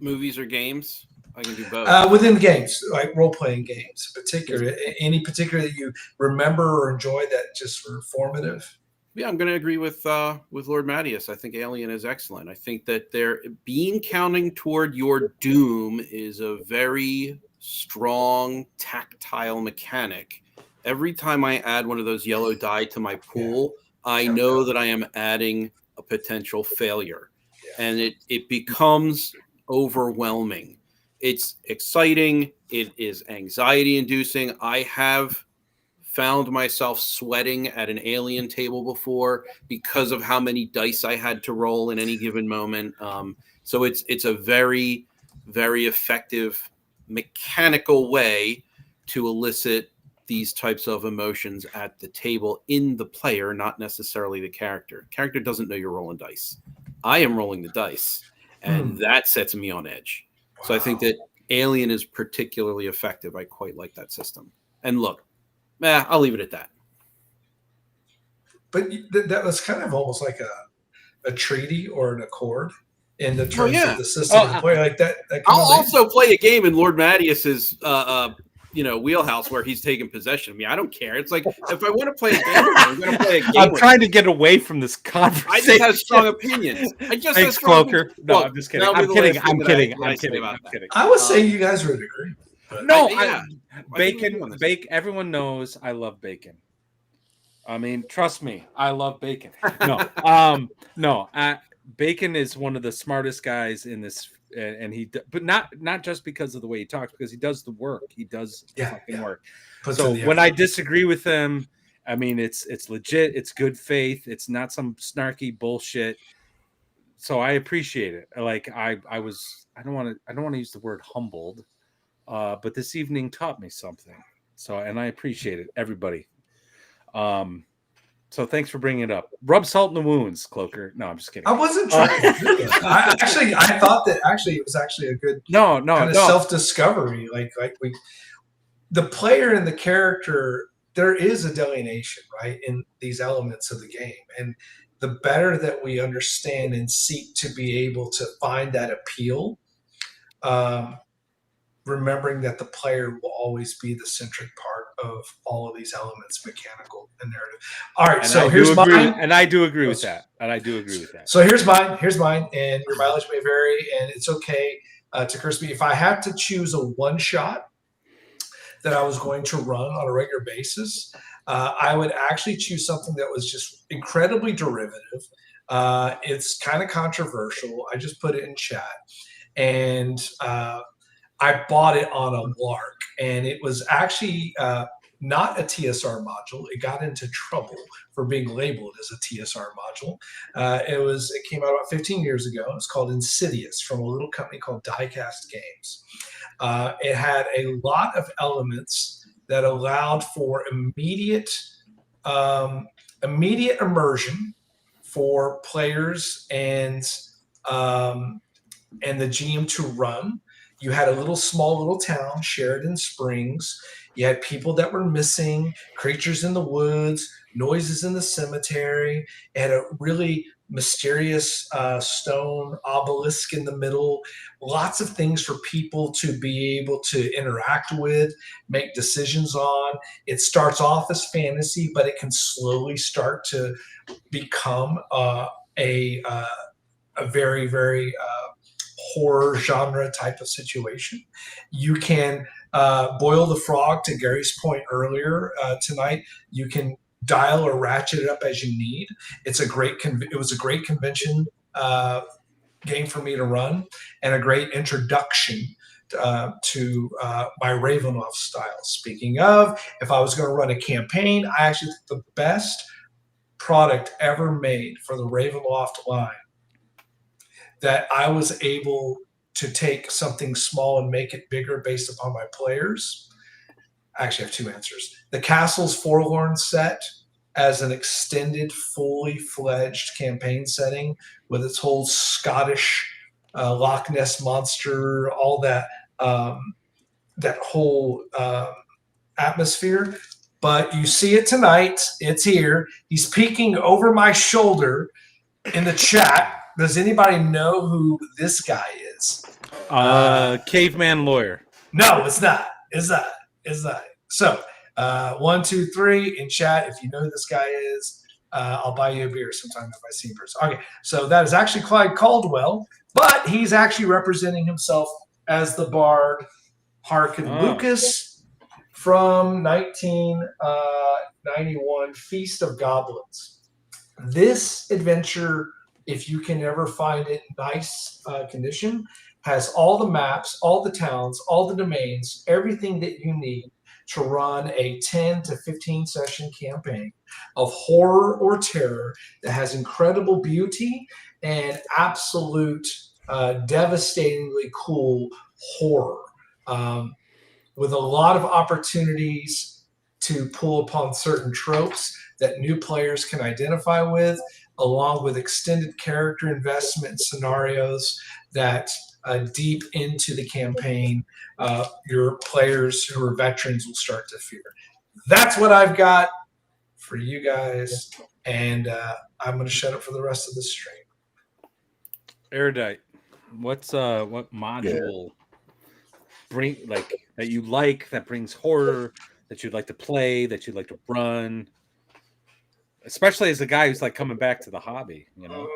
Movies or games? I can do both. Within games, like role-playing games, in particular, any particular that you remember or enjoy that just were formative? Yeah, I'm going to agree with Lord Mattias. I think Alien is excellent. I think that their being counting toward your doom is a very strong tactile mechanic. Every time I add one of those yellow die to my pool, I know that I am adding a potential failure, and it becomes overwhelming. It's exciting. It is anxiety inducing. I have found myself sweating at an alien table before because of how many dice I had to roll in any given moment. So it's a very, very effective mechanical way to elicit these types of emotions at the table in the player, not necessarily the character. Character doesn't know you're rolling dice. I am rolling the dice, and that sets me on edge. Wow. So I think that Alien is particularly effective. I quite like that system. And look, I'll leave it at that. But that was kind of almost like a treaty or an accord in the terms of the system of play like that. I'll also play a game in Lord Mattias's wheelhouse where he's taking possession of me. I don't care. It's like, if I want to play a game, I'm going to play a game. I'm trying to get away from this conversation. I just have strong opinions. Thanks, Cloaker. No, I'm just kidding. I'm kidding. I would say you guys would agree. No, Bacon. Everyone knows I love bacon. I mean, trust me, I love bacon. Bacon is one of the smartest guys in this, but not just because of the way he talks, because he does the work. He does the fucking work. So when I disagree with him, I mean, it's legit. It's good faith. It's not some snarky bullshit. So I appreciate it. Like I don't want to use the word humbled, but this evening taught me something. So, and I appreciate it, everybody. So thanks for bringing it up. Rub salt in the wounds, Cloaker. No, I'm just kidding. I wasn't trying to do that. I thought that it was actually a good kind of self-discovery. Like the player and the character, there is a delineation, right, in these elements of the game. And the better that we understand and seek to be able to find that appeal, remembering that the player will always be the centric part of all of these elements, mechanical and narrative. All right, so here's mine. And I do agree with that. So here's mine. And your mileage may vary, and it's okay to curse me. If I had to choose a one shot that I was going to run on a regular basis, I would actually choose something that was just incredibly derivative. It's kind of controversial. I just put it in chat. And I bought it on a lark, and it was actually not a TSR module. It got into trouble for being labeled as a TSR module. It came out about 15 years ago. It's called Insidious from a little company called Diecast Games. It had a lot of elements that allowed for immediate immersion for players and the GM to run. You had a small little town, Sheridan Springs. You had people that were missing, creatures in the woods, noises in the cemetery. It had a really mysterious stone obelisk in the middle. Lots of things for people to be able to interact with, make decisions on. It starts off as fantasy, but it can slowly start to become a very, very horror genre type of situation. You can boil the frog, to Gary's point earlier tonight. You can dial or ratchet it up as you need. It was a great convention game for me to run, and a great introduction to my Ravenloft style. Speaking of, if I was going to run a campaign, I actually think the best product ever made for the Ravenloft line that I was able to take something small and make it bigger based upon my players. I actually have two answers. The Castles Forlorn set as an extended, fully fledged campaign setting with its whole Scottish Loch Ness monster, all that that whole atmosphere. But you see it tonight. It's here. He's peeking over my shoulder in the chat. Does anybody know who this guy is? Caveman lawyer. No, it's not. It's not. It's not. So, 1, 2, 3 in chat. If you know who this guy is, I'll buy you a beer sometime if I see him person. Okay, so that is actually Clyde Caldwell, but he's actually representing himself as the bard Harkin Lucas from 1991 Feast of Goblins. This adventure, if you can ever find it in nice condition, has all the maps, all the towns, all the domains, everything that you need to run a 10 to 15 session campaign of horror or terror that has incredible beauty and absolute devastatingly cool horror, with a lot of opportunities to pull upon certain tropes that new players can identify with, along with extended character investment scenarios that deep into the campaign, your players who are veterans will start to fear. That's what I've got for you guys, and I'm going to shut up for the rest of the stream. Erudite, what module bring that you like that brings horror that you'd like to play, that you'd like to run? Especially as a guy who's like coming back to the hobby, you know.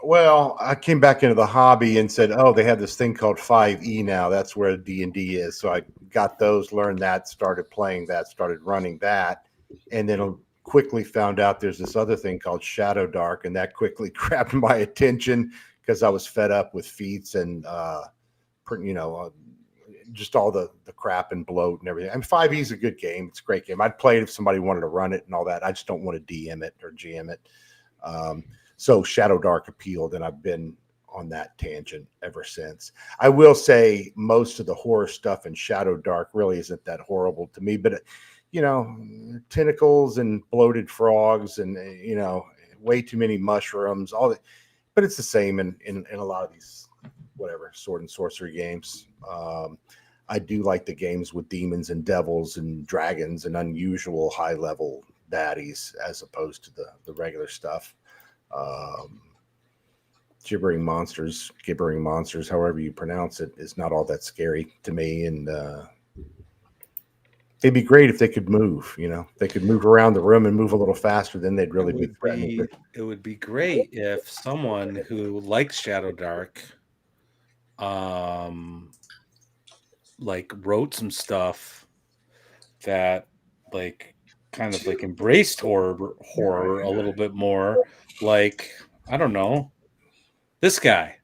Well, I came back into the hobby and said, "Oh, they have this thing called 5e now. That's where D&D is." So I got those, learned that, started playing that, started running that, and then quickly found out there's this other thing called Shadow Dark, and that quickly grabbed my attention because I was fed up with feats and just all the crap and bloat and everything. I mean, 5e is a good game. It's a great game. I'd play it if somebody wanted to run it and all that. I just don't want to DM it or GM it. So Shadow Dark appealed, and I've been on that tangent ever since. I will say most of the horror stuff in Shadow Dark really isn't that horrible to me, but tentacles and bloated frogs and way too many mushrooms, all that. But it's the same in a lot of these sword and sorcery games. I do like the games with demons and devils and dragons and unusual high level baddies as opposed to the regular stuff. Gibbering monsters, however you pronounce it, is not all that scary to me. And they'd be great if they could move. They could move around the room and move a little faster. Then they'd really be threatening. It would be great if someone who likes Shadow Dark, wrote some stuff that kind of embraced horror a little bit more. I don't know, this guy.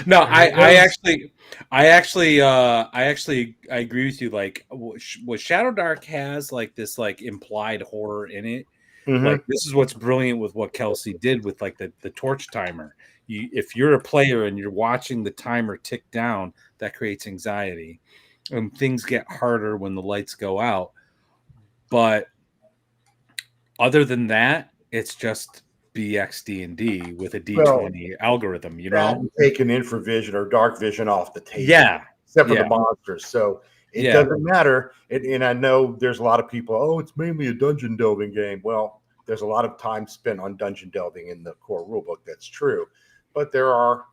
No, I actually agree with you. What Shadow Dark has this implied horror in it. Mm-hmm. This is what's brilliant with what Kelsey did with the torch timer. If you're a player and you're watching the timer tick down, that creates anxiety, and things get harder when the lights go out. But other than that, it's just BXD&D with a D20 algorithm, taking infravision or dark vision off the table. Yeah. Except for the monsters. So it doesn't matter. And I know there's a lot of people, it's mainly a dungeon delving game. Well, there's a lot of time spent on dungeon delving in the core rulebook. That's true. But there are,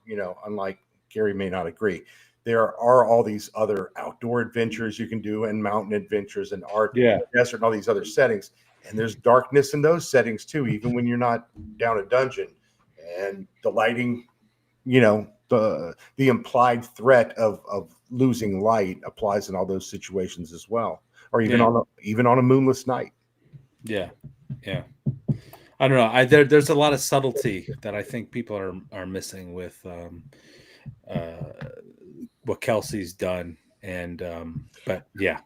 unlike Gary may not agree, there are all these other outdoor adventures you can do and mountain adventures and art, desert, and all these other settings. And there's darkness in those settings too, even when you're not down a dungeon. And the lighting the implied threat of losing light applies in all those situations as well, or even on a moonless night. Yeah. I don't know. There's a lot of subtlety that I think people are missing with what Kelsey's done, and but yeah,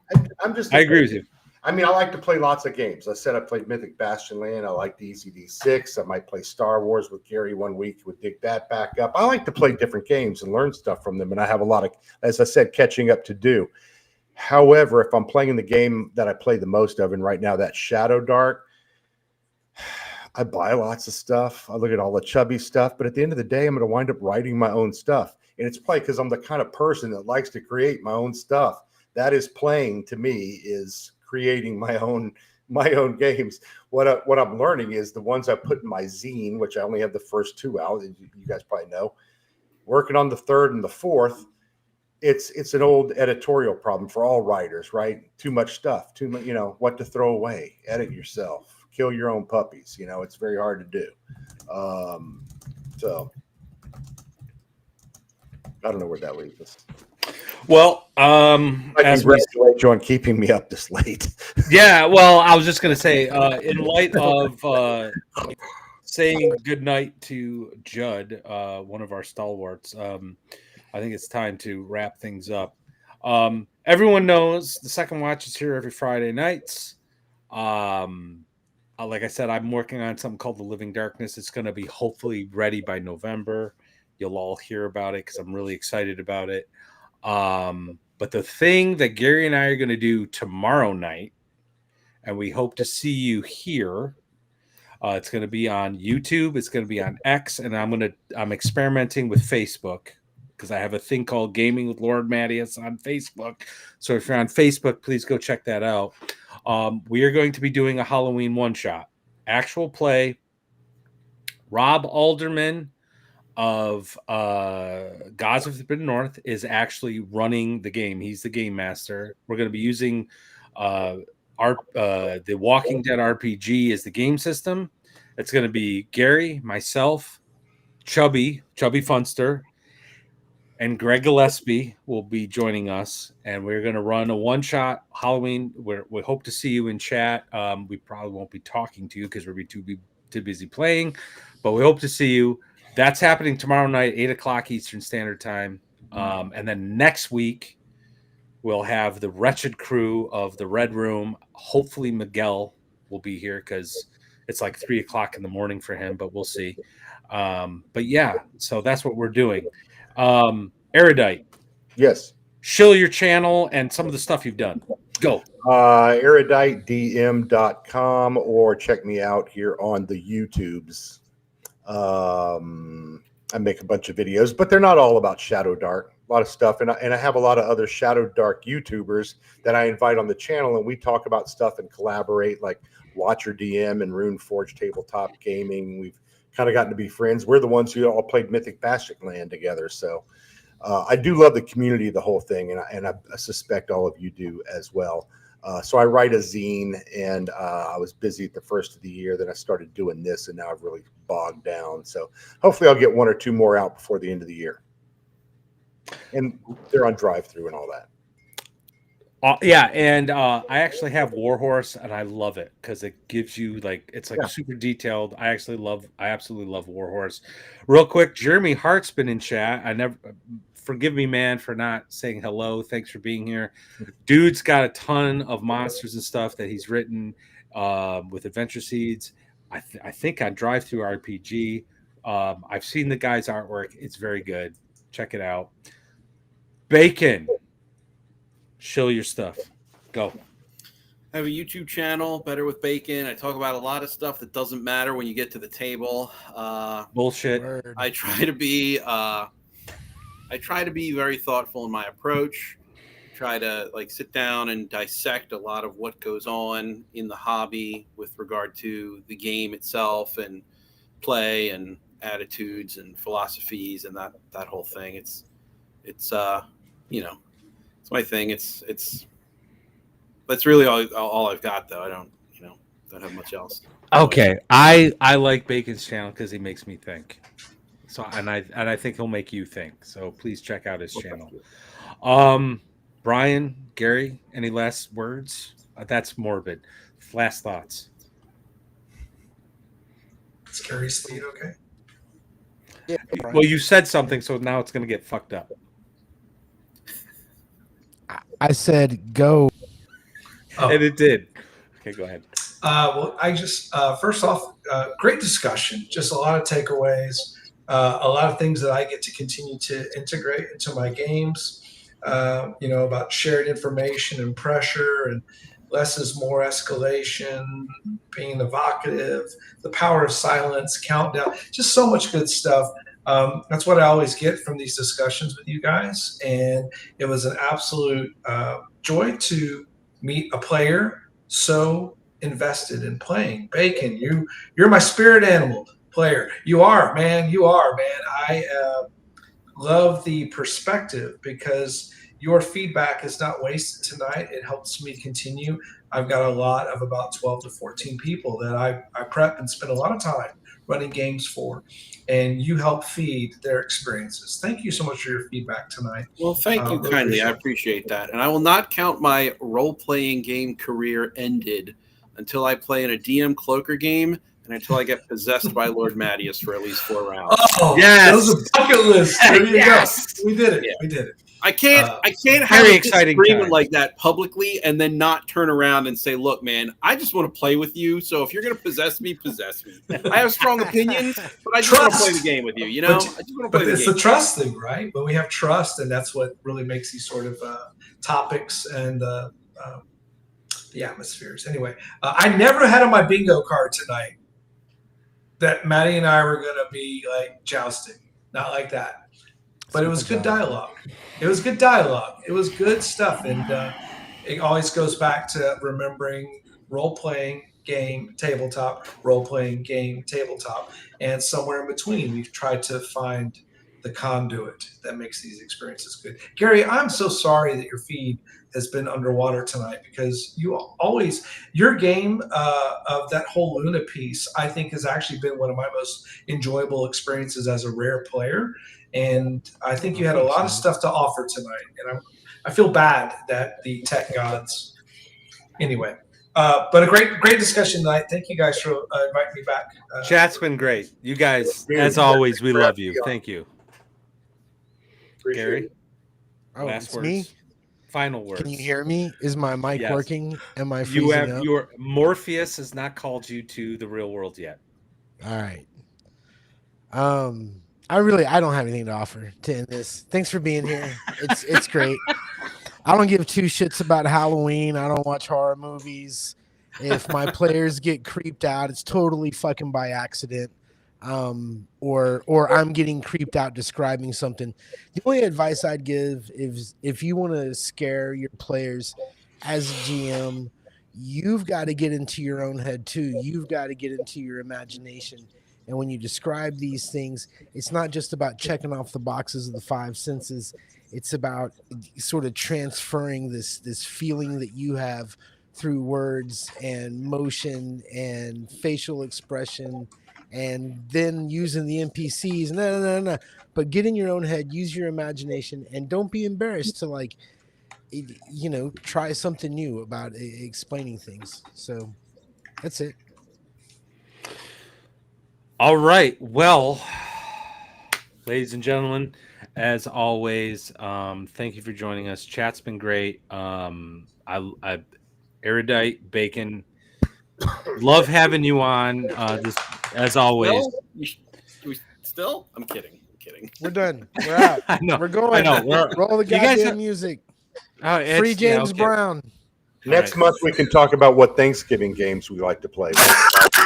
I agree with you. I mean, I like to play lots of games. I said I played Mythic Bastion Land. I like DCD6. I might play Star Wars with Gary one week. Would dig that back up. I like to play different games and learn stuff from them, and I have a lot of, as I said, catching up to do. However, if I'm playing the game that I play the most of, and right now that's Shadow Dark, I buy lots of stuff. I look at all the chubby stuff, but at the end of the day, I'm going to wind up writing my own stuff. And it's probably because I'm the kind of person that likes to create my own stuff. That is playing to me is creating my own games. What I'm learning is the ones I put in my zine, which I only have the first 2 out, you guys probably know, working on the 3rd and the 4th. It's an old editorial problem for all writers, right? Too much stuff, too much, what to throw away, edit yourself, kill your own puppies. It's very hard to do. So I don't know where that leaves us. Well, I congratulate you on keeping me up this late. Yeah, well, I was just going to say, in light of saying goodnight to Judd, one of our stalwarts, I think it's time to wrap things up. Everyone knows the Second Watch is here every Friday nights. Like I said, I'm working on something called The Living Darkness. It's going to be hopefully ready by November. You'll all hear about it because I'm really excited about it. But the thing that Gary and I are going to do tomorrow night, and we hope to see you here. It's going to be on YouTube. It's going to be on X, and I'm experimenting with Facebook because I have a thing called Gaming with Lord Mattias on Facebook. So if you're on Facebook, please go check that out. We are going to be doing a Halloween one-shot, actual play. Rob Alderman of Gods of the Forbidden North is actually running the game. He's the game master. We're going to be using the Walking Dead RPG as the game system. It's going to be Gary, myself, Chubby Funster, and Greg Gillespie will be joining us, and we're going to run a one-shot Halloween. We hope to see you in chat. We probably won't be talking to you because we'll be too busy playing, but we hope to see you. That's happening tomorrow night, 8:00 Eastern Standard Time. And then next week, we'll have the wretched crew of the Red Room. Hopefully Miguel will be here because it's like 3:00 in the morning for him, but we'll see. But yeah, so that's what we're doing. Erudite. Yes. Shill your channel and some of the stuff you've done. Go. EruditeDM.com, or check me out here on the YouTubes. I make a bunch of videos, but they're not all about Shadow Dark. A lot of stuff, and I have a lot of other Shadow Dark YouTubers that I invite on the channel, and we talk about stuff and collaborate, like Watcher DM and Rune Forge Tabletop Gaming. We've kind of gotten to be friends. We're the ones who all played Mythic Bastion Land together, so I do love the community, the whole thing, and I suspect all of you do as well. So I write a zine, and I was busy at the first of the year. Then I started doing this, and now I've really bogged down. So hopefully I'll get 1 or 2 more out before the end of the year. And they're on drive-through and all that. Yeah, and I actually have Warhorse, and I love it because it gives you it's super detailed. I absolutely love Warhorse. Real quick, Jeremy Hart's been in chat. Forgive me, man, for not saying hello. Thanks for being here. Dude's got a ton of monsters and stuff that he's written with Adventure Seeds. I think on Drive Through RPG. I've seen the guy's artwork. It's very good. Check it out. Bacon. Shill your stuff. Go. I have a YouTube channel, Better with Bacon. I talk about a lot of stuff that doesn't matter when you get to the table. Bullshit. Word. I try to be very thoughtful in my approach. Try to sit down and dissect a lot of what goes on in the hobby with regard to the game itself and play and attitudes and philosophies and that whole thing. It's my thing. That's really all I've got, though. I don't have much else. Okay, I like Bacon's channel because he makes me think. So and I think he'll make you think. So please check out his channel. Brian, Gary, any last words? That's morbid. Last thoughts. Is Gary's lead okay? Yeah, Well, you said something, so now it's going to get fucked up. I said go. Oh. And it did. Okay, go ahead. Well, I just first off, great discussion. Just a lot of takeaways, a lot of things that I get to continue to integrate into my games. About shared information and pressure, and less is more escalation, being evocative, the power of silence, countdown. Just so much good stuff. That's what I always get from these discussions with you guys, and it was an absolute joy to meet a player so invested in playing. Bacon, you're my spirit animal player. You are, man. I love the perspective because your feedback is not wasted tonight. It helps me continue. I've got a lot of about 12 to 14 people that I prep and spend a lot of time running games for, and you help feed their experiences. Thank you so much for your feedback tonight. Well, thank you kindly. I appreciate that. And I will not count my role-playing game career ended until I play in a DM Cloaker game and until I get possessed by Lord Mattius for at least 4 rounds. Oh, yes! That was a bucket list. There you yes! go. We did it. Yeah. We did it. I can't have very a exciting disagreement time. like that publicly and then not turn around and say, look, man, I just want to play with you. So if you're going to possess me, possess me. I have strong opinions, but I just want to play the game with you. You know, I just want to play the it's game. the trust thing, right? But we have trust, and that's what really makes these sort of topics and the atmospheres. Anyway, I never had on my bingo card tonight that Maddie and I were going to be like jousting. Not like that. But it was good dialogue. It was good dialogue. It was good stuff. And it always goes back to remembering role-playing game, tabletop, role-playing game, tabletop. And somewhere in between, we've tried to find the conduit that makes these experiences good. Gary, I'm so sorry that your feed has been underwater tonight because your game of that whole Luna piece, I think, has actually been one of my most enjoyable experiences as a rare player. And I think you had a lot of stuff to offer tonight. And I feel bad that the tech gods. Anyway, but a great discussion tonight. Thank you guys for inviting me back. Chat's been great. You guys, as always, we love you. Thank you. Gary, last words. Me? Final words. Can you hear me? Is my mic working? Am I you freezing up? Your Morpheus has not called you to the real world yet. All right. I don't have anything to offer to end this. Thanks for being here. It's great. I don't give 2 shits about Halloween. I don't watch horror movies. If my players get creeped out, it's totally fucking by accident. Or I'm getting creeped out describing something. The only advice I'd give is if you want to scare your players as a GM, you've got to get into your own head too. You've got to get into your imagination. And when you describe these things, it's not just about checking off the boxes of the 5 senses. It's about sort of transferring this feeling that you have through words and motion and facial expression, and then using the NPCs. No. But get in your own head, use your imagination, and don't be embarrassed to try something new about explaining things. So that's it. All right. Well, ladies and gentlemen, as always, thank you for joining us. Chat's been great. I Erudite, Bacon, love having you on. As always. Still? I'm kidding. We're done. We're out. I know. We're going. I know. Roll the goddamn music. Free James Brown. Next month we can talk about what Thanksgiving games we like to play.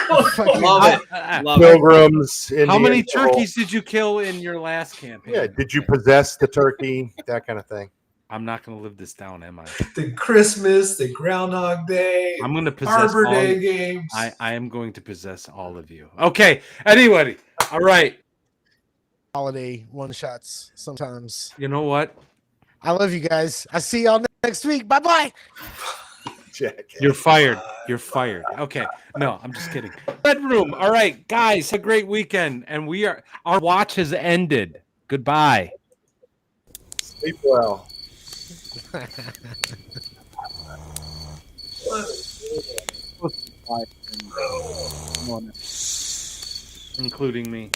Love it. Pilgrims. How many turkeys did you kill in your last campaign? Yeah, did you possess the turkey? That kind of thing. I'm not going to live this down, am I? The Christmas, the Groundhog Day, I'm going to possess Arbor Day games. I am going to possess all of you. Okay. Anybody. All right. Holiday one-shots sometimes. You know what? I love you guys. I see y'all next week. Bye-bye. Jackass. You're fired. You're fired. Okay. No, I'm just kidding. Bedroom. All right, guys, have a great weekend. And our watch has ended. Goodbye. Sleep well. Including me.